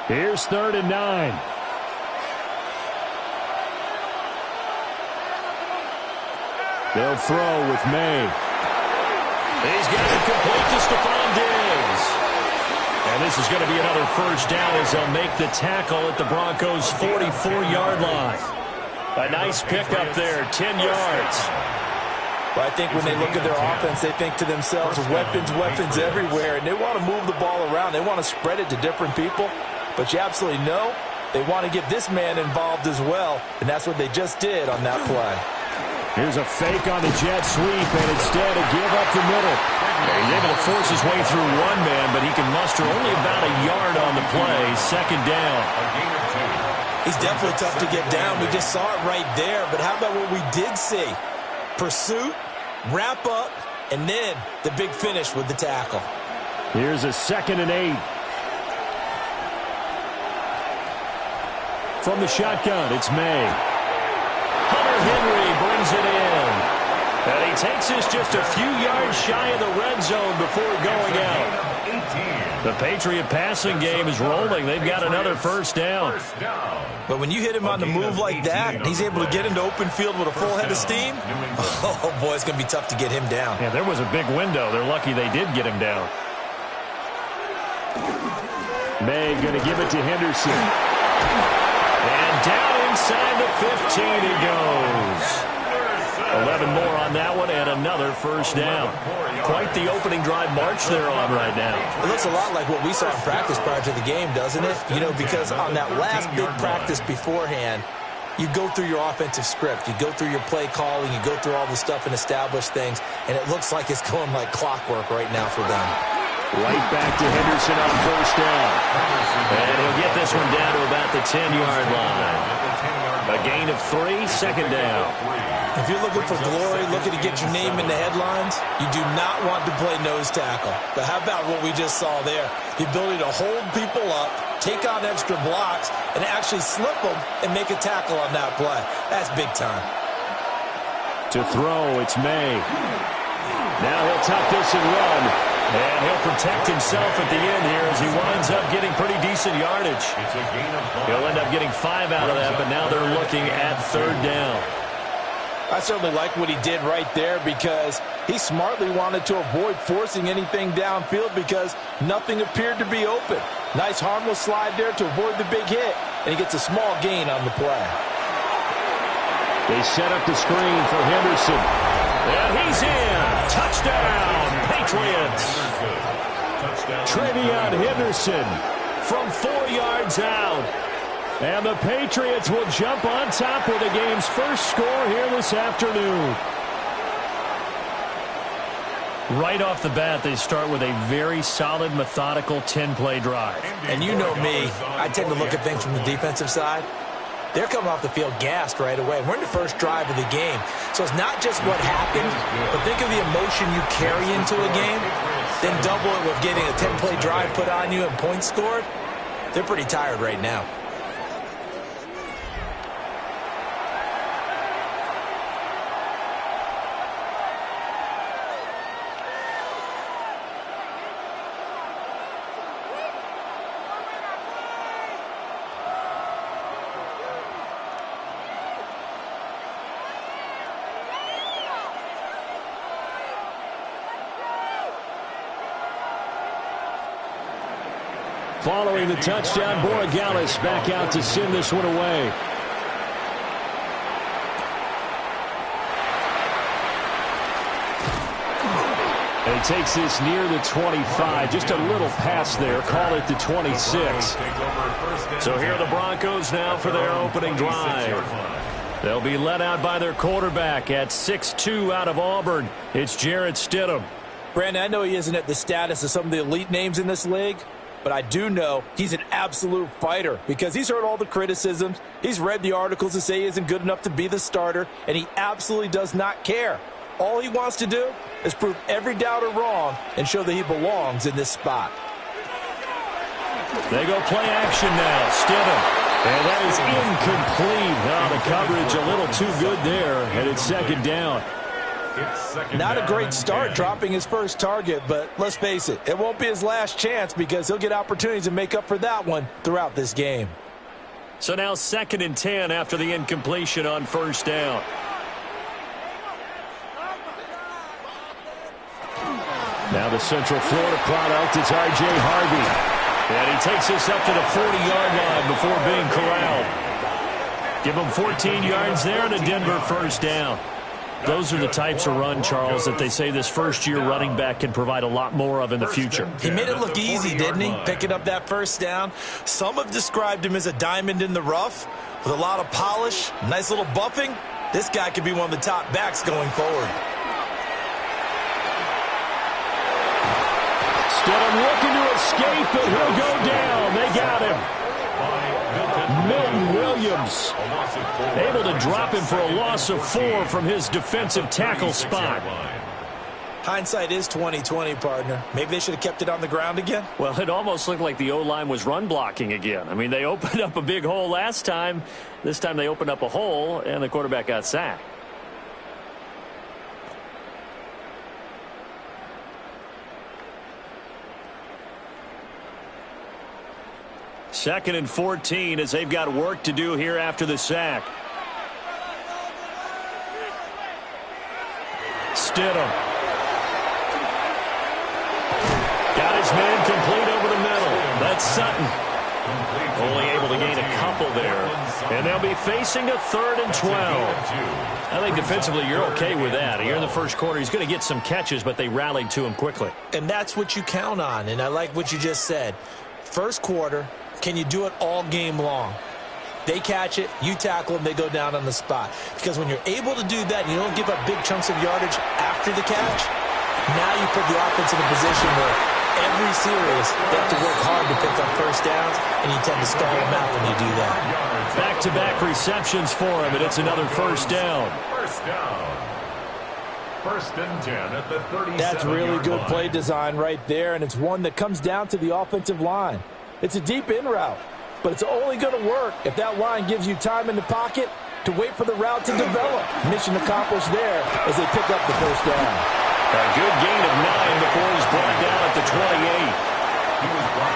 Here's 3rd and 9. They'll throw with May. He's got it complete to Stephon Diggs. And this is going to be another first down as they'll make the tackle at the Broncos' 44-yard line. A nice pickup there, 10 yards. But I think when they look at their offense, they think to themselves, weapons, weapons everywhere, and they want to move the ball around. They want to spread it to different people. But you absolutely know they want to get this man involved as well, and that's what they just did on that play. Here's a fake on the jet sweep, and instead a give up the middle. He's able to force his way through one man, but he can muster only about a yard on the play. 2nd down. He's definitely tough to get down. We just saw it right there. But how about what we did see? Pursuit, wrap up, and then the big finish with the tackle. Here's a 2nd and 8. From the shotgun, it's May. Hunter Henry brings it in. And he takes this just a few yards shy of the red zone before going out. The Patriot passing game is rolling. They've got another first down. But when you hit him on the move like that, he's able to get into open field with a full head of steam. Oh, boy, it's going to be tough to get him down. Yeah, there was a big window. They're lucky they did get him down. May going to give it to Henderson. And down inside the 15 he goes. 11 more on that one and another first down. Quite the opening drive march they're on right now. It looks a lot like what we saw in practice prior to the game, doesn't it? You know, because on that last big practice beforehand, you go through your offensive script. You go through your play calling. You go through all the stuff and establish things. And it looks like it's going like clockwork right now for them. Right back to Henderson on first down. And he'll get this one down to about the 10-yard line. A gain of 3, 2nd down. If you're looking for glory, looking to get your name in the headlines, you do not want to play nose tackle. But how about what we just saw there? The ability to hold people up, take on extra blocks, and actually slip them and make a tackle on that play. That's big time. To throw, it's May. Now he'll tuck this and run. And he'll protect himself at the end here as he winds up getting pretty decent yardage. He'll end up getting 5 out of that, but now they're looking at 3rd down. I certainly like what he did right there because he smartly wanted to avoid forcing anything downfield because nothing appeared to be open. Nice harmless slide there to avoid the big hit, and he gets a small gain on the play. They set up the screen for Henderson. And he's in. Touchdown, Patriots. Travion Henderson from 4 yards out. And the Patriots will jump on top with the game's first score here this afternoon. Right off the bat, they start with a very solid, methodical 10-play drive. And you know me, I tend to look at things from the defensive side. They're coming off the field gassed right away. We're in the first drive of the game. So it's not just what happened, but think of the emotion you carry into a game, then double it with getting a 10-play drive put on you and points scored. They're pretty tired right now. Following the touchdown, Borregales back out to send this one away. And he takes this near the 25. Just a little pass there. Call it the 26. So here are the Broncos now for their opening drive. They'll be led out by their quarterback at 6'2" out of Auburn. It's Jarrett Stidham. Brandon, I know he isn't at the status of some of the elite names in this league, but I do know he's an absolute fighter because he's heard all the criticisms. He's read the articles that say he isn't good enough to be the starter, and he absolutely does not care. All he wants to do is prove every doubter wrong and show that he belongs in this spot. They go play action now. Stidham. And that is incomplete. Oh, the coverage a little too good there, and it's second down. Not a great start dropping his first target, but let's face it, it won't be his last chance because he'll get opportunities to make up for that one throughout this game. So now 2nd and 10 after the incompletion on first down. Now the Central Florida product is R.J. Harvey. And he takes this up to the 40-yard line before being corralled. Give him 14 yards there and a Denver first down. Those are the types of run, Charles, that they say this first-year running back can provide a lot more of in the future. He made it look easy, didn't he? Picking up that first down. Some have described him as a diamond in the rough with a lot of polish, nice little buffing. This guy could be one of the top backs going forward. Stidham looking to escape, but he'll go down. They got him. Milton Williams able to drop him for a loss of 4 from his defensive tackle spot. Hindsight is 20/20, partner. Maybe they should have kept it on the ground again. Well, it almost looked like the O-line was run blocking again. I mean, they opened up a big hole last time. This time they opened up a hole, and the quarterback got sacked. Second and 14 as they've got work to do here after the sack. Stidham. Got his man complete over the middle. That's Sutton. Only able to gain a couple there. And they'll be facing a 3rd and 12. I think defensively you're okay with that. Here in the first quarter, he's going to get some catches, but they rallied to him quickly. And that's what you count on, and I like what you just said. First quarter, can you do it all game long? They catch it, you tackle them, they go down on the spot. Because when you're able to do that and you don't give up big chunks of yardage after the catch, now you put the offense in a position where every series they have to work hard to pick up first downs, and you tend to stall them out when you do that. Back-to-back receptions for him, and it's another first down. First down. 1st and 10 at the 37-yard line. That's really good play design right there, and it's one that comes down to the offensive line. It's a deep in route, but it's only going to work if that line gives you time in the pocket to wait for the route to develop. Mission accomplished there as they pick up the first down. A good gain of 9 before he's brought down at the 28.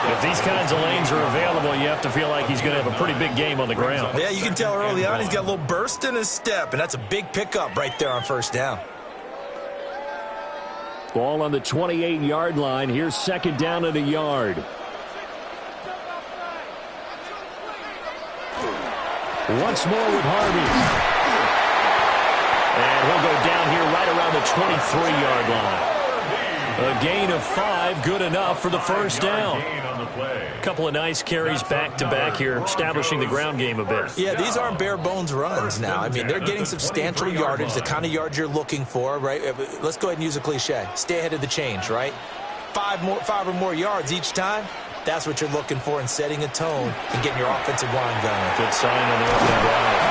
If these kinds of lanes are available, you have to feel like he's going to have a pretty big game on the ground. Yeah, you can tell early on he's got a little burst in his step, and that's a big pickup right there on first down. Ball on the 28-yard line. Here's 2nd down and a yard. Once more with Harvey. And he'll go down here right around the 23-yard line. A gain of 5, good enough for the first down. A couple of nice carries back-to-back here, establishing the ground game a bit. Yeah, these aren't bare-bones runs now. I mean, they're getting substantial yardage, the kind of yards you're looking for, right? Let's go ahead and use a cliche. Stay ahead of the change, right? 5 or more yards each time. That's what you're looking for in setting a tone and getting your offensive line going. Good sign on the opening drive.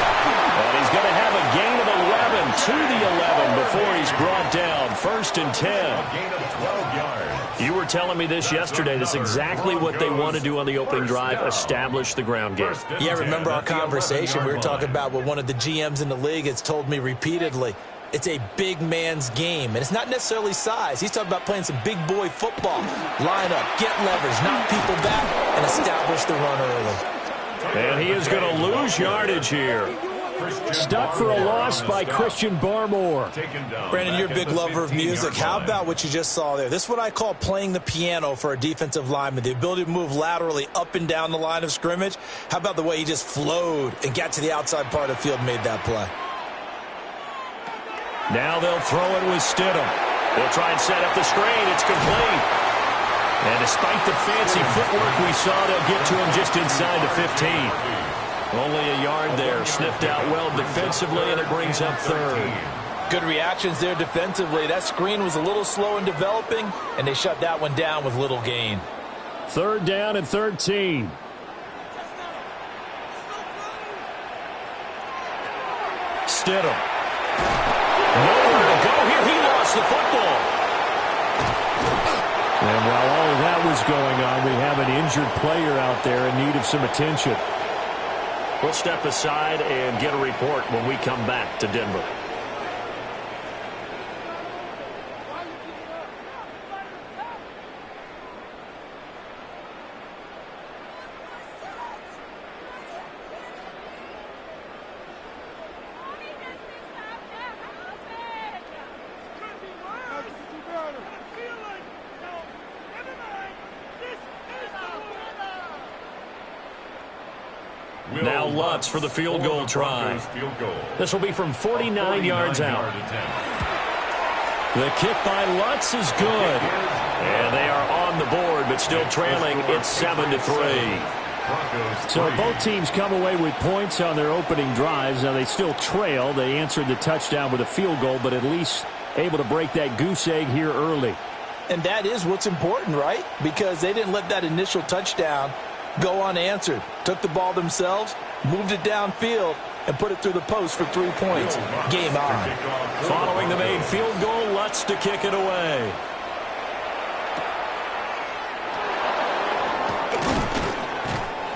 And he's going to have a gain of 11 to the 11 before he's brought down. 1st and 10. A gain of 12 yards. You were telling me this yesterday. That's exactly what they want to do on the opening drive, establish the ground game. Yeah, remember our conversation? We were talking about what one of the GMs in the league has told me repeatedly. It's a big man's game, and it's not necessarily size. He's talking about playing some big boy football. Line up, get leverage, knock people back, and establish the run early. And he is going to lose yardage here. Stuck for a loss by Christian Barmore. Brandon, you're a big lover of music. How about what you just saw there? This is what I call playing the piano for a defensive lineman, the ability to move laterally up and down the line of scrimmage. How about the way he just flowed and got to the outside part of the field and made that play? Now they'll throw it with Stidham. They'll try and set up the screen. It's complete. And despite the fancy footwork we saw, they'll get to him just inside the 15. Only a yard there. Sniffed out well defensively, and it brings up 3rd. Good reactions there defensively. That screen was a little slow in developing, and they shut that one down with little gain. 3rd down and 13. Stidham. Nowhere to go here. He lost the football. And while all of that was going on, we have an injured player out there in need of some attention. We'll step aside and get a report when we come back to Denver. Now Lutz for the field goal try. This will be from 49 yards out. The kick by Lutz is good. And they are on the board, but still trailing. It's 7-3. So both teams come away with points on their opening drives. Now they still trail. They answered the touchdown with a field goal, but at least able to break that goose egg here early. And that is what's important, right? Because they didn't let that initial touchdown go unanswered. Took the ball themselves, moved it downfield, and put it through the post for 3 points. Game on. Following the made field goal, Lutz to kick it away.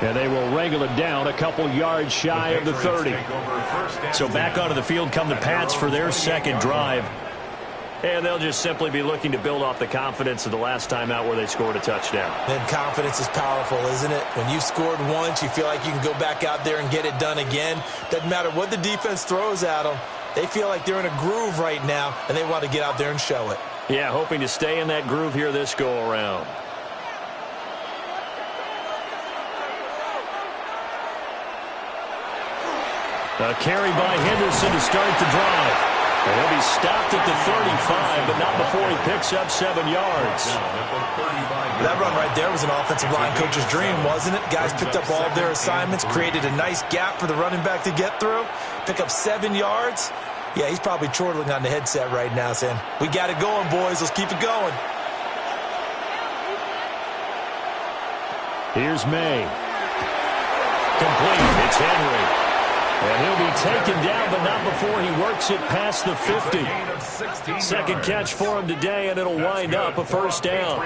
And they will wrangle it down a couple yards shy of the 30. So back onto the field come the Pats for their second drive. And they'll just simply be looking to build off the confidence of the last time out where they scored a touchdown. Then confidence is powerful, isn't it? When you've scored once, you feel like you can go back out there and get it done again. Doesn't matter what the defense throws at them. They feel like they're in a groove right now, and they want to get out there and show it. Yeah, hoping to stay in that groove here this go-around. A carry by Henderson to start the drive. And he'll be stopped at the 35, but not before he picks up 7 yards. That run right there was an offensive line coach's dream, wasn't it? Guys picked up all of their assignments, created a nice gap for the running back to get through, pick up 7 yards. Yeah, he's probably chortling on the headset right now saying, we got it going, boys. Let's keep it going. Here's May. Complete. It's Henry. And he'll be taken down, but not before he works it past the 50. Second catch for him today, and it'll wind up a first down.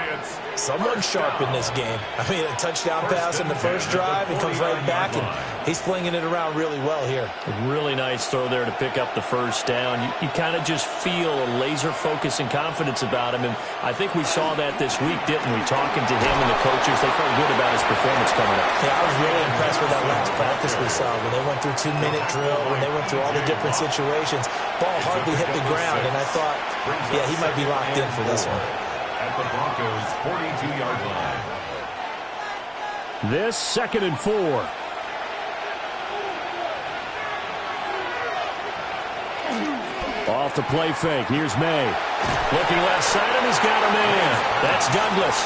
Someone's sharp in this game. I mean, a touchdown pass in the first drive, and comes right back, and he's flinging it around really well here. A really nice throw there to pick up the first down. You kind of just feel a laser focus and confidence about him, and I think we saw that this week, didn't we? Talking to him and the coaches, they felt good about his performance coming up. Yeah, I was really impressed with that last practice we saw when they went through 2-minute drill, when they went through all the different situations. Ball hardly hit the ground, and I thought, yeah, he might be locked in for this one. At the Broncos' 42-yard line. This 2nd and 4. Off the play fake. Here's May. Looking left side, and he's got a man. That's Douglas.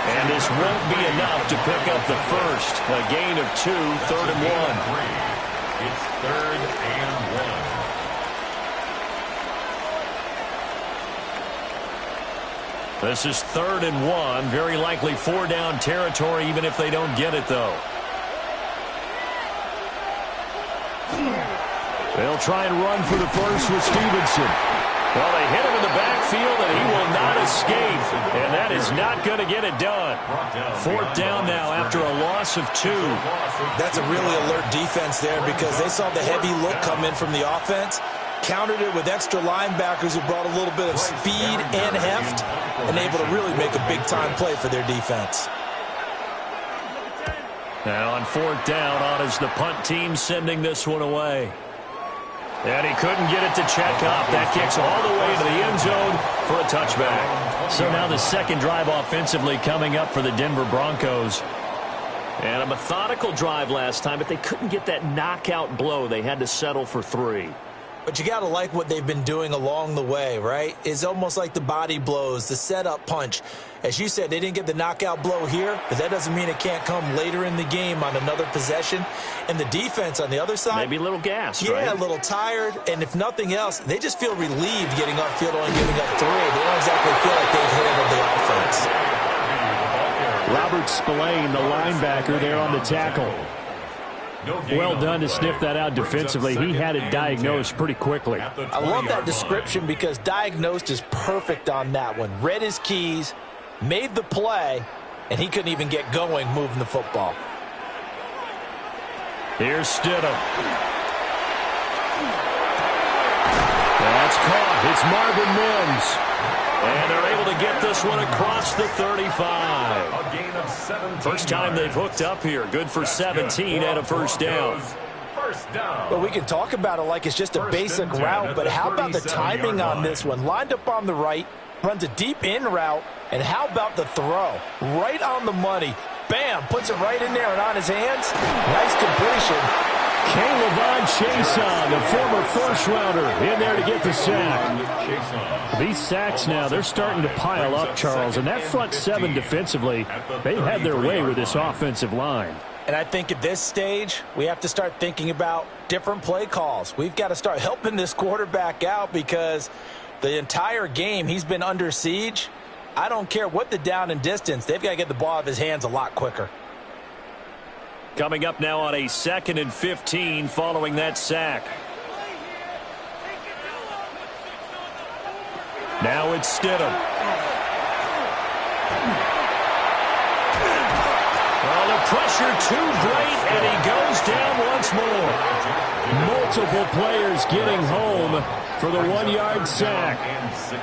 And this won't be enough to pick up the first. A gain of 2, 3rd and 1. It's 3rd and 1. This is 3rd and 1. Very likely 4-down territory, even if they don't get it, though. They'll try and run for the first with Stevenson. Well, they hit him in the backfield, and he will not escape. And that is not going to get it done. 4th down now after a loss of 2. That's a really alert defense there because they saw the heavy look come in from the offense, countered it with extra linebackers who brought a little bit of speed and heft, and able to really make a big-time play for their defense. Now on 4th down, on is the punt team sending this one away. And he couldn't get it to check up. That kicks all the way to the end zone for a touchback. So now the second drive offensively coming up for the Denver Broncos. And a methodical drive last time, but they couldn't get that knockout blow. They had to settle for 3. But you got to like what they've been doing along the way, right? It's almost like the body blows, the setup punch. As you said, they didn't get the knockout blow here, but that doesn't mean it can't come later in the game on another possession. And the defense on the other side, maybe a little gassed, yeah, right? A little tired. And if nothing else, they just feel relieved getting off field and giving up 3. They don't exactly feel like they've handled the offense. Robert Spillane, the linebacker, there on the tackle. Well done to sniff that out defensively. He had it diagnosed pretty quickly. I love that description because diagnosed is perfect on that one. Read his keys, made the play, and he couldn't even get going moving the football. Here's Stidham. That's caught. It's Marvin Mims. And they're able to get this one across the 35. A gain of 17 First time they've hooked up here. Good for 17 and a first down. Well, we can talk about it like it's just a basic route, but how about the timing on this one? Lined up on the right, runs a deep in route, and how about the throw? Right on the money. Bam, puts it right in there and on his hands. Nice completion. K'Lavon Chason, the former first-rounder, in there to get the sack. These sacks now, they're starting to pile up, Charles, and that front 7 defensively, they've had their way with this offensive line. And I think at this stage, we have to start thinking about different play calls. We've got to start helping this quarterback out because the entire game he's been under siege. I don't care what the down and distance, they've got to get the ball out of his hands a lot quicker. Coming up now on a 2nd and 15 following that sack. Now it's Stidham. Well, the pressure too great, and he goes down once more. Multiple players getting home for the 1-yard sack.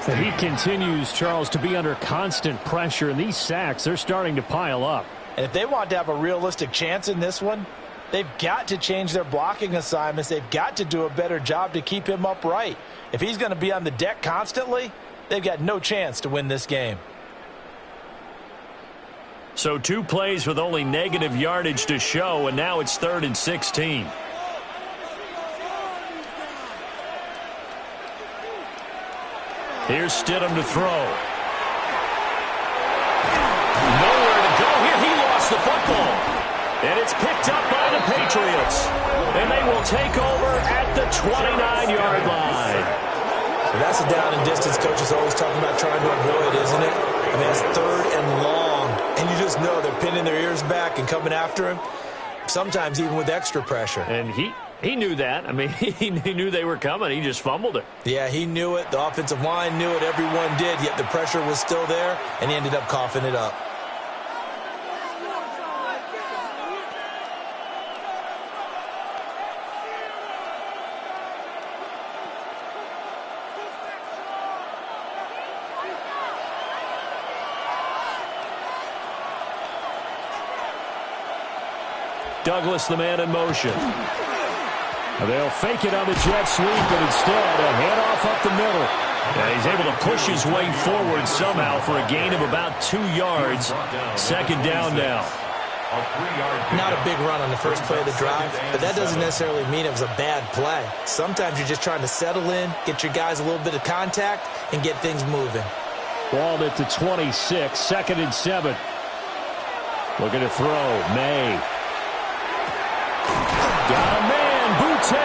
And he continues, Charles, to be under constant pressure, and these sacks, they're starting to pile up. And if they want to have a realistic chance in this one, they've got to change their blocking assignments. They've got to do a better job to keep him upright. If he's going to be on the deck constantly, they've got no chance to win this game. So 2 plays with only negative yardage to show, and now it's 3rd and 16. Here's Stidham to throw. The football, and it's picked up by the Patriots, and they will take over at the 29-yard line. Well, that's a down and distance coach is always talking about trying to avoid, isn't it? I mean, it's 3rd and long, and you just know they're pinning their ears back and coming after him, sometimes even with extra pressure. And he knew that. I mean, he knew they were coming. He just fumbled it. Yeah, he knew it. The offensive line knew it. Everyone did, yet the pressure was still there, and he ended up coughing it up. Douglas, the man in motion. They'll fake it on the jet sweep, but instead a handoff up the middle. Yeah, he's able to push his way forward somehow for a gain of about 2 yards. 2nd down now. A 3-yard pickup. Not a big run on the first play of the drive, but that doesn't necessarily mean it was a bad play. Sometimes you're just trying to settle in, get your guys a little bit of contact, and get things moving. Ball at the 26, 2nd and 7. Looking to throw, May. Got a man, Boutte.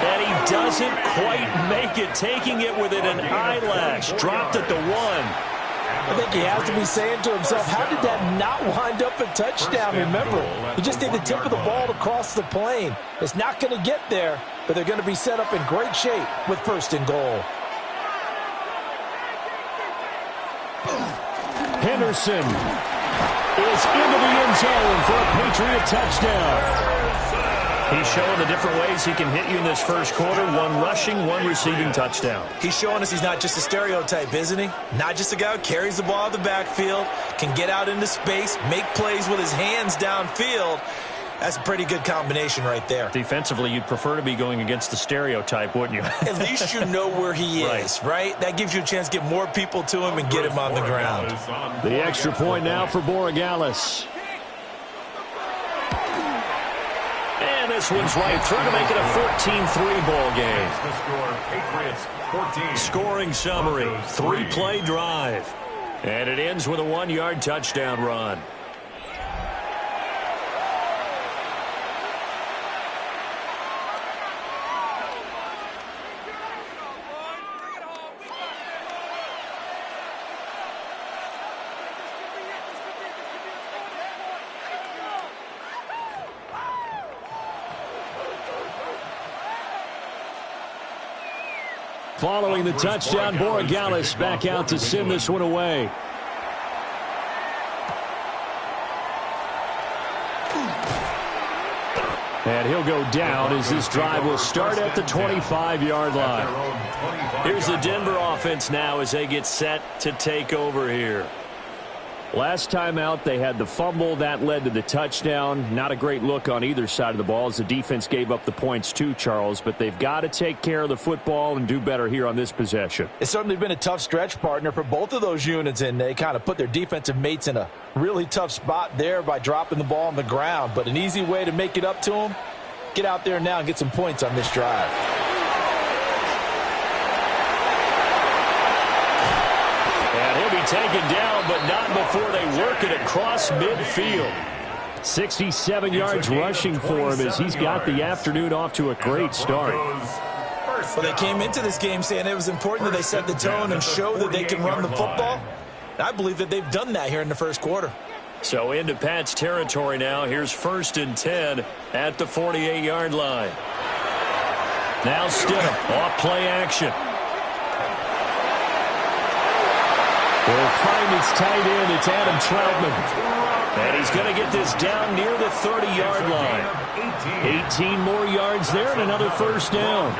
And he doesn't quite make it, taking it within an eyelash. Dropped at the 1. I think he has to be saying to himself, how did that not wind up a touchdown? Remember, he just did the tip of the ball to cross the plane. It's not going to get there, but they're going to be set up in great shape with 1st and goal. Henderson is into the end zone for a Patriot touchdown. He's showing the different ways he can hit you in this first quarter. 1 rushing, 1 receiving touchdown. He's showing us he's not just a stereotype, isn't he? Not just a guy who carries the ball out of the backfield, can get out into space, make plays with his hands downfield. That's a pretty good combination right there. Defensively, you'd prefer to be going against the stereotype, wouldn't you? At least you know where he is, right? That gives you a chance to get more people to him and get him on the ground. The extra point now for Borregales. And this one's right through to make it a 14-3 ball game. Patriots 14. Scoring summary, 3-play drive. And it ends with a 1-yard touchdown run. Following the touchdown, Borregales back out to send this one away. And he'll go down as this drive will start at the 25-yard line. Here's the Denver offense now as they get set to take over here. Last time out, they had the fumble. That led to the touchdown. Not a great look on either side of the ball as the defense gave up the points too, Charles. But they've got to take care of the football and do better here on this possession. It's certainly been a tough stretch, partner, for both of those units, and they kind of put their defensive mates in a really tough spot there by dropping the ball on the ground. But an easy way to make it up to them, get out there now and get some points on this drive. Taken down, but not before they work it across midfield. 67 yards rushing for him as he's got the afternoon off to a great start. Well, they came into this game saying it was important that they set the tone and show that they can run the football. And I believe that they've done that here in the first quarter. So into Pat's territory now. Here's 1st and 10 at the 48-yard line. Now Stidham, off play action. Will find its tight end. It's Adam Troutman. And he's going to get this down near the 30-yard line. 18 more yards there and another first down.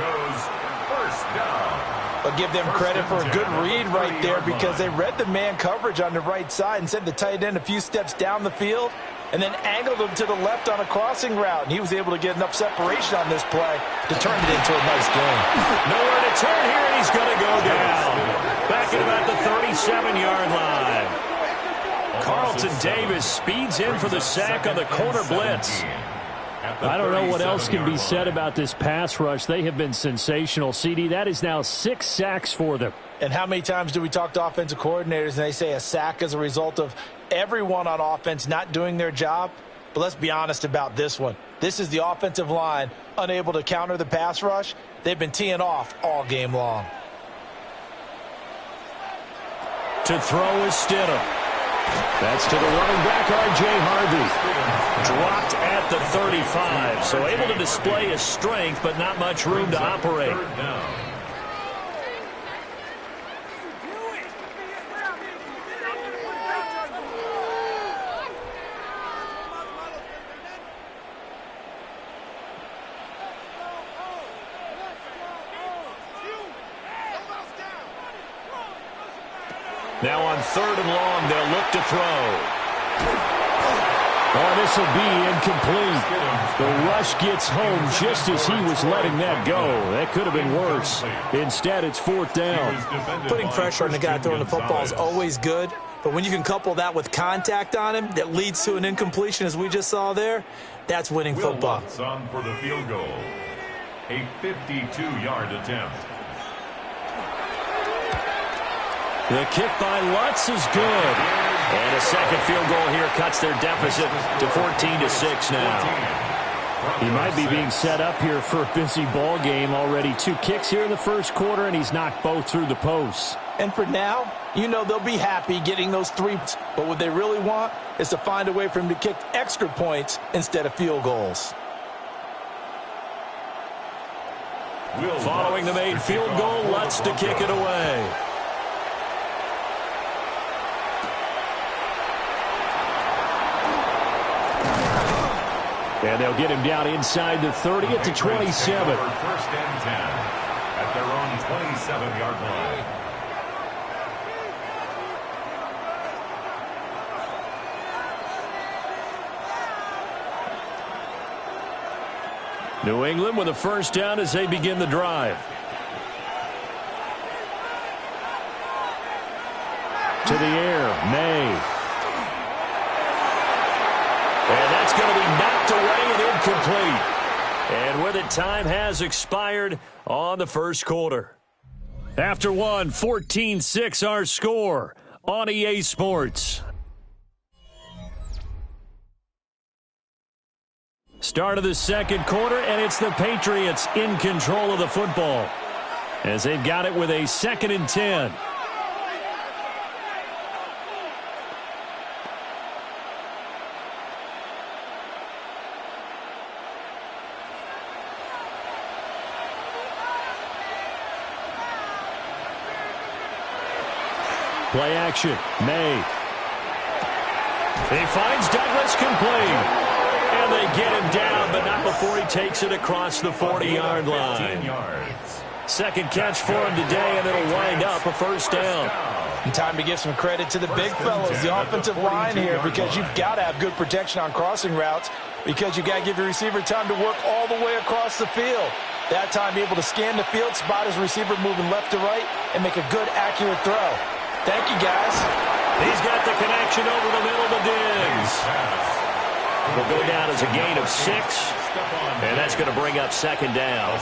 I'll give them credit for a good read right there because they read the man coverage on the right side and sent the tight end a few steps down the field and then angled him to the left on a crossing route. And he was able to get enough separation on this play to turn it into a nice game. Nowhere to turn here, and he's going to go down. Back at about the 37-yard line. Carlton Davis speeds in for the sack on the corner blitz. I don't know what else can be said about this pass rush. They have been sensational, CD. That is now 6 sacks for them. And how many times do we talk to offensive coordinators and they say a sack as a result of everyone on offense not doing their job? But let's be honest about this one. This is the offensive line unable to counter the pass rush. They've been teeing off all game long. To throw is Stidham. That's to the running back, R.J. Harvey. Dropped at the 35, so able to display his strength, but not much room to operate. Now on 3rd and long, they'll look to throw. Oh, this will be incomplete. The rush gets home just as he was letting that go. That could have been worse. Instead, it's 4th down. Putting pressure on the guy throwing the football is always good, But when you can couple that with contact on him that leads to an incompletion, as we just saw there, that's winning football. Lutz on for the field goal. A 52-yard attempt. The kick by Lutz is good. And a second field goal here cuts their deficit to 14-6 now. He might be being set up here for a busy ball game. Already 2 kicks here in the first quarter, and he's knocked both through the posts. And for now, you know they'll be happy getting those 3. But what they really want is to find a way for him to kick extra points instead of field goals. Following the made field goal, Lutz to kick it away. And they'll get him down inside the 30 at the 27. First and 10 at their own 27-yard line. New England with a first down as they begin the drive. To the air, May. And that's going to be knocked away and incomplete. And with it, time has expired on the first quarter. After one, 14-6 our score on EA Sports. Start of the second quarter, and it's the Patriots in control of the football as they've got it with a 2nd and 10. Play action, May. He finds Douglas complete. And they get him down, but not before he takes it across the 40-yard line. Second catch for him today, and it'll wind up a first down. And time to give some credit to the big fellows, the offensive line here, because you've got to have good protection on crossing routes, because you've got to give your receiver time to work all the way across the field. That time, be able to scan the field, spot his receiver moving left to right, and make a good, accurate throw. Thank you, guys. He's got the connection over the middle to Diggs. Will go down as a gain of 6, and that's going to bring up second down.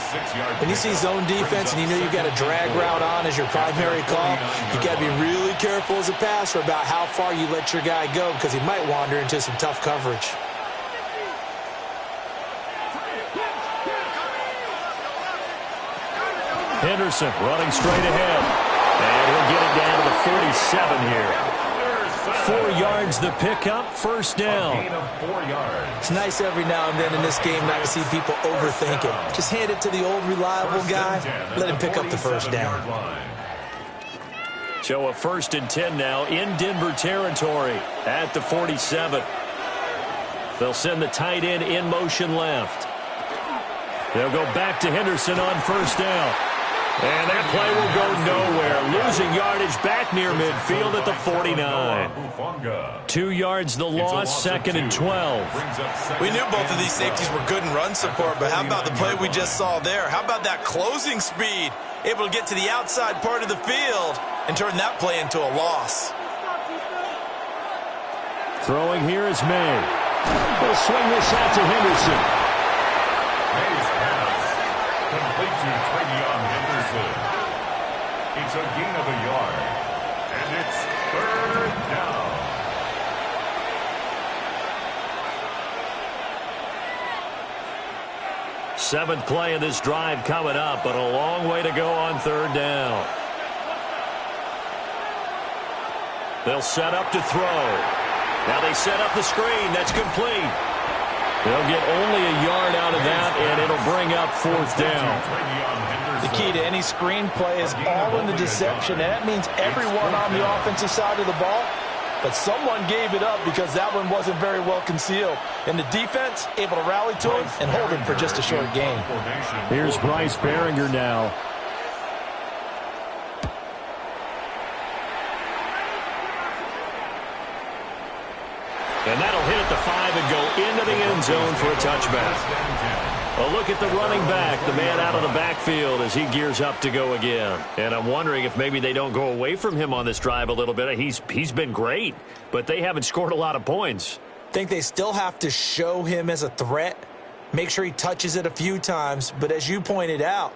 When you see zone defense and you know you've got a drag route on as your primary call, you've got to be really careful as a passer about how far you let your guy go, because he might wander into some tough coverage. Henderson running straight ahead, and he'll get it down to the 47 here. 4 yards the pickup, first down. It's nice every now and then in this game not to see people overthink it. Just hand it to the old reliable guy, let him pick up the first down. So a 1st and 10 now in Denver territory at the 47. They'll send the tight end in motion left. They'll go back to Henderson on first down. And that play will go nowhere. Losing yardage back near midfield at the 49. 2 yards the loss, 2nd and 12. We knew both of these safeties were good in run support, but how about the play we just saw there? How about that closing speed? Able to get to the outside part of the field and turn that play into a loss. Throwing here is May. They'll swing this out to Henderson. May's pass complete to Travion Henderson. It's a gain of a yard, and it's 3rd down. Seventh play of this drive coming up, but a long way to go on 3rd down. They'll set up to throw. Now they set up the screen. That's complete. They'll get only a yard out of that, and it'll bring up 4th down. The key to any screen play is all in the deception, and that means everyone on the offensive side of the ball, but someone gave it up because that one wasn't very well concealed. And the defense able to rally to him and hold him for just a short gain. Here's Bryce Behringer now. And that'll hit at the 5 and go into the end zone for a touchback. Well, look at the running back, the man out of the backfield as he gears up to go again. And I'm wondering if maybe they don't go away from him on this drive a little bit. He's been great, but they haven't scored a lot of points. I think they still have to show him as a threat, make sure he touches it a few times. But as you pointed out,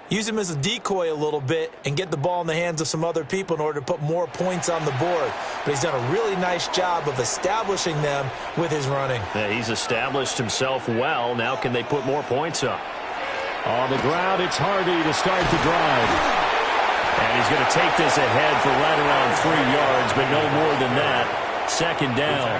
use him as a decoy a little bit and get the ball in the hands of some other people in order to put more points on the board. But he's done a really nice job of establishing them with his running. Yeah, he's established himself well. Now can they put more points up? On the ground, it's Hardy to start the drive. And he's going to take this ahead for right around 3 yards, but no more than that. Second down.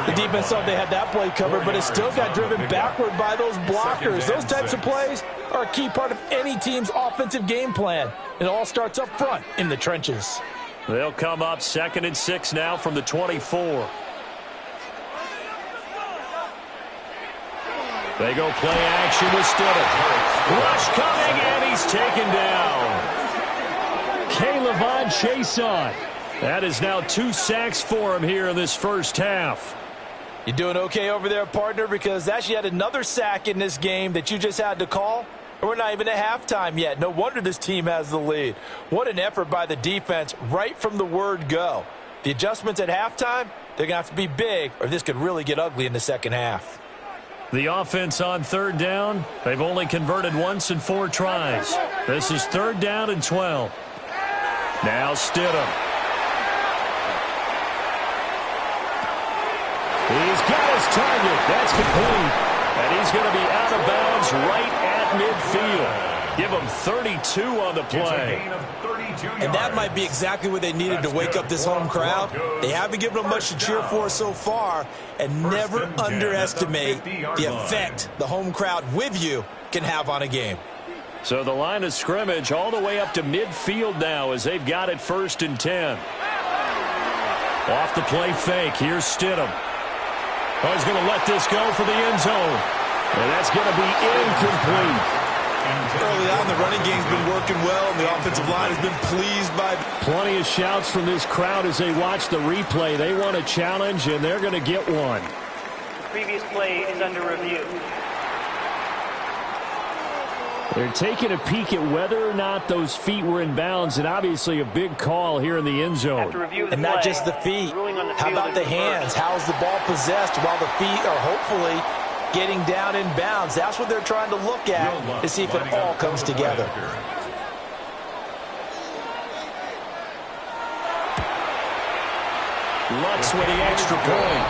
The defense thought they had that play covered, but it still got driven backward by those blockers. Those types of plays are a key part of any team's offensive game plan. It all starts up front in the trenches. They'll come up 2nd and 6 now from the 24. They go play action with Stidham. Rush coming, and he's taken down. K'Lavon Chaisson. That is now 2 sacks for him here in this first half. You doing okay over there, partner? Because that's yet another sack in this game that you just had to call. We're not even at halftime yet. No wonder this team has the lead. What an effort by the defense right from the word go. The adjustments at halftime, they're going to have to be big, or this could really get ugly in the second half. The offense on 3rd down, they've only converted once in 4 tries. This is 3rd down and 12. Now Stidham. He's got his target. That's complete. And he's going to be out of bounds right at midfield. Give him 32 on the play. And that might be exactly what they needed to wake up this home crowd. They haven't given them much to cheer for so far. And never underestimate the effect the home crowd with you can have on a game. So the line of scrimmage all the way up to midfield now as they've got it 1st and 10. Off the play fake. Here's Stidham. Oh, he's going to let this go for the end zone. And that's going to be incomplete. Early on, the running game's been working well, and the offensive line has been pleased by... Plenty of shouts from this crowd as they watch the replay. They want a challenge, and they're going to get one. The previous play is under review. They're taking a peek at whether or not those feet were in bounds, and obviously a big call here in the end zone. And not just the feet. How about the hands? How's the ball possessed while the feet are hopefully getting down in bounds? That's what they're trying to look at to see if it all comes together. Lutz with the extra point.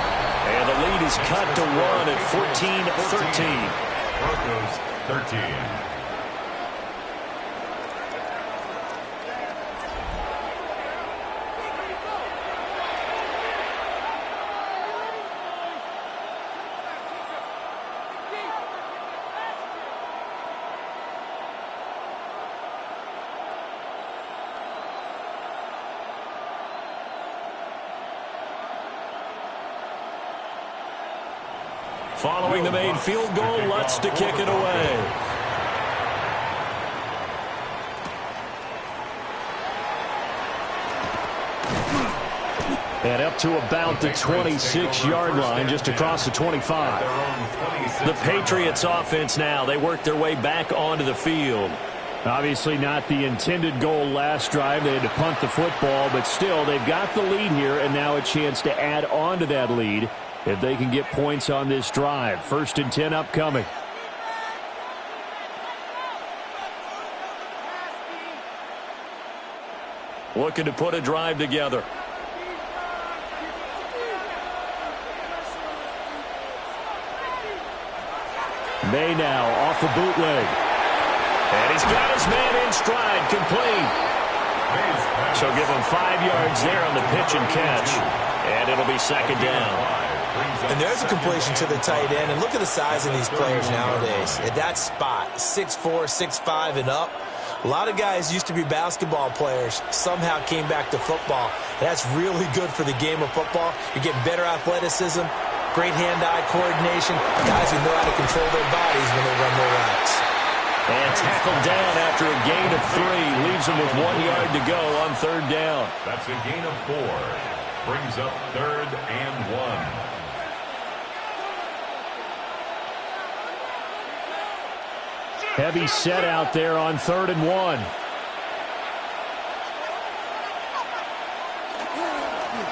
And the lead is cut to 1 at 14-13. Broncos 13. Following the made field goal, Lutz to kick it away. And up to about the 26-yard line, just across the 25. The Patriots offense now, they work their way back onto the field. Obviously not the intended goal last drive. They had to punt the football, but still they've got the lead here, and now a chance to add on to that lead if they can get points on this drive. 1st and 10 upcoming. Looking to put a drive together. May now off the bootleg. And he's got his man in stride, complete. So give him 5 yards there on the pitch and catch. And it'll be 2nd down. And there's a completion to the tight end. And look at the size of these players nowadays. At that spot, 6'4", 6'5", and up. A lot of guys used to be basketball players, somehow came back to football. That's really good for the game of football. You're getting better athleticism, great hand-eye coordination, guys who know how to control their bodies when they run their routes. And tackled down after a gain of 3. Leaves him with 1 yard to go on 3rd down. That's a gain of 4. Brings up 3rd and 1. Heavy set out there on 3rd and 1.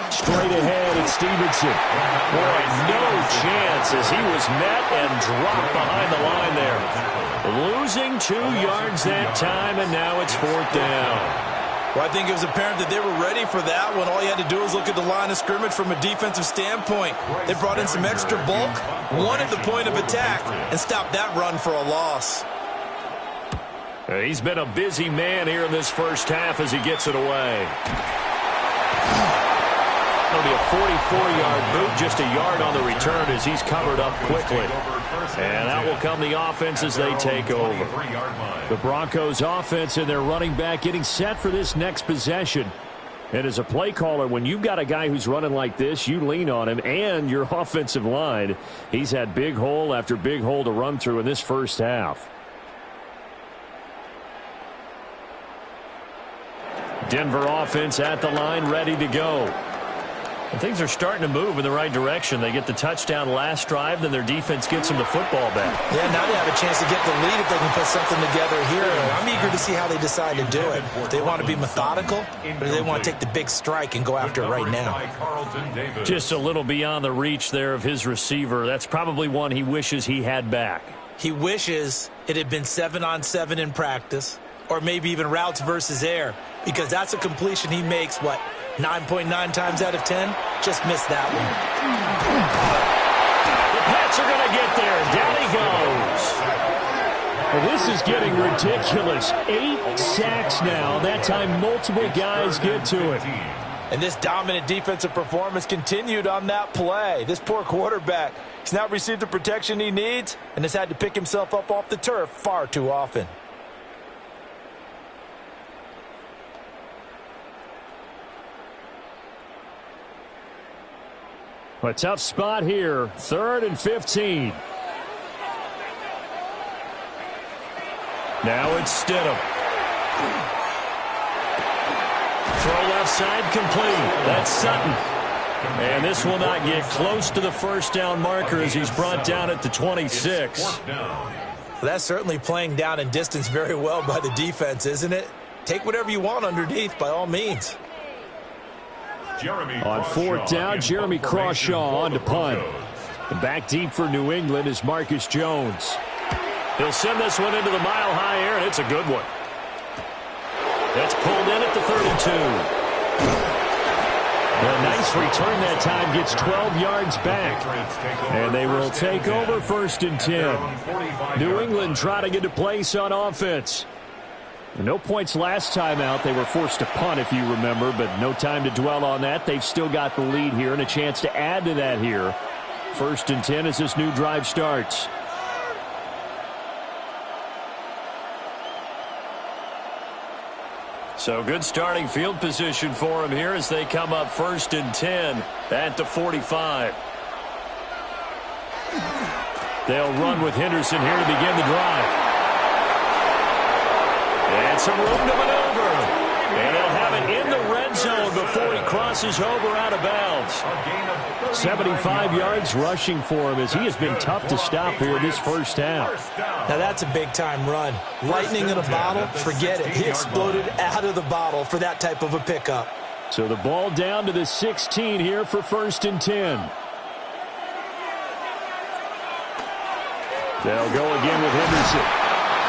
Straight ahead, it's Stevenson. Boy, no chance as he was met and dropped behind the line there. Losing 2 yards that time, and now it's 4th down. Well, I think it was apparent that they were ready for that when all you had to do was look at the line of scrimmage from a defensive standpoint. They brought in some extra bulk, wanted the point of attack, and stopped that run for a loss. He's been a busy man here in this first half as he gets it away. It'll be a 44-yard boot, just a yard on the return as he's covered up quickly. And out will come the offense as they take over. The Broncos offense and their running back getting set for this next possession. And as a play caller, when you've got a guy who's running like this, you lean on him and your offensive line. He's had big hole after big hole to run through in this first half. Denver offense at the line, ready to go. And things are starting to move in the right direction. They get the touchdown last drive, then their defense gets them the football back. Yeah, now they have a chance to get the lead if they can put something together here. I'm eager to see how they decide to do it. They want to be methodical, or do they want to take the big strike and go after it right now? Just a little beyond the reach there of his receiver. That's probably one he wishes he had back. He wishes it had been 7-on-7 in practice, or maybe even routes versus air, because that's a completion he makes, 9.9 times out of 10? Just missed that one. The Pats are going to get there. Down he goes. Well, this is getting ridiculous. 8 sacks now. That time multiple guys get to it. And this dominant defensive performance continued on that play. This poor quarterback, he's not received the protection he needs and has had to pick himself up off the turf far too often. A tough spot here. 3rd and 15. Now it's Stidham. Throw left side complete. That's Sutton. And this will not get close to the first down marker as he's brought down at the 26. Well, that's certainly playing down in distance very well by the defense, isn't it? Take whatever you want underneath by all means. On 4th down, Jeremy Crawshaw on to punt. And back deep for New England is Marcus Jones. He'll send this one into the mile-high air, and it's a good one. That's pulled in at the 32. A nice return that time, gets 12 yards back. And they will take over 1st and 10. New England trying to get to place on offense. No points last time out. They were forced to punt, if you remember, but no time to dwell on that. They've still got the lead here and a chance to add to that here. 1st and 10 as this new drive starts. So good starting field position for him here as they come up 1st and 10 at the 45. They'll run with Henderson here to begin the drive. And some room to maneuver. And they'll have it in the red zone before he crosses over out of bounds. 75 yards rushing for him as he has been tough to stop here this first half. Now that's a big-time run. Lightning in a bottle, forget it. He exploded out of the bottle for that type of a pickup. So the ball down to the 16 here for 1st and 10. They'll go again with Henderson.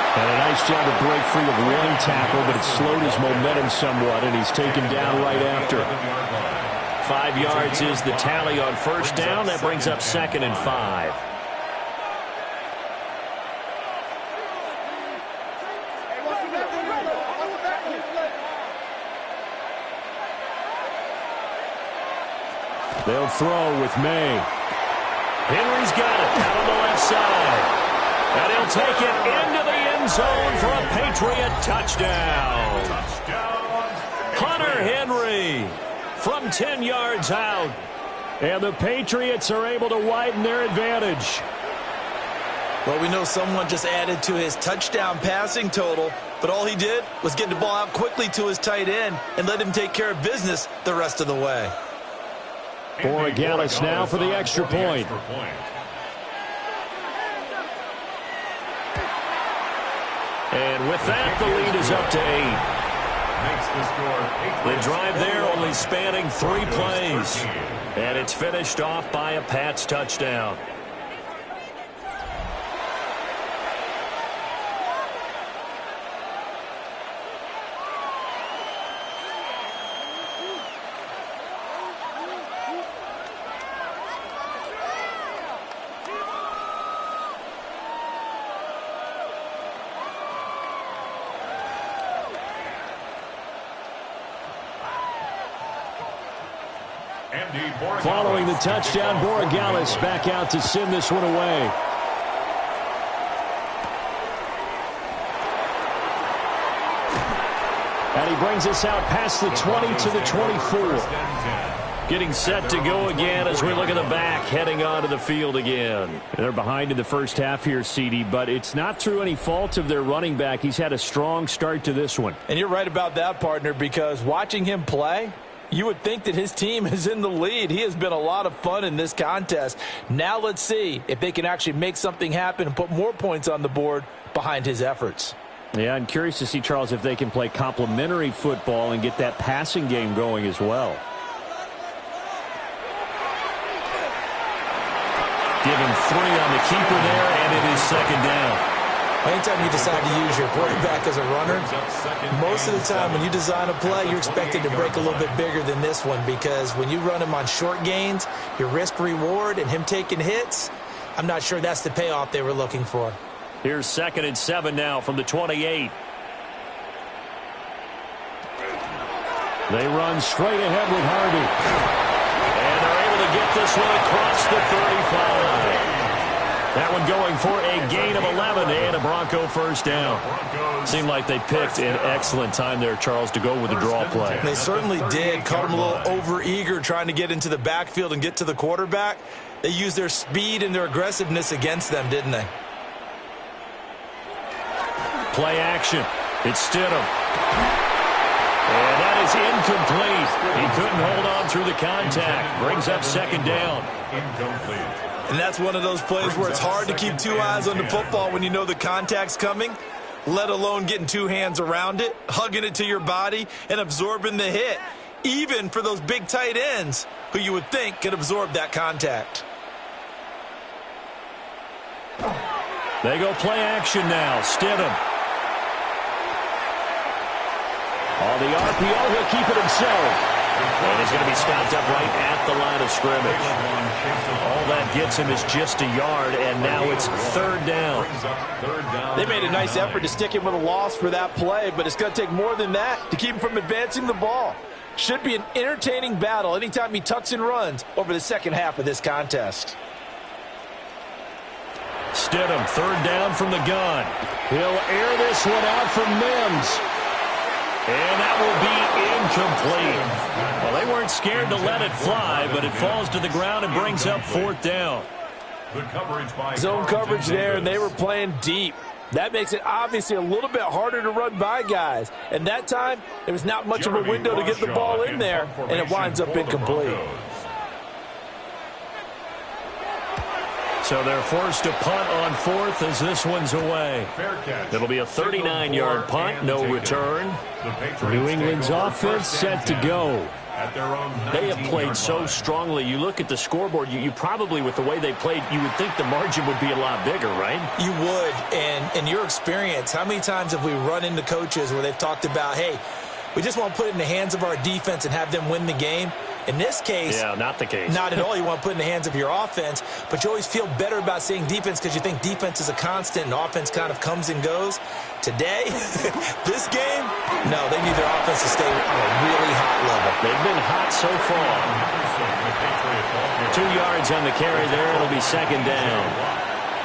And a nice job to break free of one tackle, but it slowed his momentum somewhat, and he's taken down right after. 5 yards is the tally on 1st down. That brings up 2nd and 5. They'll throw with May. Henry's got it out on the left side. And he'll take it into the end zone for a Patriot touchdown. Hunter Henry from 10 yards out. And the Patriots are able to widen their advantage. Well, we know someone just added to his touchdown passing total, but all he did was get the ball out quickly to his tight end and let him take care of business the rest of the way. Borregales now for the extra point. And with that, the lead is up to 8. The drive there only spanning 3 plays. And it's finished off by a Pats touchdown. Following the touchdown, Borregales back out to send this one away. And he brings us out past the 20 to the 24. Getting set to go again as we look at the back, heading onto the field again. They're behind in the first half here, CD, but it's not through any fault of their running back. He's had a strong start to this one. And you're right about that, partner, because watching him play, you would think that his team is in the lead. He has been a lot of fun in this contest. Now let's see if they can actually make something happen and put more points on the board behind his efforts. Yeah, I'm curious to see, Charles, if they can play complementary football and get that passing game going as well. Give him 3 on the keeper there, and it is second down. Anytime you decide to use your quarterback as a runner, most of the time when you design a play, you're expected to break a little bit bigger than this one, because when you run him on short gains, your risk-reward and him taking hits, I'm not sure that's the payoff they were looking for. Here's 2nd and 7 now from the 28. They run straight ahead with Harvey. And they're able to get this one across the 35. That one going for a gain of 11 and a Bronco first down. Seemed like they picked an excellent time there, Charles, to go with the draw play. They certainly did. Caught them a little over-eager trying to get into the backfield and get to the quarterback. They used their speed and their aggressiveness against them, didn't they? Play action. It's Stidham. And that is incomplete. He couldn't hold on through the contact. Brings up second down. Incomplete. And that's one of those plays where it's hard to keep 2 eyes on the football when you know the contact's coming, let alone getting 2 hands around it, hugging it to your body, and absorbing the hit, even for those big tight ends who you would think could absorb that contact. They go play action now. Stidham. On the RPO, he'll keep it himself. And he's going to be stopped up right at the line of scrimmage. All that gets him is just a yard, and now it's 3rd down. They made a nice effort to stick him with a loss for that play, but it's going to take more than that to keep him from advancing the ball. Should be an entertaining battle anytime he tucks and runs over the second half of this contest. Stidham, 3rd down from the gun. He'll air this one out from Mims. And that will be incomplete. Well, they weren't scared to let it fly, but it falls to the ground and brings up 4th down. Zone coverage there, and they were playing deep. That makes it obviously a little bit harder to run by guys. And that time, there was not much of a window to get the ball in there, and it winds up incomplete. So they're forced to punt on 4th as this one's away. It'll be a 39-yard punt, no return. New England's offense set to go. They have played so strongly. You look at the scoreboard, you probably, with the way they played, you would think the margin would be a lot bigger, right? You would. And in your experience, how many times have we run into coaches where they've talked about, hey, we just want to put it in the hands of our defense and have them win the game? In this case, yeah, not the case. Not at all. You want to put it in the hands of your offense, but you always feel better about saying defense because you think defense is a constant and offense kind of comes and goes. Today, this game, no, they need their offense to stay on a really hot level. They've been hot so far. 2 yards on the carry there. It'll be second down.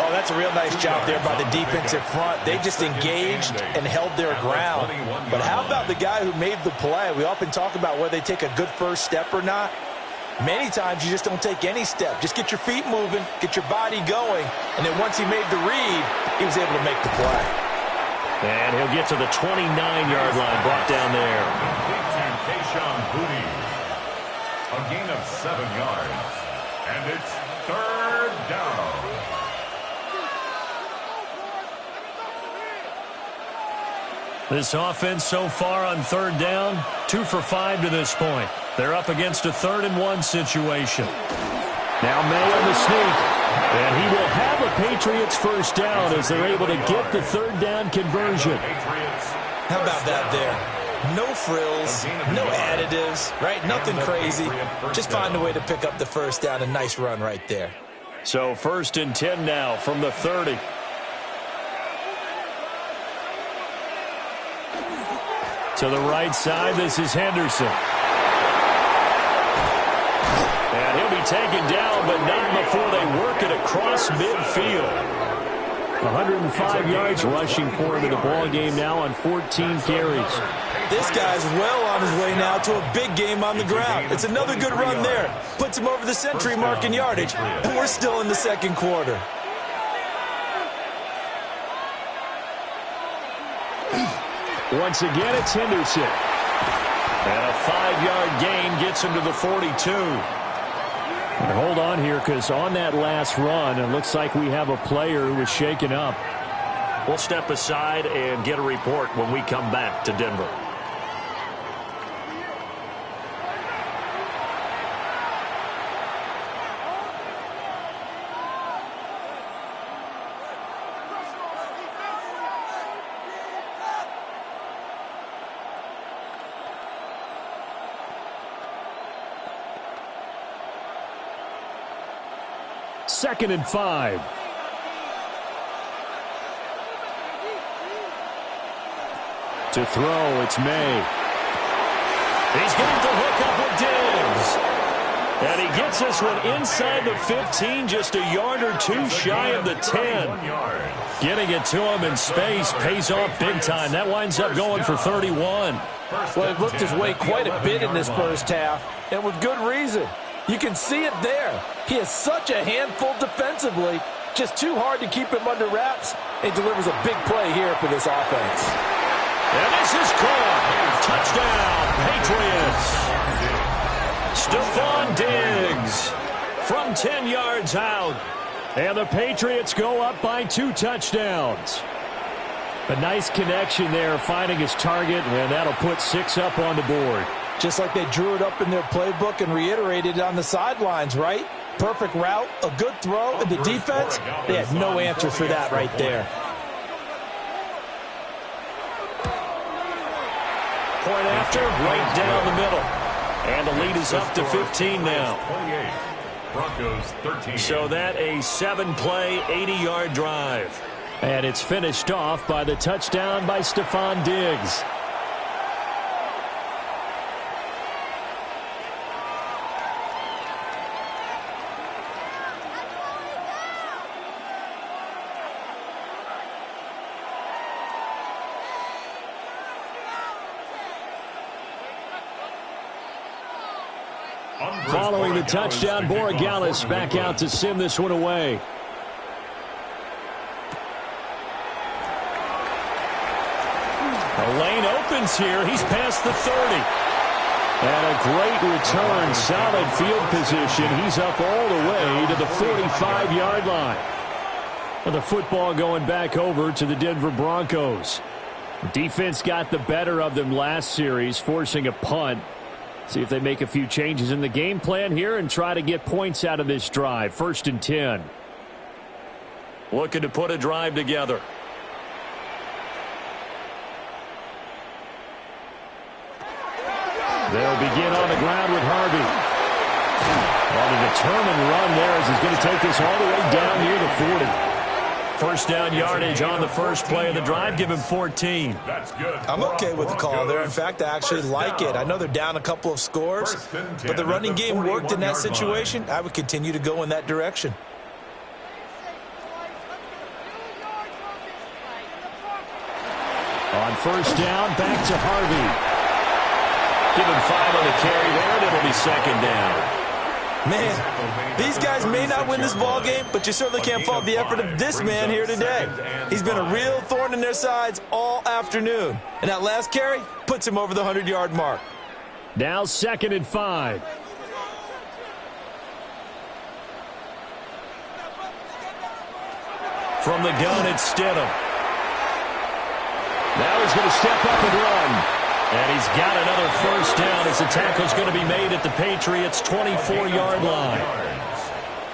Oh, that's a real nice job there by the defensive front. They just engaged and held their ground. But how about the guy who made the play? We often talk about whether they take a good first step or not. Many times you just don't take any step. Just get your feet moving, get your body going, and then once he made the read, he was able to make the play. And he'll get to the 29-yard line, brought down there. A gain of 7 yards, and it's 3rd down. This offense so far on third down, 2 for 5 to this point. They're up against a 3rd-and-1 situation. Now May on the sneak. And he will have a Patriots first down as they're able to get the 3rd down conversion. How about that there? No frills, no additives, right? Nothing crazy. Just find a way to pick up the first down. A nice run right there. So 1st and 10 now from the 30. To the right side, this is Henderson. And he'll be taken down, but not before they work it across midfield. 105 yards rushing for him in the ball game now on 14 carries. This guy's well on his way now to a big game on the ground. It's another good run there. Puts him over the century mark in yardage, and we're still in the 2nd quarter. Once again, it's Henderson. And a 5-yard gain gets him to the 42. And hold on here, because on that last run, it looks like we have a player who was shaken up. We'll step aside and get a report when we come back to Denver. Second and 5. To throw, it's May. He's going to hook up with Diggs. And he gets this one inside the 15, just a yard or 2 shy of the 10. Getting it to him in space pays off big time. That winds up going for 31. Well, he looked his way quite a bit in this first half, and with good reason. You can see it there. He is such a handful defensively. Just too hard to keep him under wraps. He delivers a big play here for this offense. And this is caught. Touchdown, Patriots. Stephon Diggs from 10 yards out. And the Patriots go up by 2 touchdowns. A nice connection there, finding his target, and that'll put 6 up on the board. Just like they drew it up in their playbook and reiterated it on the sidelines, right? Perfect route, a good throw, and the defense, they had no answer for that right there. Point after, right down the middle. And the lead is up to 15 now. Broncos 13. So that a 7-play, 80-yard drive. And it's finished off by the touchdown by Stephon Diggs. Following the touchdown, Borregales back out to send this one away. The lane opens here. He's past the 30. And a great return, solid field position. He's up all the way to the 45-yard line. Well, the football going back over to the Denver Broncos. The defense got the better of them last series, forcing a punt. See if they make a few changes in the game plan here and try to get points out of this drive. 1st and 10. Looking to put a drive together. They'll begin on the ground with Harvey. On a determined run there as he's going to take this all the way down near the 40. First down yardage on the first play of the drive. Give him 14. That's good. I'm okay with the call there. In fact, I actually like it. I know they're down a couple of scores, but the running game worked in that situation. I would continue to go in that direction. On first down, back to Harvey. Give him 5 on the carry there, and it'll be 2nd down. Man, these guys may not win this ball game, but you certainly can't fault the effort of this man here today. He's been a real thorn in their sides all afternoon. And that last carry puts him over the 100-yard mark. Now 2nd and 5. From the gun, it's Stidham. Now he's going to step up and run. And he's got another first down as the tackle's going to be made at the Patriots' 24-yard line.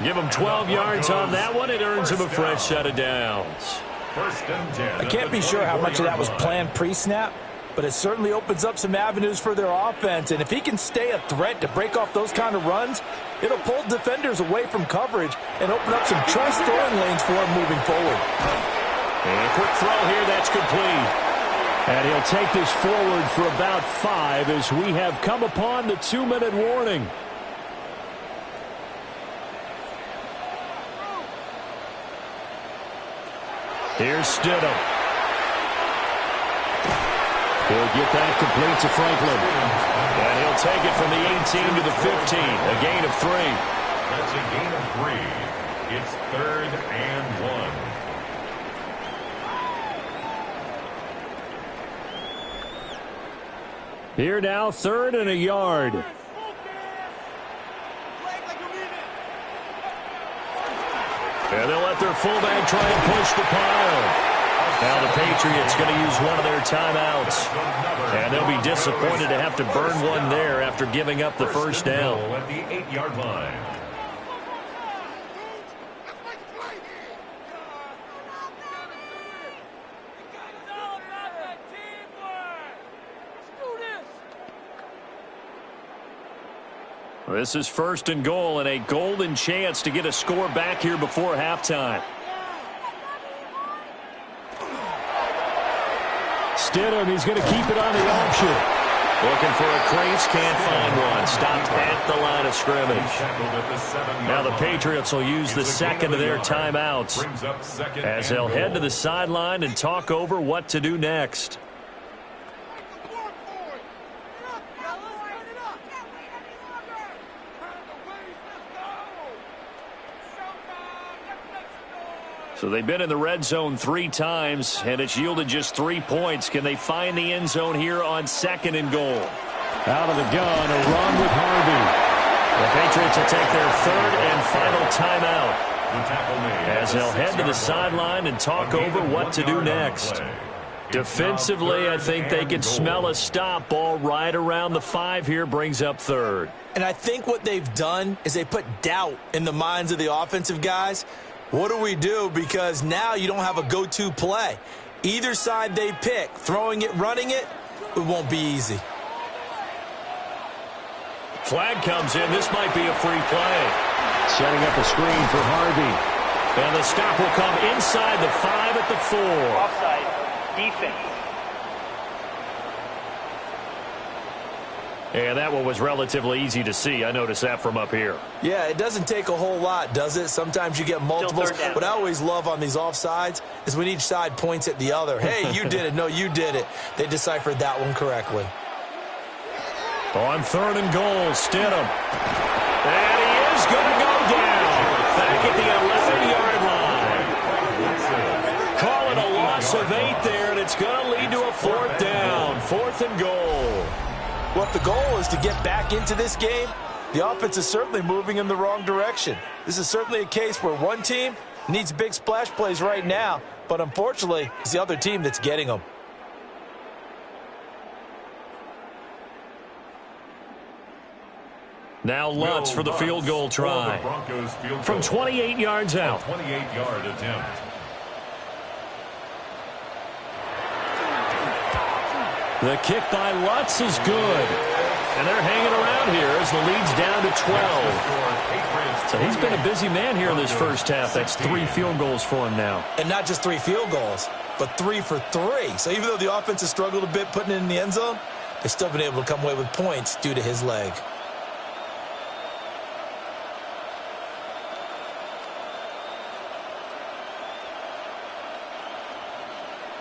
Give him 12 yards on that one. It earns him a fresh set of downs. I can't be sure how much of that was planned pre-snap, but it certainly opens up some avenues for their offense. And if he can stay a threat to break off those kind of runs, it'll pull defenders away from coverage and open up some choice throwing lanes for him moving forward. And a quick throw here, that's complete. And he'll take this forward for about 5 as we have come upon the 2-minute warning. Here's Stidham. He'll get that complete to Franklin. And he'll take it from the 18 to the 15, a gain of 3. That's a gain of 3. It's 3rd and 1. Here now, 3rd and a yard. And they'll let their fullback try and push the pile. Now the Patriots going to use one of their timeouts. And they'll be disappointed to have to burn one there after giving up the first down. At the 8-yard line. This is 1st and goal and a golden chance to get a score back here before halftime. Stidham, he's going to keep it on the option. Looking for a crease, can't find one. Stopped at the line of scrimmage. Now the Patriots will use the second of their timeouts as they'll head to the sideline and talk over what to do next. So they've been in the red zone 3 times, and it's yielded just 3 points. Can they find the end zone here on 2nd and goal? Out of the gun, a run with Harvey. The Patriots will take their 3rd and final timeout as they'll head to the sideline and talk over what to do next. Defensively, I think they can smell a stop. Ball right around the 5 here, brings up 3rd. And I think what they've done is they put doubt in the minds of the offensive guys. What do we do? Because now you don't have a go-to play. Either side they pick, throwing it, running it, it won't be easy. Flag comes in. This might be a free play. Setting up a screen for Harvey. And the stop will come inside the 5 at the 4. Offside. Defense. And that one was relatively easy to see. I noticed that from up here. Yeah, it doesn't take a whole lot, does it? Sometimes you get multiples. What I always love on these offsides is when each side points at the other. Hey, you did it. No, you did it. They deciphered that one correctly. On 3rd and goal, Stidham. And he is going to go down. Back at the 11-yard line. Call it a loss of 8 there, and it's going to lead to a 4th down. 4th and goal. Well, if the goal is to get back into this game, the offense is certainly moving in the wrong direction. This is certainly a case where one team needs big splash plays right now, but unfortunately, it's the other team that's getting them. Now Lutz for the field goal try. From 28 yards out. 28-yard attempt. The kick by Lutz is good. And they're hanging around here as the lead's down to 12. So he's been a busy man here in this first half. That's 3 field goals for him now. And not just 3 field goals, but 3 for 3. So even though the offense has struggled a bit putting it in the end zone, they've still been able to come away with points due to his leg.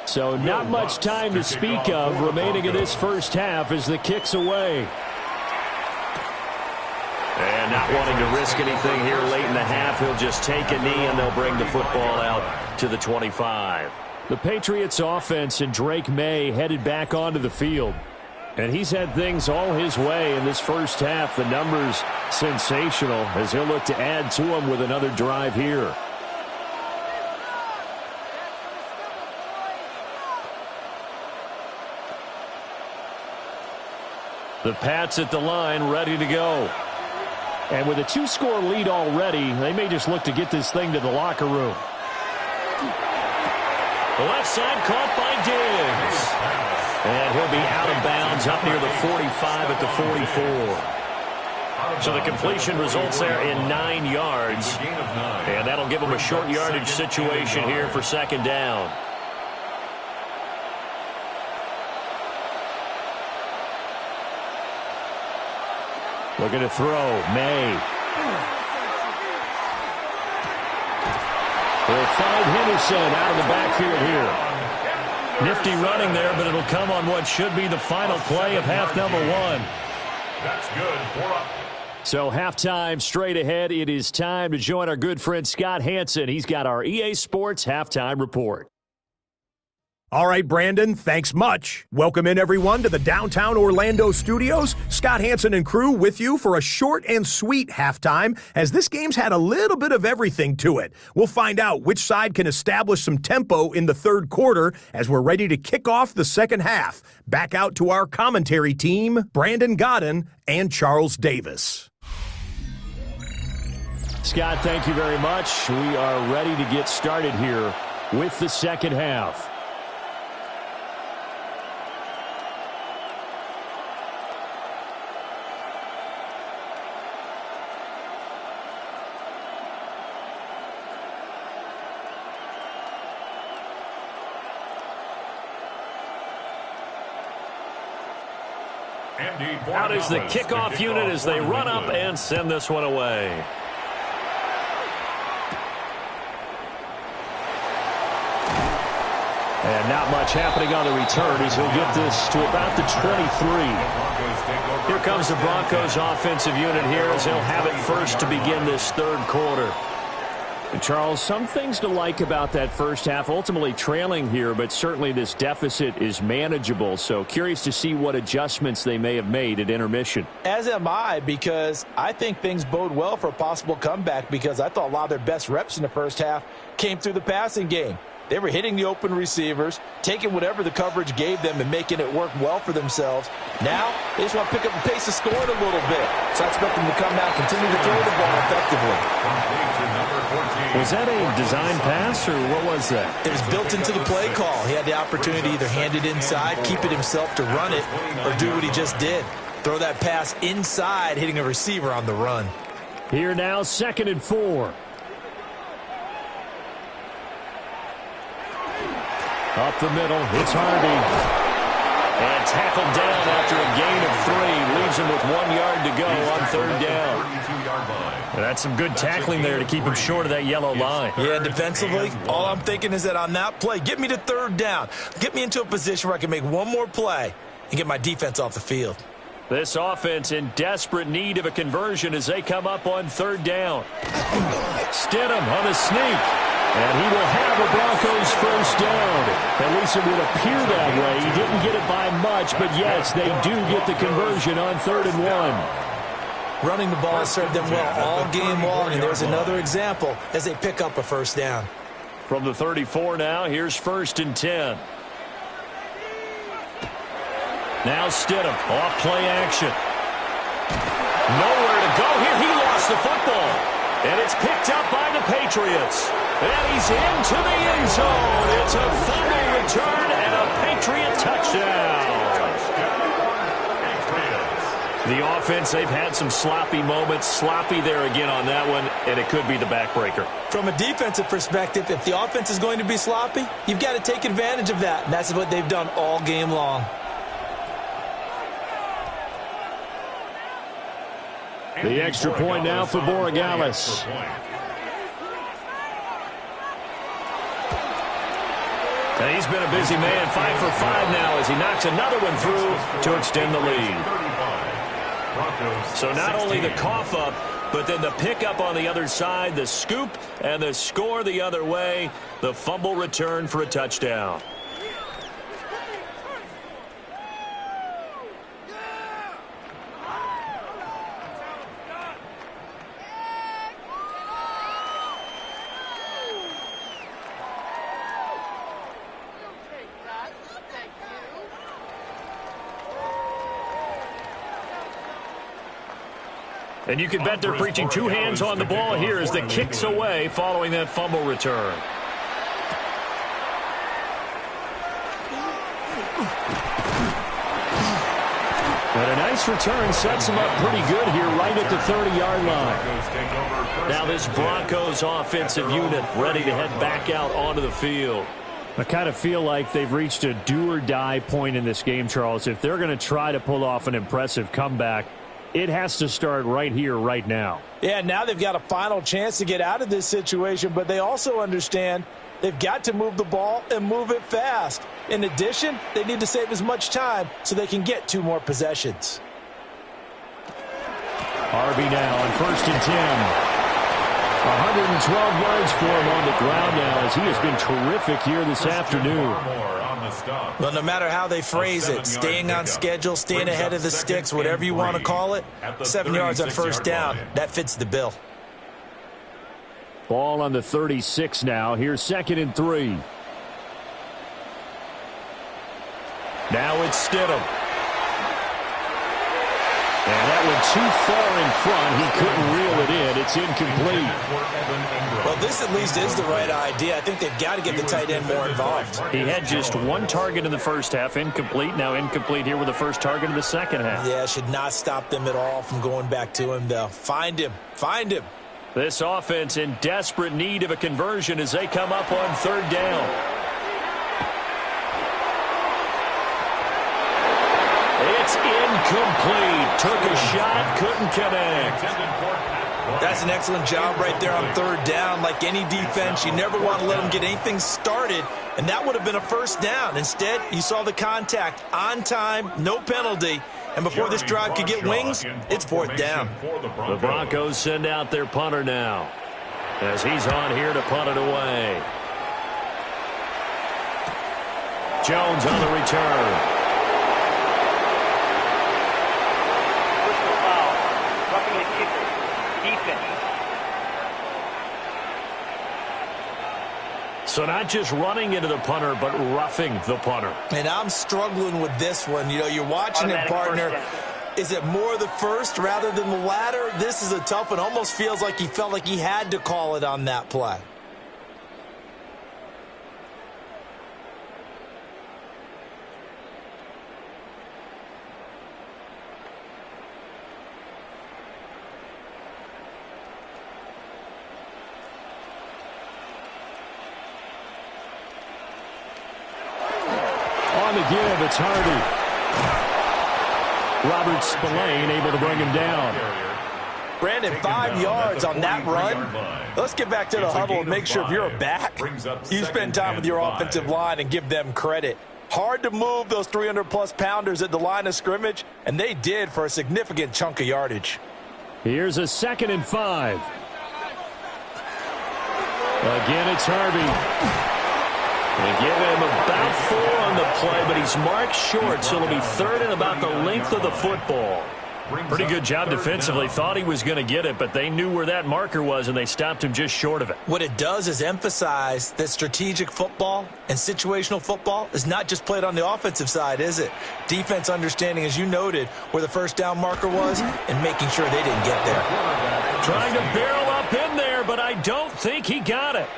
So not much time to speak of remaining in this first half as the kick's away. And not wanting to risk anything here late in the half, he'll just take a knee and they'll bring the football out to the 25. The Patriots offense and Drake May headed back onto the field. And he's had things all his way in this first half. The numbers sensational as he'll look to add to them with another drive here. The Pats at the line, ready to go. And with a 2-score lead already, they may just look to get this thing to the locker room. The left side caught by Diggs. And he'll be out of bounds up near the 45 at the 44. So the completion results there in 9 yards. And that'll give them a short yardage situation here for second down. Looking to throw. May. They'll find Henderson out of the backfield here. Nifty running there, but it'll come on what should be the final play of half number 1. That's good. 4 up. So halftime straight ahead. It is time to join our good friend Scott Hanson. He's got our EA Sports halftime report. All right, Brandon, thanks much. Welcome in, everyone, to the downtown Orlando studios. Scott Hanson and crew with you for a short and sweet halftime, as this game's had a little bit of everything to it. We'll find out which side can establish some tempo in the third quarter as we're ready to kick off the second half. Back out to our commentary team, Brandon Godden and Charles Davis. Scott, thank you very much. We are ready to get started here with the second half. Out is the kickoff unit as they run up and send this one away. And not much happening on the return as he'll get this to about the 23. Here comes the Broncos offensive unit here as they'll have it first to begin this third quarter. Charles, some things to like about that first half. Ultimately trailing here, but certainly this deficit is manageable. So curious to see what adjustments they may have made at intermission. As am I, because I think things bode well for a possible comeback, because I thought a lot of their best reps in the first half came through the passing game. They were hitting the open receivers, taking whatever the coverage gave them and making it work well for themselves. Now, they just want to pick up the pace of scoring a little bit. So I expect them to come out and continue to throw the ball effectively. Was that a design pass, or what was that? It was built into the play call. He had the opportunity to either hand it inside, keep it himself to run it, or do what he just did. Throw that pass inside, hitting a receiver on the run. Here now, 2nd and 4. Up the middle, it's Harvey. And tackled down after a gain of 3. Leaves him with 1 yard to go on third down. That's some good tackling there to keep him short of that yellow line. Yeah, defensively, all I'm thinking is that on that play, get me to third down. Get me into a position where I can make one more play and get my defense off the field. This offense in desperate need of a conversion as they come up on third down. Stidham on a sneak. And he will have the Broncos first down. At least it would appear that way. He didn't get it by much, but yes, they do get the conversion on 3rd and 1. Running the ball has served them well all game long, and there's another example as they pick up a first down. From the 34 now, here's 1st and 10. Now Stidham, off play action. Nowhere to go here. He lost the football. And it's picked up by the Patriots. And he's into the end zone. It's a fumble return and a Patriot touchdown. The offense, they've had some sloppy moments. Sloppy there again on that one, and it could be the backbreaker. From a defensive perspective, if the offense is going to be sloppy, you've got to take advantage of that. And that's what they've done all game long. The extra point now for Borregales. And he's been a busy man, 5 for 5 now as he knocks another one through to extend the lead. So not only the cough up, but then the pickup on the other side, the scoop, and the score the other way, the fumble return for a touchdown. And you can bet they're preaching two hands on the ball here as the kick's away following that fumble return. And a nice return sets them up pretty good here right at the 30-yard line. Now this Broncos offensive unit ready to head back out onto the field. I kind of feel like they've reached a do-or-die point in this game, Charles. If they're going to try to pull off an impressive comeback, it has to start right here, right now. Yeah, now they've got a final chance to get out of this situation, but they also understand they've got to move the ball and move it fast. In addition, they need to save as much time so they can get 2 more possessions. Harvey now on 1st and 10. 112 yards for him on the ground now as he has been terrific here this afternoon. Well, no matter how they phrase it, staying on schedule, staying ahead of the sticks, whatever you want to call it, 7 yards on 1st down, that fits the bill. Ball on the 36 now. Here's 2nd and 3. Now it's Stidham. And that went too far in front. He couldn't reel it in. It's incomplete. Well, this at least is the right idea. I think they've got to get the tight end more involved. He had just 1 target in the first half, incomplete. Now incomplete here with the first target in the second half. Yeah, should not stop them at all from going back to him, though. Find him. Find him. This offense in desperate need of a conversion as they come up on 3rd down. It's incomplete. Took a shot, couldn't connect. That's an excellent job right there on 3rd down. Like any defense, you never want to let them get anything started, and that would have been a 1st down. Instead, you saw the contact on time, no penalty, and before this drive could get wings, it's 4th down. The Broncos send out their punter now as he's on here to punt it away. Jones on the return. So not just running into the punter, but roughing the punter. And I'm struggling with this one. You know, you're watching it, partner. Is it more the first rather than the latter? This is a tough one. Almost feels like he felt like he had to call it on that play. On the give, it's Harvey. Robert Spillane able to bring him down. Brandon, 5 yards on that run. Let's get back to the huddle and make sure if you're a back, you spend time with your offensive line and give them credit. Hard to move those 300-plus pounders at the line of scrimmage, and they did for a significant chunk of yardage. Here's a 2nd and 5. Again, it's Harvey. They give him about 4 on the play, but he's marked short, so it'll be 3rd and about the length of the football. Pretty good job defensively. Thought he was going to get it, but they knew where that marker was, and they stopped him just short of it. What it does is emphasize that strategic football and situational football is not just played on the offensive side, is it? Defense understanding, as you noted, where the 1st down marker was and making sure they didn't get there. Trying to barrel up in there, but I don't think he got it.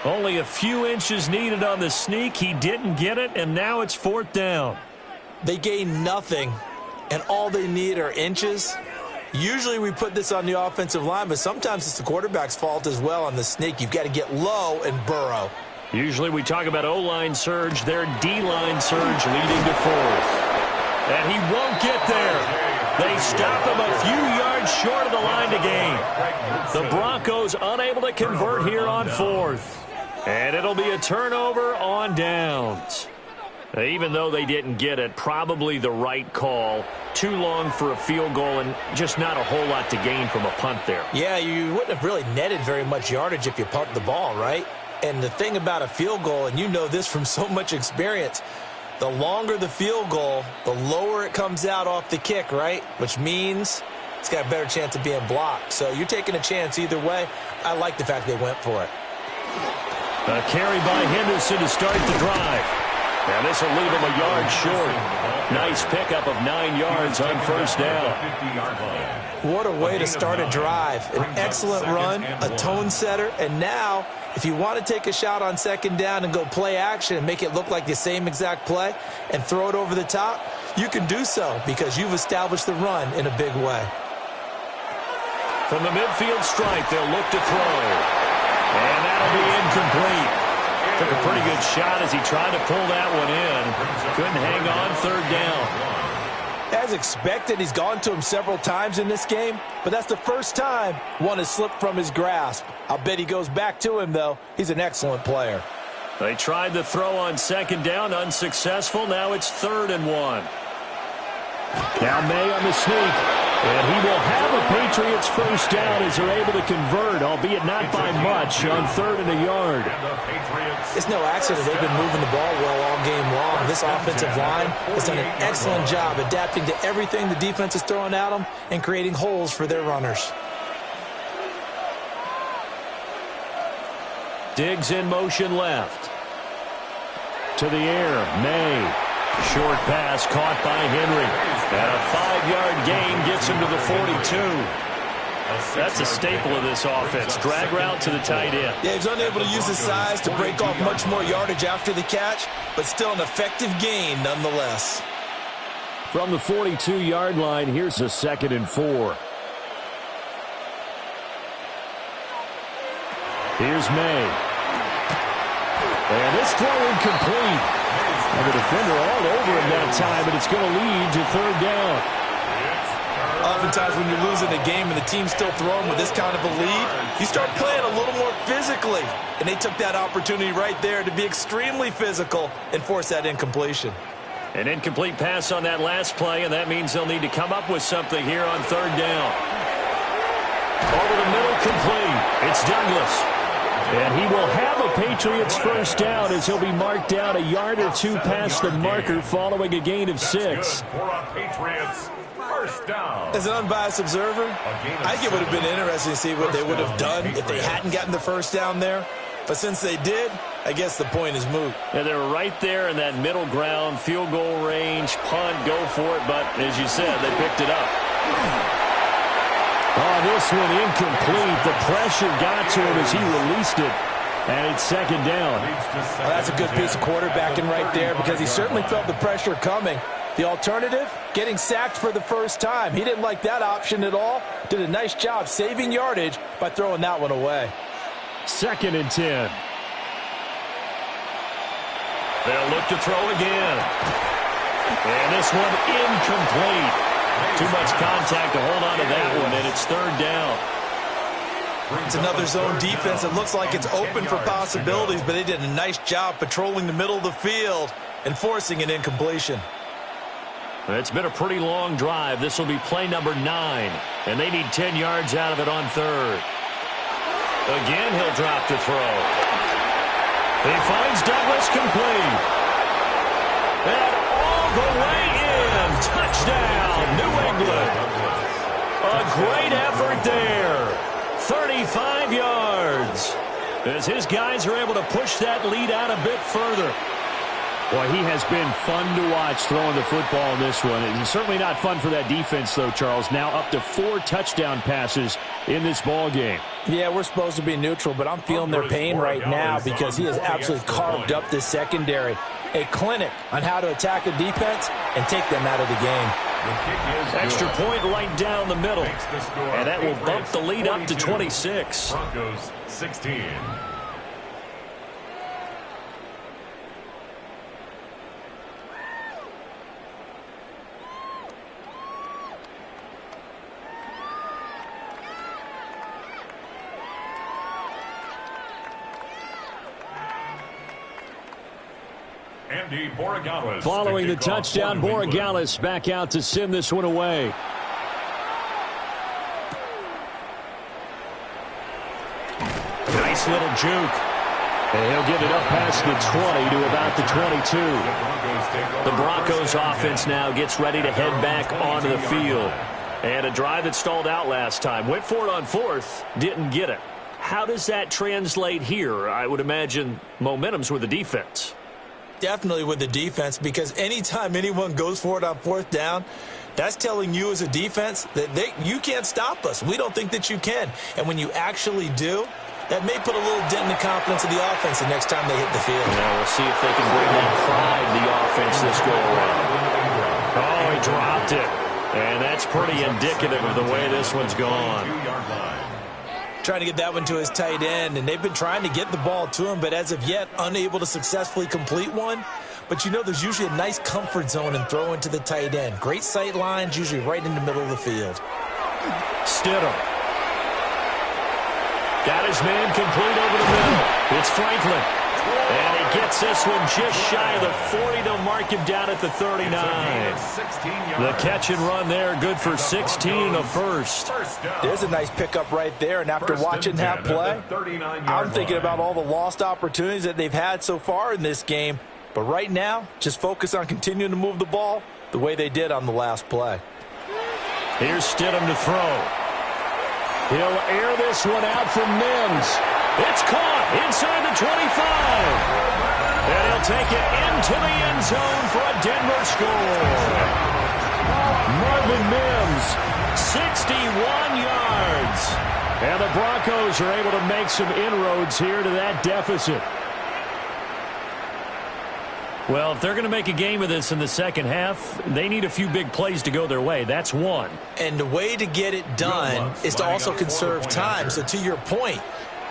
Only a few inches needed on the sneak. He didn't get it, and now it's 4th down. They gain nothing, and all they need are inches. Usually we put this on the offensive line, but sometimes it's the quarterback's fault as well on the sneak. You've got to get low and burrow. Usually we talk about O-line surge. Their D-line surge leading to 4th. And he won't get there. They stop him a few yards short of the line to gain. The Broncos unable to convert here on 4th. And it'll be a turnover on downs. Even though they didn't get it, probably the right call. Too long for a field goal and just not a whole lot to gain from a punt there. Yeah, you wouldn't have really netted very much yardage if you punt the ball, right? And the thing about a field goal, and you know this from so much experience, the longer the field goal, the lower it comes out off the kick, right? Which means it's got a better chance of being blocked. So you're taking a chance either way. I like the fact they went for it. A carry by Henderson to start the drive. Now this will leave him a yard short. Nice pickup of 9 yards on first down. What a way to start a drive. An excellent run, a tone setter, and now if you want to take a shot on second down and go play action and make it look like the same exact play and throw it over the top, you can do so because you've established the run in a big way. From the midfield stripe, they'll look to throw. And that'll be incomplete. Took a pretty good shot as he tried to pull that one in. Couldn't hang on third down. As expected, he's gone to him several times in this game, but that's the first time one has slipped from his grasp. I'll bet he goes back to him, though. He's an excellent player. They tried the throw on second down, unsuccessful. Now it's 3rd and 1. Now May on the sneak. And he will have a Patriots first down as they're able to convert, albeit not by much, on 3rd and a yard. It's no accident they've been moving the ball well all game long. This offensive line has done an excellent job adapting to everything the defense is throwing at them and creating holes for their runners. Diggs in motion left. To the air, May. Short pass caught by Henry. And a 5-yard gain gets him to the 42. That's a staple of this offense. Drag route to the tight end. Yeah, he's unable to use his size to break off much more yardage after the catch, but still an effective gain nonetheless. From the 42-yard line, here's a 2nd and 4. Here's May. And this throw incomplete. And the defender all over him that time, and it's going to lead to 3rd down. Oftentimes when you're losing a game and the team's still throwing with this kind of a lead, you start playing a little more physically. And they took that opportunity right there to be extremely physical and force that incompletion. An incomplete pass on that last play, and that means they'll need to come up with something here on 3rd down. Over the middle, complete. It's Douglas. And he will have a Patriots first down as he'll be marked down a yard or two past the marker following a gain of 6. As an unbiased observer, I think it would have been interesting to see what they would have done if they hadn't gotten the first down there. But since they did, I guess the point is moot. Yeah, they were right there in that middle ground, field goal range, punt, go for it. But as you said, they picked it up. Oh, this one incomplete. The pressure got to him as he released it. And it's 2nd down. Well, that's a good piece of quarterbacking right there because he certainly felt the pressure coming. The alternative, getting sacked for the first time. He didn't like that option at all. Did a nice job saving yardage by throwing that one away. 2nd and 10. They'll look to throw again. And this one incomplete. Too much contact to hold on to that one, and it's 3rd down. It's another zone defense. It looks like it's open for possibilities, but they did a nice job patrolling the middle of the field and forcing an incompletion. It's been a pretty long drive. This will be play number 9, and they need 10 yards out of it on 3rd. Again, he'll drop to throw. He finds Douglas complete. And all the way in. Touchdown, New England. A great effort there. 35 yards. As his guys are able to push that lead out a bit further. Boy, he has been fun to watch throwing the football in this one. It's certainly not fun for that defense, though, Charles. Now up to 4 touchdown passes in this ball game. Yeah, we're supposed to be neutral, but I'm feeling their pain right now because he has absolutely carved up this secondary. A clinic on how to attack a defense and take them out of the game. Extra point right down the middle. And that will bump the lead up to 26. Broncos 16. Following the touchdown, Borregales back out to send this one away. Nice little juke. And he'll get it up past the 20 to about the 22. The Broncos offense now gets ready to head back onto the field. And a drive that stalled out last time. Went for it on 4th, didn't get it. How does that translate here? I would imagine momentum's with the defense. Definitely with the defense, because anytime anyone goes for it on fourth down, that's telling you as a defense that you can't stop us. We don't think that you can. And when you actually do, that may put a little dent in the confidence of the offense the next time they hit the field. Yeah, we'll see if they can bring that pride the offense this go around. Oh, he dropped it. And that's pretty indicative of the way this one's gone. Trying to get that one to his tight end, and they've been trying to get the ball to him, but as of yet, unable to successfully complete one. But you know there's usually a nice comfort zone in throwing to the tight end. Great sight lines, usually right in the middle of the field. Stidham. Got his man complete over the middle. It's Franklin. And he gets this one just shy of the 40. They'll mark him down at the 39. The catch and run there, good for 16 and a first. There's a nice pickup right there, and after watching that play, I'm thinking about all the lost opportunities that they've had so far in this game. But right now, just focus on continuing to move the ball the way they did on the last play. Here's Stidham to throw. He'll air this one out from Mims. It's caught inside the 25. And he'll take it into the end zone for a Denver score. Marvin Mims, 61 yards. And the Broncos are able to make some inroads here to that deficit. Well, if they're going to make a game of this in the second half, they need a few big plays to go their way. That's one. And the way to get it done is to also conserve time. So to your point,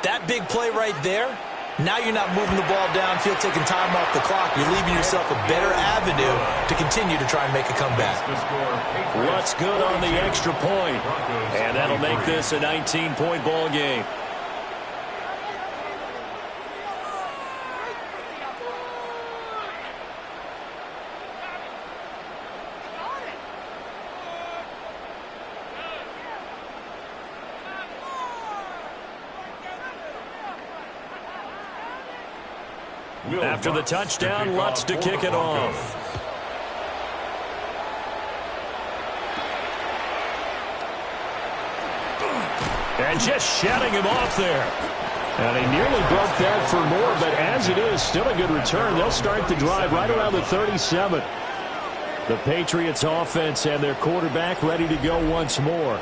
that big play right there, now you're not moving the ball downfield, taking time off the clock. You're leaving yourself a better avenue to continue to try and make a comeback. What's good on the extra point? And that'll make this a 19-point ball game. After the touchdown, Lutz to kick it off. And just shutting him off there. And he nearly broke that for more, but as it is, still a good return. They'll start the drive right around the 37. The Patriots offense and their quarterback ready to go once more.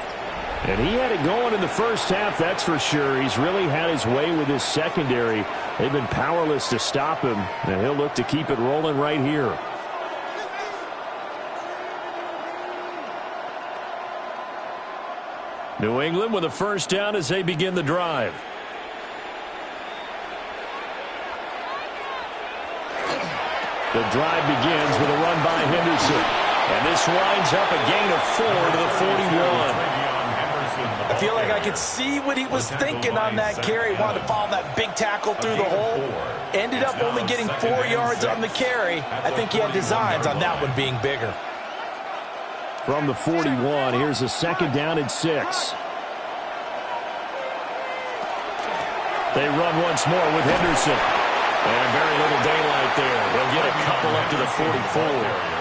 And he had it going in the first half, that's for sure. He's really had his way with his secondary. They've been powerless to stop him, and he'll look to keep it rolling right here. New England with a first down as they begin the drive. The drive begins with a run by Henderson. And this winds up a gain of 4 to the 41. I feel like I could see what he was thinking on that carry. Wanted to follow that big tackle through the hole. Ended up only getting 4 yards on the carry. I think he had designs on that one being bigger. From the 41, here's a second down and 6. They run once more with Henderson. And very little daylight there. They'll get a couple up to the 44.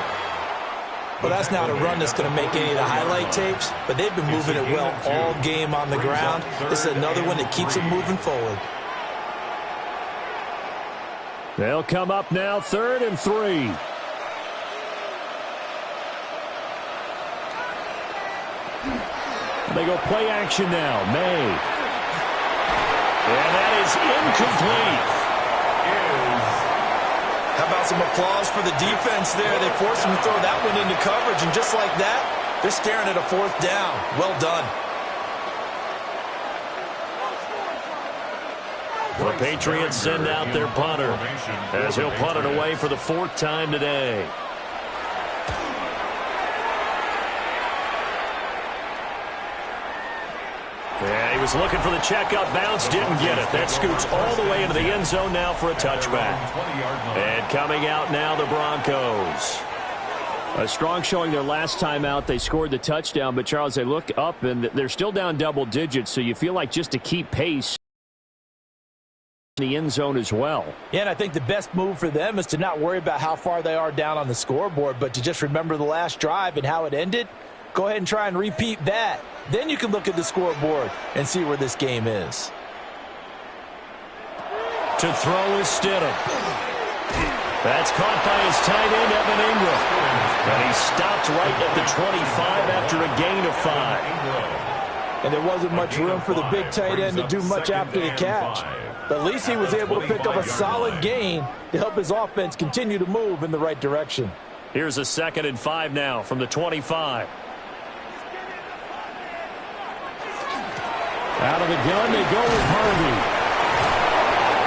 Well, that's not a run that's going to make any of the highlight tapes, but they've been moving it well all game on the ground. This is another one that keeps them moving forward. They'll come up now, 3rd and 3. They go play action now. May. And that is incomplete. How about some applause for the defense there? They forced him to throw that one into coverage, and just like that, they're staring at a 4th down. Well done. The Patriots send out their punter as he'll punt it away for the 4th time today. Yeah, he was looking for the checkup bounce, didn't get it. That scoots all the way into the end zone now for a touchback. And coming out now, the Broncos. A strong showing their last time out. They scored the touchdown, but, Charles, they look up, and they're still down double digits, so you feel like just to keep pace in the end zone as well. Yeah, and I think the best move for them is to not worry about how far they are down on the scoreboard, but to just remember the last drive and how it ended. Go ahead and try and repeat that. Then you can look at the scoreboard and see where this game is. To throw is Stidham. That's caught by his tight end, Evan Ingram. And he stopped right at the 25 after a gain of 5. And there wasn't much room for the big tight end to do much after the catch. But at least he was able to pick up a solid gain to help his offense continue to move in the right direction. Here's a 2nd and 5 now from the 25. Out of the gun, they go with Harvey.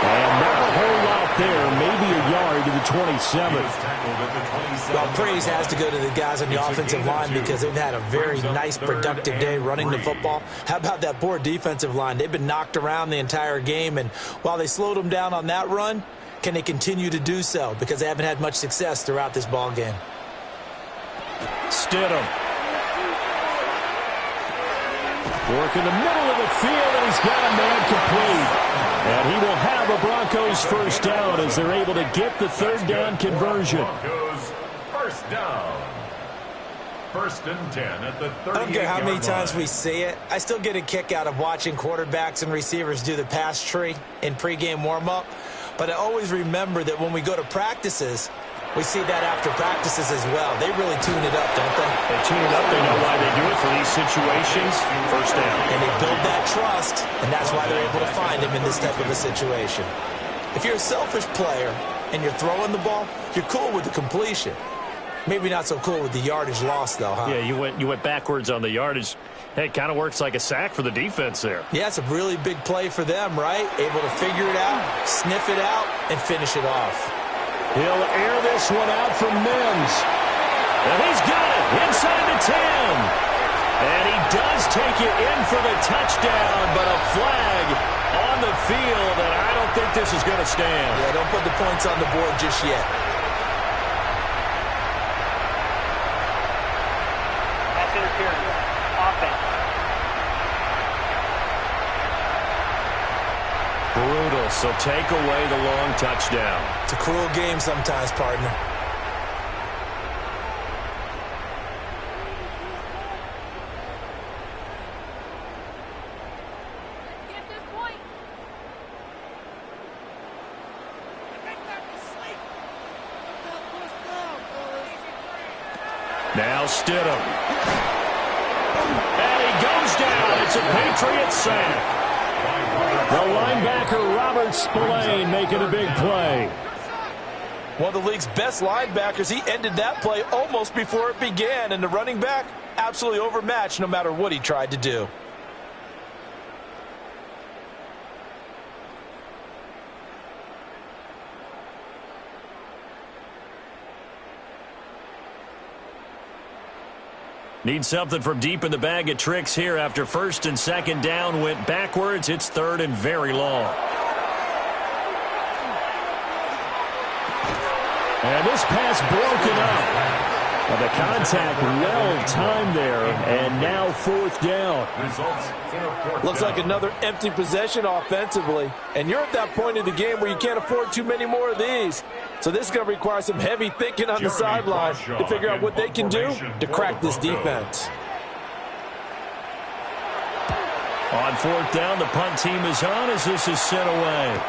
And not a whole lot there, maybe a yard to the 27. Well, praise has to go to the guys on the offensive line because they've had a very nice, productive day running the football. How about that poor defensive line? They've been knocked around the entire game, and while they slowed them down on that run, can they continue to do so? Because they haven't had much success throughout this ball game. Stidham. Work in the middle of the field, and he's got a man complete. And he will have a Broncos first down as they're able to get the 3rd down conversion. Broncos first down. 1st and 10 at the 38-yard line. I don't care how many times we see it. I still get a kick out of watching quarterbacks and receivers do the pass tree in pregame warm-up. But I always remember that when we go to practices, we see that after practices as well. They really tune it up, don't they? They tune it up. They know why they do it for these situations. First down. And they build that trust, and that's why they're able to find him in this type of a situation. If you're a selfish player and you're throwing the ball, you're cool with the completion. Maybe not so cool with the yardage loss, though, huh? Yeah, you went backwards on the yardage. Hey, it kind of works like a sack for the defense there. Yeah, it's a really big play for them, right? Able to figure it out, sniff it out, and finish it off. He'll air this one out from Mims. And he's got it inside the 10. And he does take it in for the touchdown, but a flag on the field, and I don't think this is going to stand. Yeah, don't put the points on the board just yet. That's interference. Offense. Brutal, so take away the long touchdown. It's a cruel game sometimes, partner. Now Stidham. And he goes down. It's a Patriots sack. The linebacker, Robert Spillane, making a big play. One of the league's best linebackers. He ended that play almost before it began. And the running back, absolutely overmatched no matter what he tried to do. Need something from deep in the bag of tricks here after 1st and 2nd down went backwards. It's 3rd and very long. And this pass broken up. Well, the contact well-timed there, and now 4th down. Looks like another empty possession offensively. And you're at that point in the game where you can't afford too many more of these. So this is going to require some heavy thinking on the sideline to figure out what they can do to crack this defense. On 4th down, the punt team is on as this is sent away.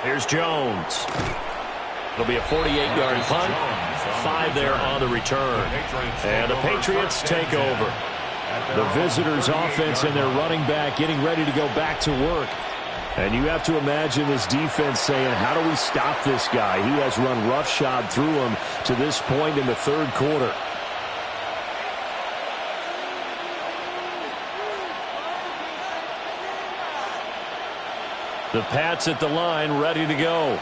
Here's Jones. It'll be a 48-yard punt. 5 there on the return. And the Patriots take over. The visitors' offense and their running back getting ready to go back to work. And you have to imagine this defense saying, how do we stop this guy? He has run roughshod through him to this point in the 3rd quarter. The Pats at the line, ready to go.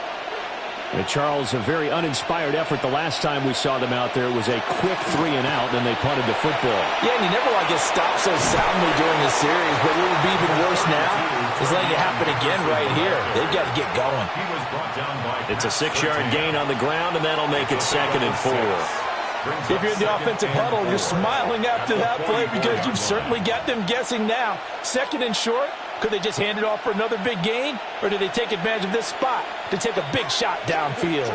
And Charles, a very uninspired effort the last time we saw them out there. It was a quick 3 and out, then they punted the football. Yeah, and you never want to get stopped so soundly during the series, but what would be even worse now is letting it happen again right here. They've got to get going. It's a 6-yard gain on the ground, and that'll make it 2nd and 4. If you're in the offensive huddle, you're smiling after that play because you've certainly got them guessing now. 2nd and short. Could they just hand it off for another big gain? Or do they take advantage of this spot to take a big shot downfield?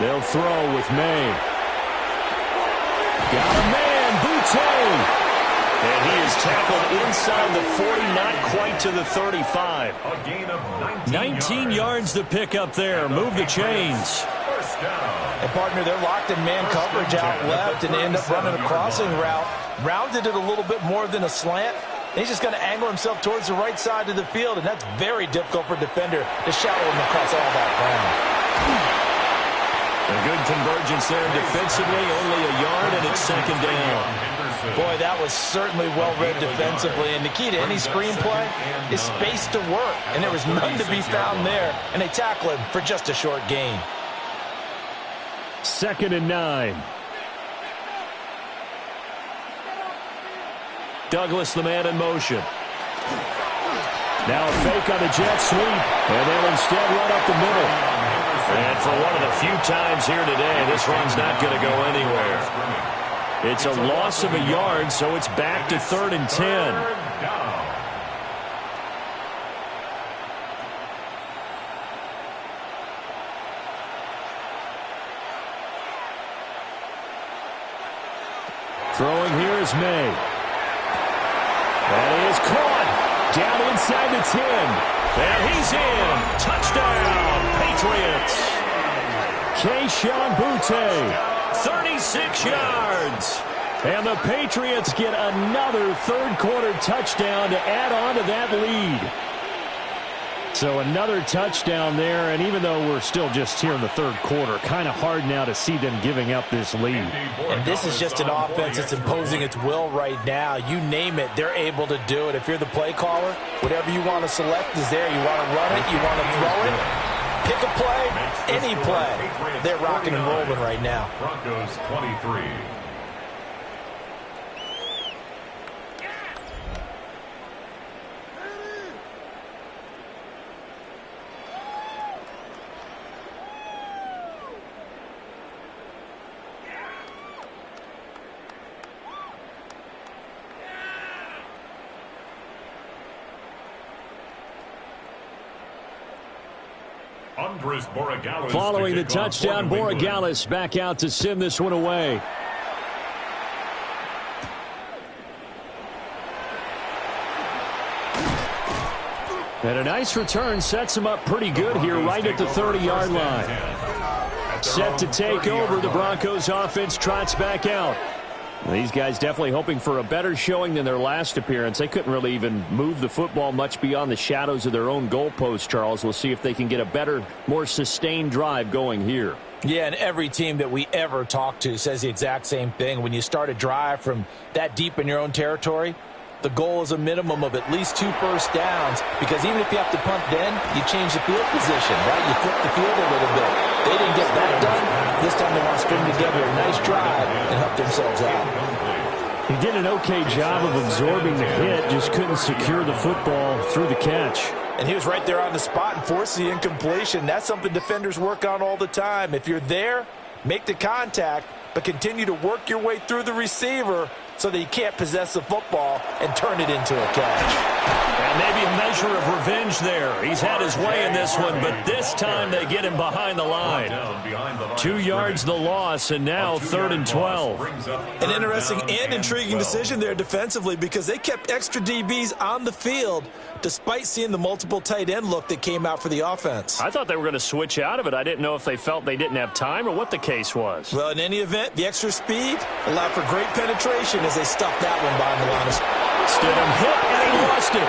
They'll throw with May. Got a man, Boutte. And he is tackled inside the 40, not quite to the 35. A gain of 19 yards to pick up there. Move the chains. First down. And, partner, they're locked in man coverage out left, and they end up running a crossing route. Rounded it a little bit more than a slant. He's just going to angle himself towards the right side of the field, and that's very difficult for a defender to shallow him across all that ground. A good convergence there defensively, only a yard, and it's second down. Boy, that was certainly well-read defensively, and the key to any screenplay is space to work, and there was none to be found there, and they tackle him for just a short gain. 2nd and 9. Douglas, the man in motion. Now a fake on the jet sweep, and they'll instead run up the middle. And for one of the few times here today, this run's not going to go anywhere. It's a loss of a yard, so it's back to 3rd and 10. Throwing here is May. And he is caught down inside the 10. And he's in. Touchdown, Patriots. Keyshawn Boutte. 36 yards. And the Patriots get another third-quarter touchdown to add on to that lead. So another touchdown there, and even though we're still just here in the third quarter, kind of hard now to see them giving up this lead. And this is just an offense that's imposing its will right now. You name it, they're able to do it. If you're the play caller, whatever you want to select is there. You want to run it, you want to throw it, pick a play, any play. They're rocking and rolling right now. Broncos 23. Following the touchdown, Borregales back out to send this one away. And a nice return sets him up pretty good here right at the 30-yard line. Set to take over, the Broncos offense trots back out. These guys definitely hoping for a better showing than their last appearance. They couldn't really even move the football much beyond the shadows of their own goalpost, Charles. We'll see if they can get a better, more sustained drive going here. Yeah, and every team that we ever talk to says the exact same thing. When you start a drive from that deep in your own territory, the goal is a minimum of at least 2 first downs, because even if you have to punt then, you change the field position, right? You flip the field a little bit. They didn't get that done. This time they want to string together a nice drive and help themselves out. He did an okay job of absorbing the hit, just couldn't secure the football through the catch. And he was right there on the spot and forced the incompletion. That's something defenders work on all the time. If you're there, make the contact, but continue to work your way through the receiver so that he can't possess the football and turn it into a catch. And maybe a measure of revenge there. He's had his way in this one, but this time they get him behind the line. 2 yards the loss, and now 3rd and 12. An interesting and intriguing decision there defensively, because they kept extra DBs on the field despite seeing the multiple tight end look that came out for the offense. I thought they were going to switch out of it. I didn't know if they felt they didn't have time or what the case was. Well, in any event, the extra speed allowed for great penetration as they stuffed that one behind the line of scrimmage. Stidham hit, and he lost it.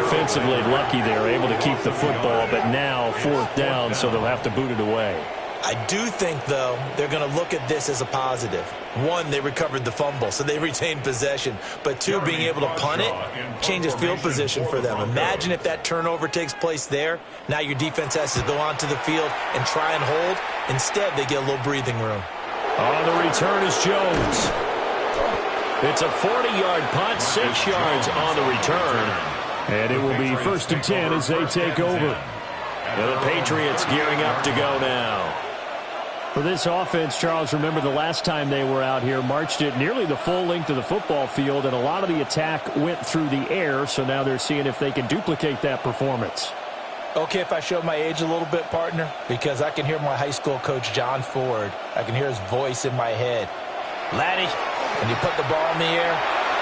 Offensively lucky they were able to keep the football, but now 4th down, so they'll have to boot it away. I do think, though, they're going to look at this as a positive. 1, they recovered the fumble, so they retained possession. But 2, being able to punt it changes field position for them. Imagine if that turnover takes place there. Now your defense has to go onto the field and try and hold. Instead, they get a little breathing room. On the return is Jones. It's a 40-yard punt, 6 yards on the return. And it will be 1st and 10 as they take over. And the Patriots gearing up to go now. For this offense, Charles, remember the last time they were out here, marched it nearly the full length of the football field, and a lot of the attack went through the air, so now they're seeing if they can duplicate that performance. Okay, if I show my age a little bit, partner, because I can hear my high school coach, John Ford. I can hear his voice in my head. Laddie, when you put the ball in the air,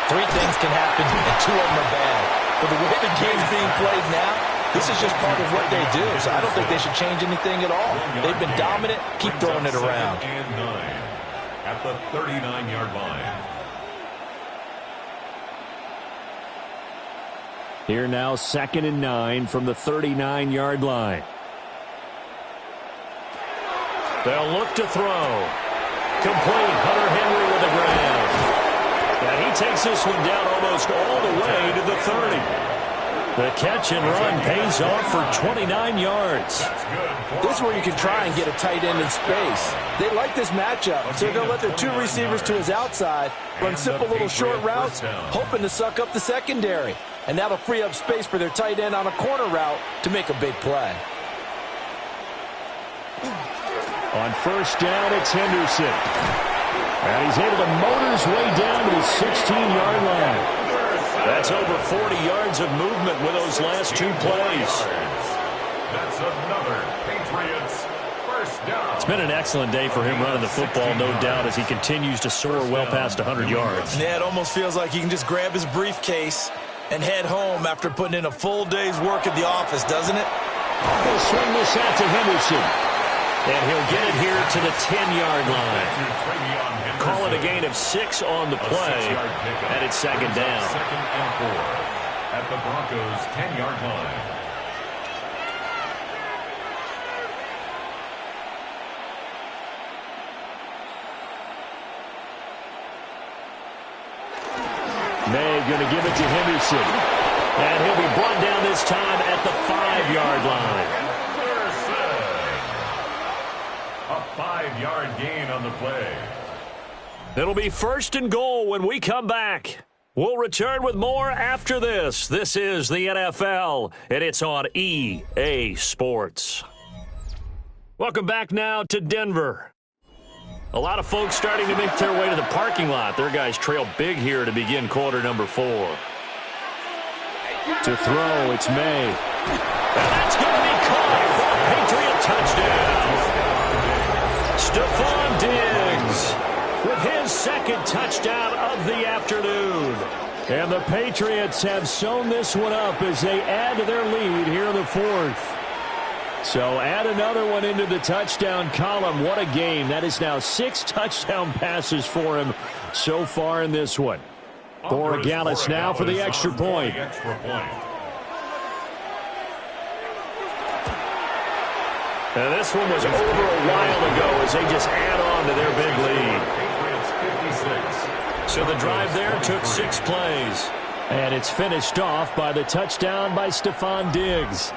3 things can happen, and 2 of them are bad. For the way the game's being played now, this is just part of what they do, so I don't think they should change anything at all. They've been dominant. Keep throwing it around. And 9 at the 39-yard line. Here now, 2nd and 9 from the 39-yard line. They'll look to throw. Complete. Hunter Henry with the grab. And he takes this one down almost all the way to the 30. The catch and run pays off for 29 yards. This is where you can try and get a tight end in space. They like this matchup, so they'll let their 2 receivers to his outside run simple little short routes, hoping to suck up the secondary. And that'll free up space for their tight end on a corner route to make a big play. On 1st down, it's Henderson. And he's able to motor his way down to the 16-yard line. That's over 40 yards of movement with those last 2 plays. That's another Patriots first down. It's been an excellent day for him running the football, no doubt, as he continues to soar well past 100 yards. Yeah, it almost feels like he can just grab his briefcase and head home after putting in a full day's work at the office, doesn't it? He'll swing this out to Henderson. And he'll get it here to the 10-yard line. Call it a gain of 6 on the play, and it's 2nd down. 2nd and 4 at the Broncos' 10-yard line. May going to give it to Henderson. And he'll be brought down this time at the 5-yard line. A 5-yard gain on the play. It'll be 1st and goal when we come back. We'll return with more after this. This is the NFL, and it's on EA Sports. Welcome back now to Denver. A lot of folks starting to make their way to the parking lot. Their guys trail big here to begin quarter number 4. To throw, it's May. And that's going to be caught for a Patriot touchdown. Stephon Diggs with his 2nd touchdown of the afternoon. And the Patriots have sewn this one up as they add to their lead here in the 4th. So add another one into the touchdown column. What a game. That is now 6 touchdown passes for him so far in this one. Borregales now for the extra point. And this one was over a while ago as they just add on to their big lead. So the drive there took 6 plays. And it's finished off by the touchdown by Stephon Diggs.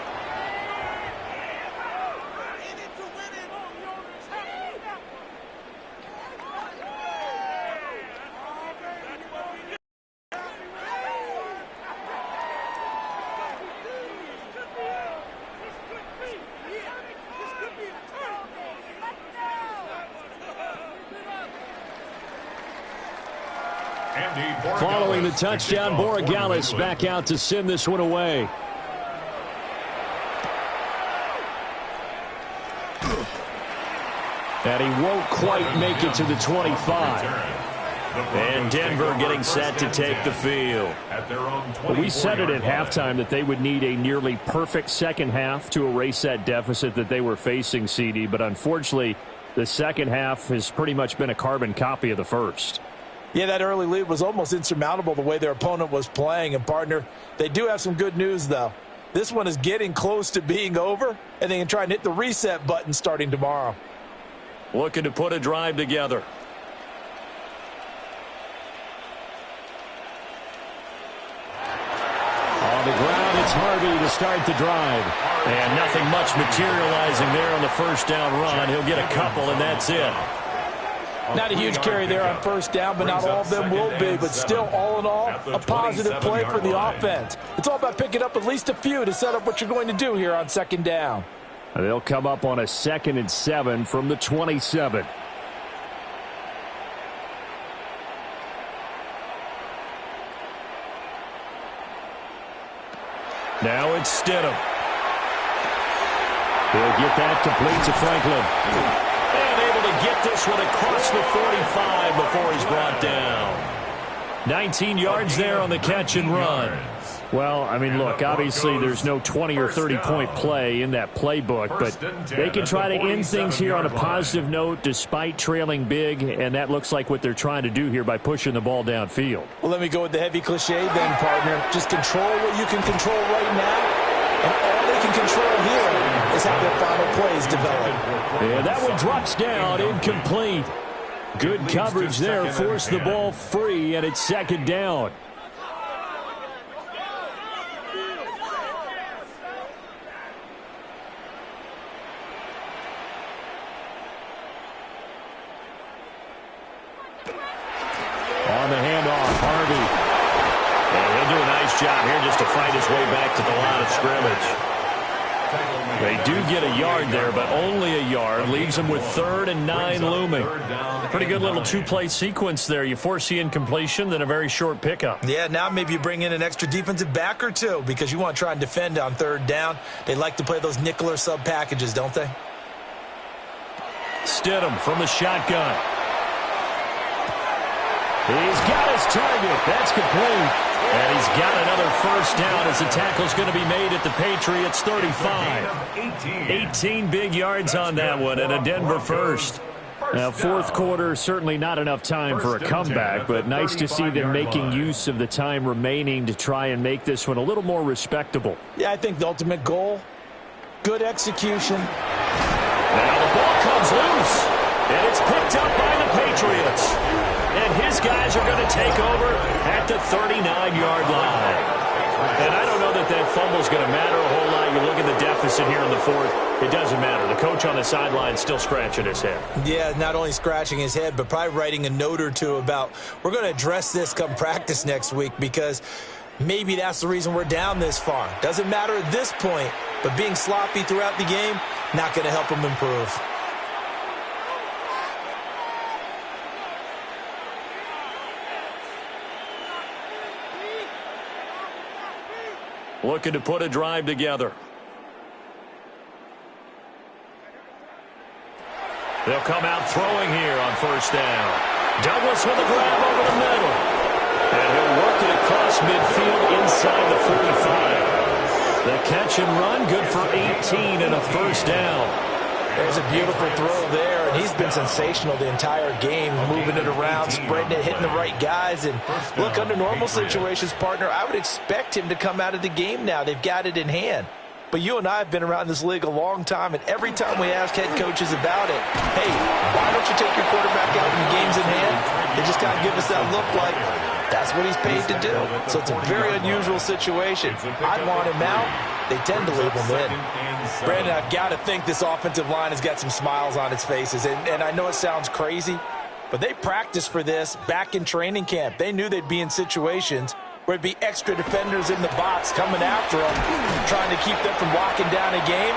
Following the touchdown, Borregales back out to send this one away. And he won't quite make it to the 25. And Denver getting set to take the field. Well, we said it at halftime that they would need a nearly perfect second half to erase that deficit that they were facing, CD. But unfortunately, the second half has pretty much been a carbon copy of the first. Yeah, that early lead was almost insurmountable the way their opponent was playing. And, partner, they do have some good news, though. This one is getting close to being over, and they can try and hit the reset button starting tomorrow. Looking to put a drive together. On the ground, it's Harvey to start the drive. And nothing much materializing there on the first down run. He'll get a couple, and that's it. Not a huge carry there on first down, but not all of them will be. But still, all in all, a positive play for the offense. It's all about picking up at least a few to set up what you're going to do here on second down. They'll come up on a 2nd and 7 from the 27. Now it's Stidham. He'll get that complete to Franklin. And able to get this one across the 45 before he's brought down. 19 yards there on the catch and run. Well, I mean, look, obviously there's no 20 or 30-point play in that playbook, but they can try to end things here on a positive note despite trailing big, and that looks like what they're trying to do here by pushing the ball downfield. Well, let me go with the heavy cliche then, partner. Just control what you can control right now, and all they can control here is how their final plays develop. And that one drops down, incomplete. Good coverage there, forced the ball free, and it's second down. On the handoff, Harvey. And he'll do a nice job here just to fight his way back to the line of scrimmage. They do get a yard there, but only a yard. Leaves them with 3rd and 9 looming. Pretty good little two-play sequence there. You force the incompletion, then a very short pickup. Yeah, now maybe you bring in an extra defensive back or two because you want to try and defend on 3rd down. They like to play those nickel or sub packages, don't they? Stidham from the shotgun. He's got his target. That's complete. And he's got another first down as the tackle's going to be made at the Patriots 35. 18 big yards on that one and a Denver first. Now, fourth quarter, certainly not enough time for a comeback, but nice to see them making use of the time remaining to try and make this one a little more respectable. Yeah, I think the ultimate goal, good execution. Now the ball comes loose, and it's picked up by the Patriots. And his guys are going to take over at the 39-yard line. And I don't know that that fumble's going to matter a whole lot. You look at the deficit here in the fourth. It doesn't matter. The coach on the sideline still scratching his head. Yeah, not only scratching his head, but probably writing a note or two about we're going to address this come practice next week because maybe that's the reason we're down this far. Doesn't matter at this point, but being sloppy throughout the game, not going to help him improve. Looking to put a drive together. They'll come out throwing here on first down. Douglas with a grab over the middle. And he'll work it across midfield inside the 45. The catch and run, good for 18 and a first down. There's a beautiful throw there, and he's been sensational the entire game, moving it around, spreading it, hitting the right guys. And look, under normal situations, partner, I would expect him to come out of the game now. They've got it in hand. But you and I have been around this league a long time, and every time we ask head coaches about it, hey, why don't you take your quarterback out when the game's in hand? They just kind of give us that look like that's what he's paid to do. So it's a very unusual situation. I'd want him out. They tend to leave him in. Brandon, I've got to think this offensive line has got some smiles on its faces. And I know it sounds crazy, but they practiced for this back in training camp. They knew they'd be in situations where it'd be extra defenders in the box coming after them, trying to keep them from locking down a game.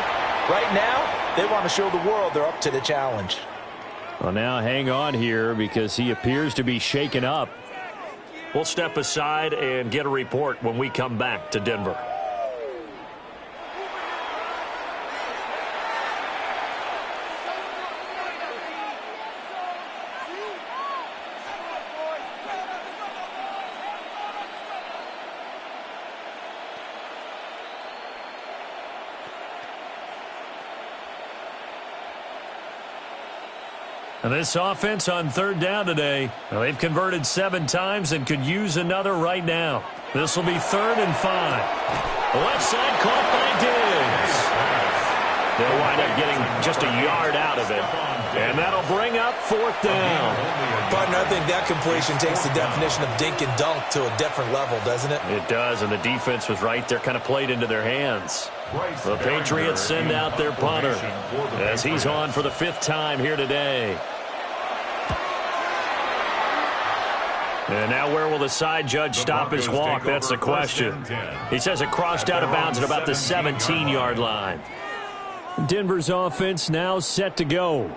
Right now, they want to show the world they're up to the challenge. Well, now hang on here because he appears to be shaken up. We'll step aside and get a report when we come back to Denver. And this offense on third down today, well, they've converted 7 times and could use another right now. This will be 3rd and 5. The left side caught by Diggs. They'll wind up getting just a yard out of it. And that'll bring up 4th down. Partner, I think that completion takes the definition of dink and dunk to a different level, doesn't it? It does, and the defense was right there, kind of played into their hands. The Patriots send out their punter as he's on for the 5th time here today. And now where will the side judge stop his walk? That's the question. He says it crossed out of bounds at about the 17-yard line. Denver's offense now set to go.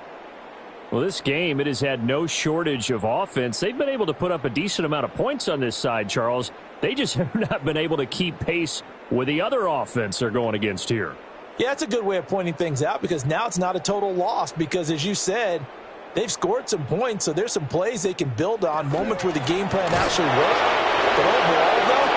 Well, this game, it has had no shortage of offense. They've been able to put up a decent amount of points on this side, Charles. They just have not been able to keep pace with the other offense they're going against here. Yeah, it's a good way of pointing things out because now it's not a total loss because, as you said, they've scored some points, so there's some plays they can build on, moments where the game plan actually worked. But overall, though,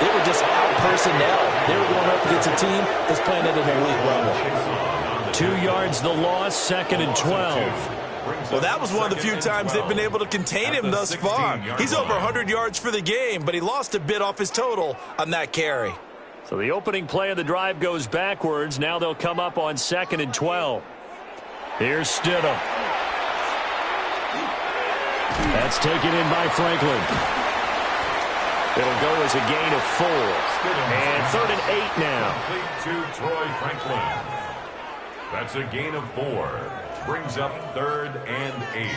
they were just out-personnel. They were going up against a team that's playing at an elite level. 2 yards the loss, 2nd and 12. Well, that was one of the few times they've been able to contain him thus far. He's over 100 yards for the game, but he lost a bit off his total on that carry. So the opening play of the drive goes backwards. Now they'll come up on 2nd and 12. Here's Stidham. That's taken in by Franklin. It'll go as a gain of 4. And 3rd and 8 now. Complete to Troy Franklin. That's a gain of 4. Brings up 3rd and 8.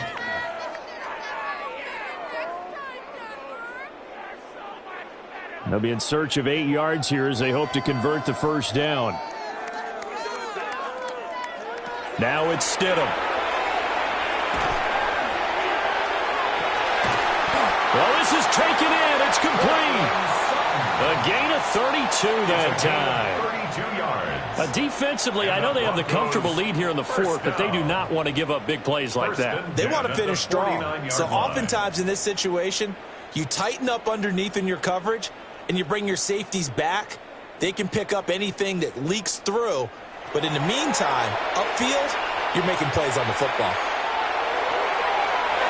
They'll be in search of 8 yards here as they hope to convert the first down. Now it's Stidham. Well, this is taken in. It's complete. A gain of 32 that time. 32 yards. Defensively, I know they have the comfortable lead here in the 4th, but they do not want to give up big plays like that. They want to finish strong. So oftentimes in this situation, you tighten up underneath in your coverage, and you bring your safeties back. They can pick up anything that leaks through. But in the meantime, upfield, you're making plays on the football.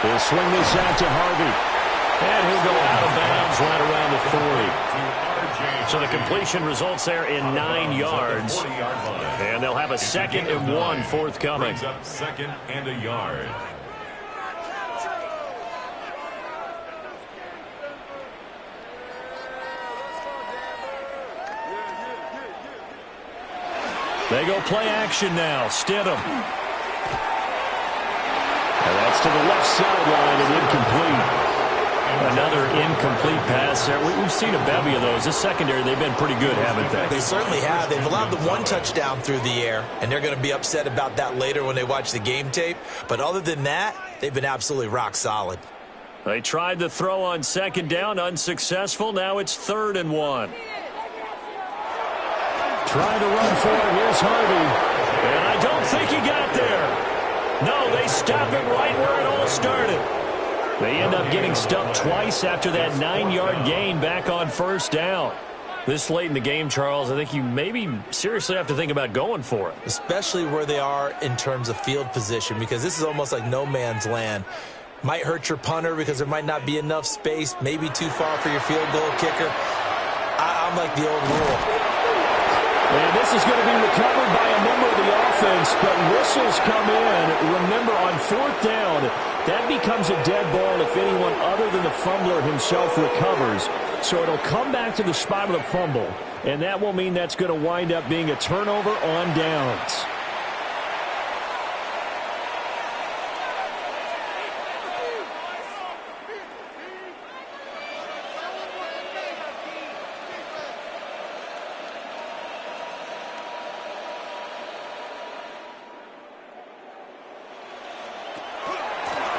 They'll swing this out to Harvey. And he'll go out of bounds right around the 40. So the completion results there in 9 yards. And they'll have a 2nd and 1 forthcoming. Brings up 2nd and a yard. They go play action now. Stidham. And that's to the left sideline and incomplete. Another incomplete pass there. We've seen a bevy of those. This secondary, they've been pretty good, haven't they? They certainly have. They've allowed the 1 touchdown through the air, and they're going to be upset about that later when they watch the game tape. But other than that, they've been absolutely rock solid. They tried the throw on 2nd down, unsuccessful. Now it's 3rd and 1. Trying to run for it. Here's Harvey. And I don't think he got there. No, they stop him right where it all started. They end up getting stumped twice after that 9-yard gain back on 1st down. This late in the game, Charles, I think you maybe seriously have to think about going for it. Especially where they are in terms of field position, because this is almost like no man's land. Might hurt your punter because there might not be enough space, maybe too far for your field goal kicker. I'm like the old rule. And this is going to be recovered by a member of the offense, but whistles come in. Remember, on 4th down, that becomes a dead ball if anyone other than the fumbler himself recovers. So it'll come back to the spot of the fumble, and that will mean that's going to wind up being a turnover on downs.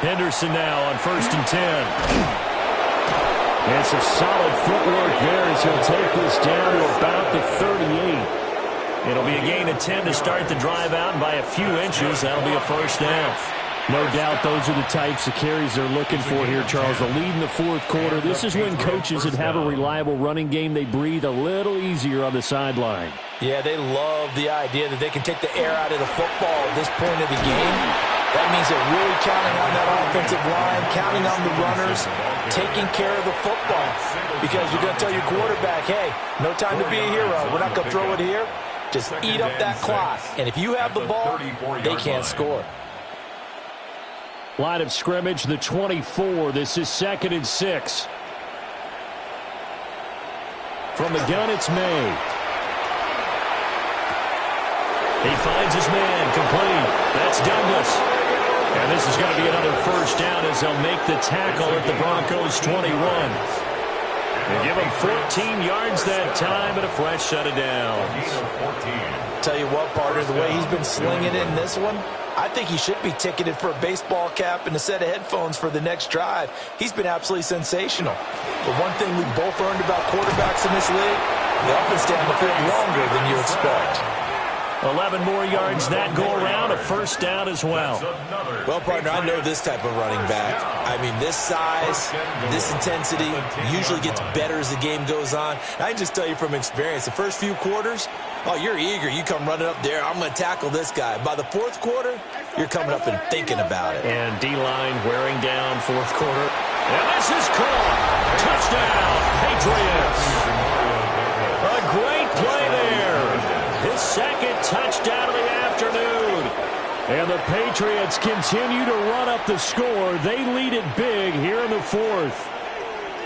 Henderson now on 1st and 10. And some solid footwork there as he'll take this down to about the 38. It'll be a gain of 10 to start the drive out, and by a few inches, that'll be a 1st down. No doubt those are the types of carries they're looking for here, Charles. The lead in the 4th quarter. This is when coaches that have a reliable running game, they breathe a little easier on the sideline. Yeah, they love the idea that they can take the air out of the football at this point of the game. That means they're really counting on that offensive line, counting on the runners, taking care of the football. Because you're going to tell your quarterback, hey, no time to be a hero. We're not going to throw it here. Just eat up that clock. And if you have the ball, they can't score. Line of scrimmage, the 24. This is 2nd and 6. From the gun, it's May. He finds his man, complete. That's Douglas. And this is going to be another 1st down as they'll make the tackle at the Broncos' 21. They give him 14 yards that time and a fresh set of downs. Tell you what, partner, the way he's been slinging it in this one, I think he should be ticketed for a baseball cap and a set of headphones for the next drive. He's been absolutely sensational. But one thing we both learned about quarterbacks in this league, they often stay on the field longer than you expect. 11 more yards that go around, a first down as well. Well, partner, I know this type of running back. I mean, this size, this intensity usually gets better as the game goes on. And I can just tell you from experience, the first few quarters, oh, you're eager. You come running up there, I'm going to tackle this guy. By the fourth quarter, you're coming up and thinking about it. And D-line wearing down fourth quarter. And this is caught. Touchdown, Patriots. A great play there. His second touchdown of the afternoon. And the Patriots continue to run up the score. They lead it big here in the fourth.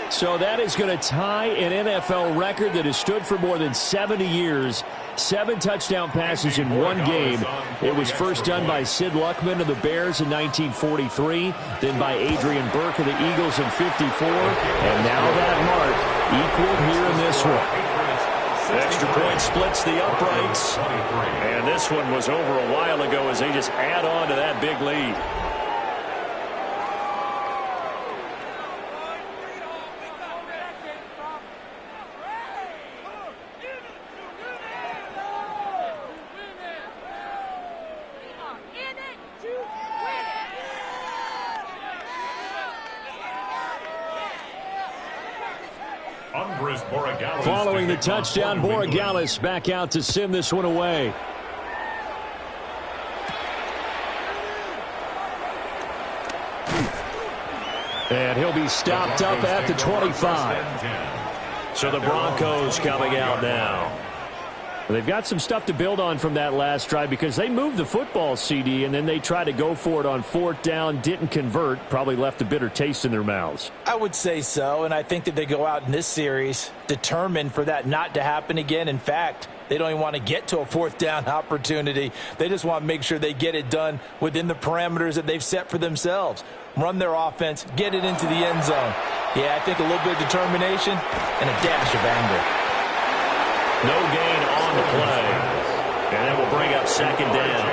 So that is going to tie an NFL record that has stood for more than 70 years. 7 touchdown passes in one game. It was first done by Sid Luckman of the Bears in 1943, then by Adrian Burke of the Eagles in 54, and now that mark equaled here in this one. Extra point splits the uprights, and this one was over a while ago as they just add on to that big lead. Following the touchdown, Borregales back out to send this one away. And he'll be stopped up at the 25. So the Broncos coming out now. They've got some stuff to build on from that last drive because they moved the football, CD, and then they tried to go for it on fourth down, didn't convert, probably left a bitter taste in their mouths. I would say so, and I think that they go out in this series determined for that not to happen again. In fact, they don't even want to get to a fourth down opportunity. They just want to make sure they get it done within the parameters that they've set for themselves. Run their offense, get it into the end zone. Yeah, I think a little bit of determination and a dash of anger. No gain on the play. And that will bring up second down.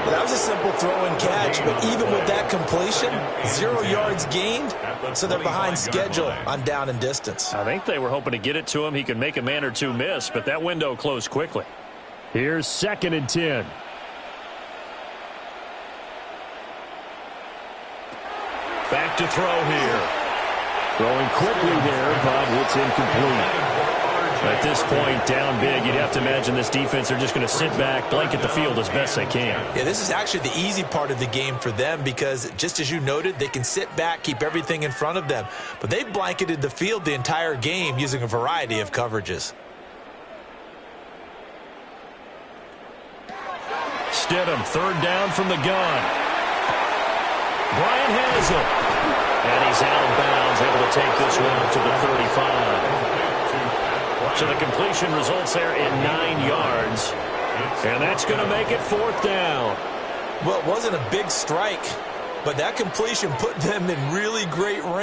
Well, that was a simple throw and catch, but even with that completion, 0 yards gained, so they're behind schedule on down and distance. I think they were hoping to get it to him. He could make a man or two miss, but that window closed quickly. Here's 2nd and 10. Back to throw here. Throwing quickly there, but it's incomplete. At this point, down big, you'd have to imagine this defense are just going to sit back, blanket the field as best they can. Yeah, this is actually the easy part of the game for them because, just as you noted, they can sit back, keep everything in front of them. But they've blanketed the field the entire game using a variety of coverages. Stidham, third down from the gun. Bryant has it. And he's out of bounds, able to take this one up to the 35. So the completion results there in 9 yards. And that's going to make it fourth down. Well, it wasn't a big strike, but that completion put them in really great range.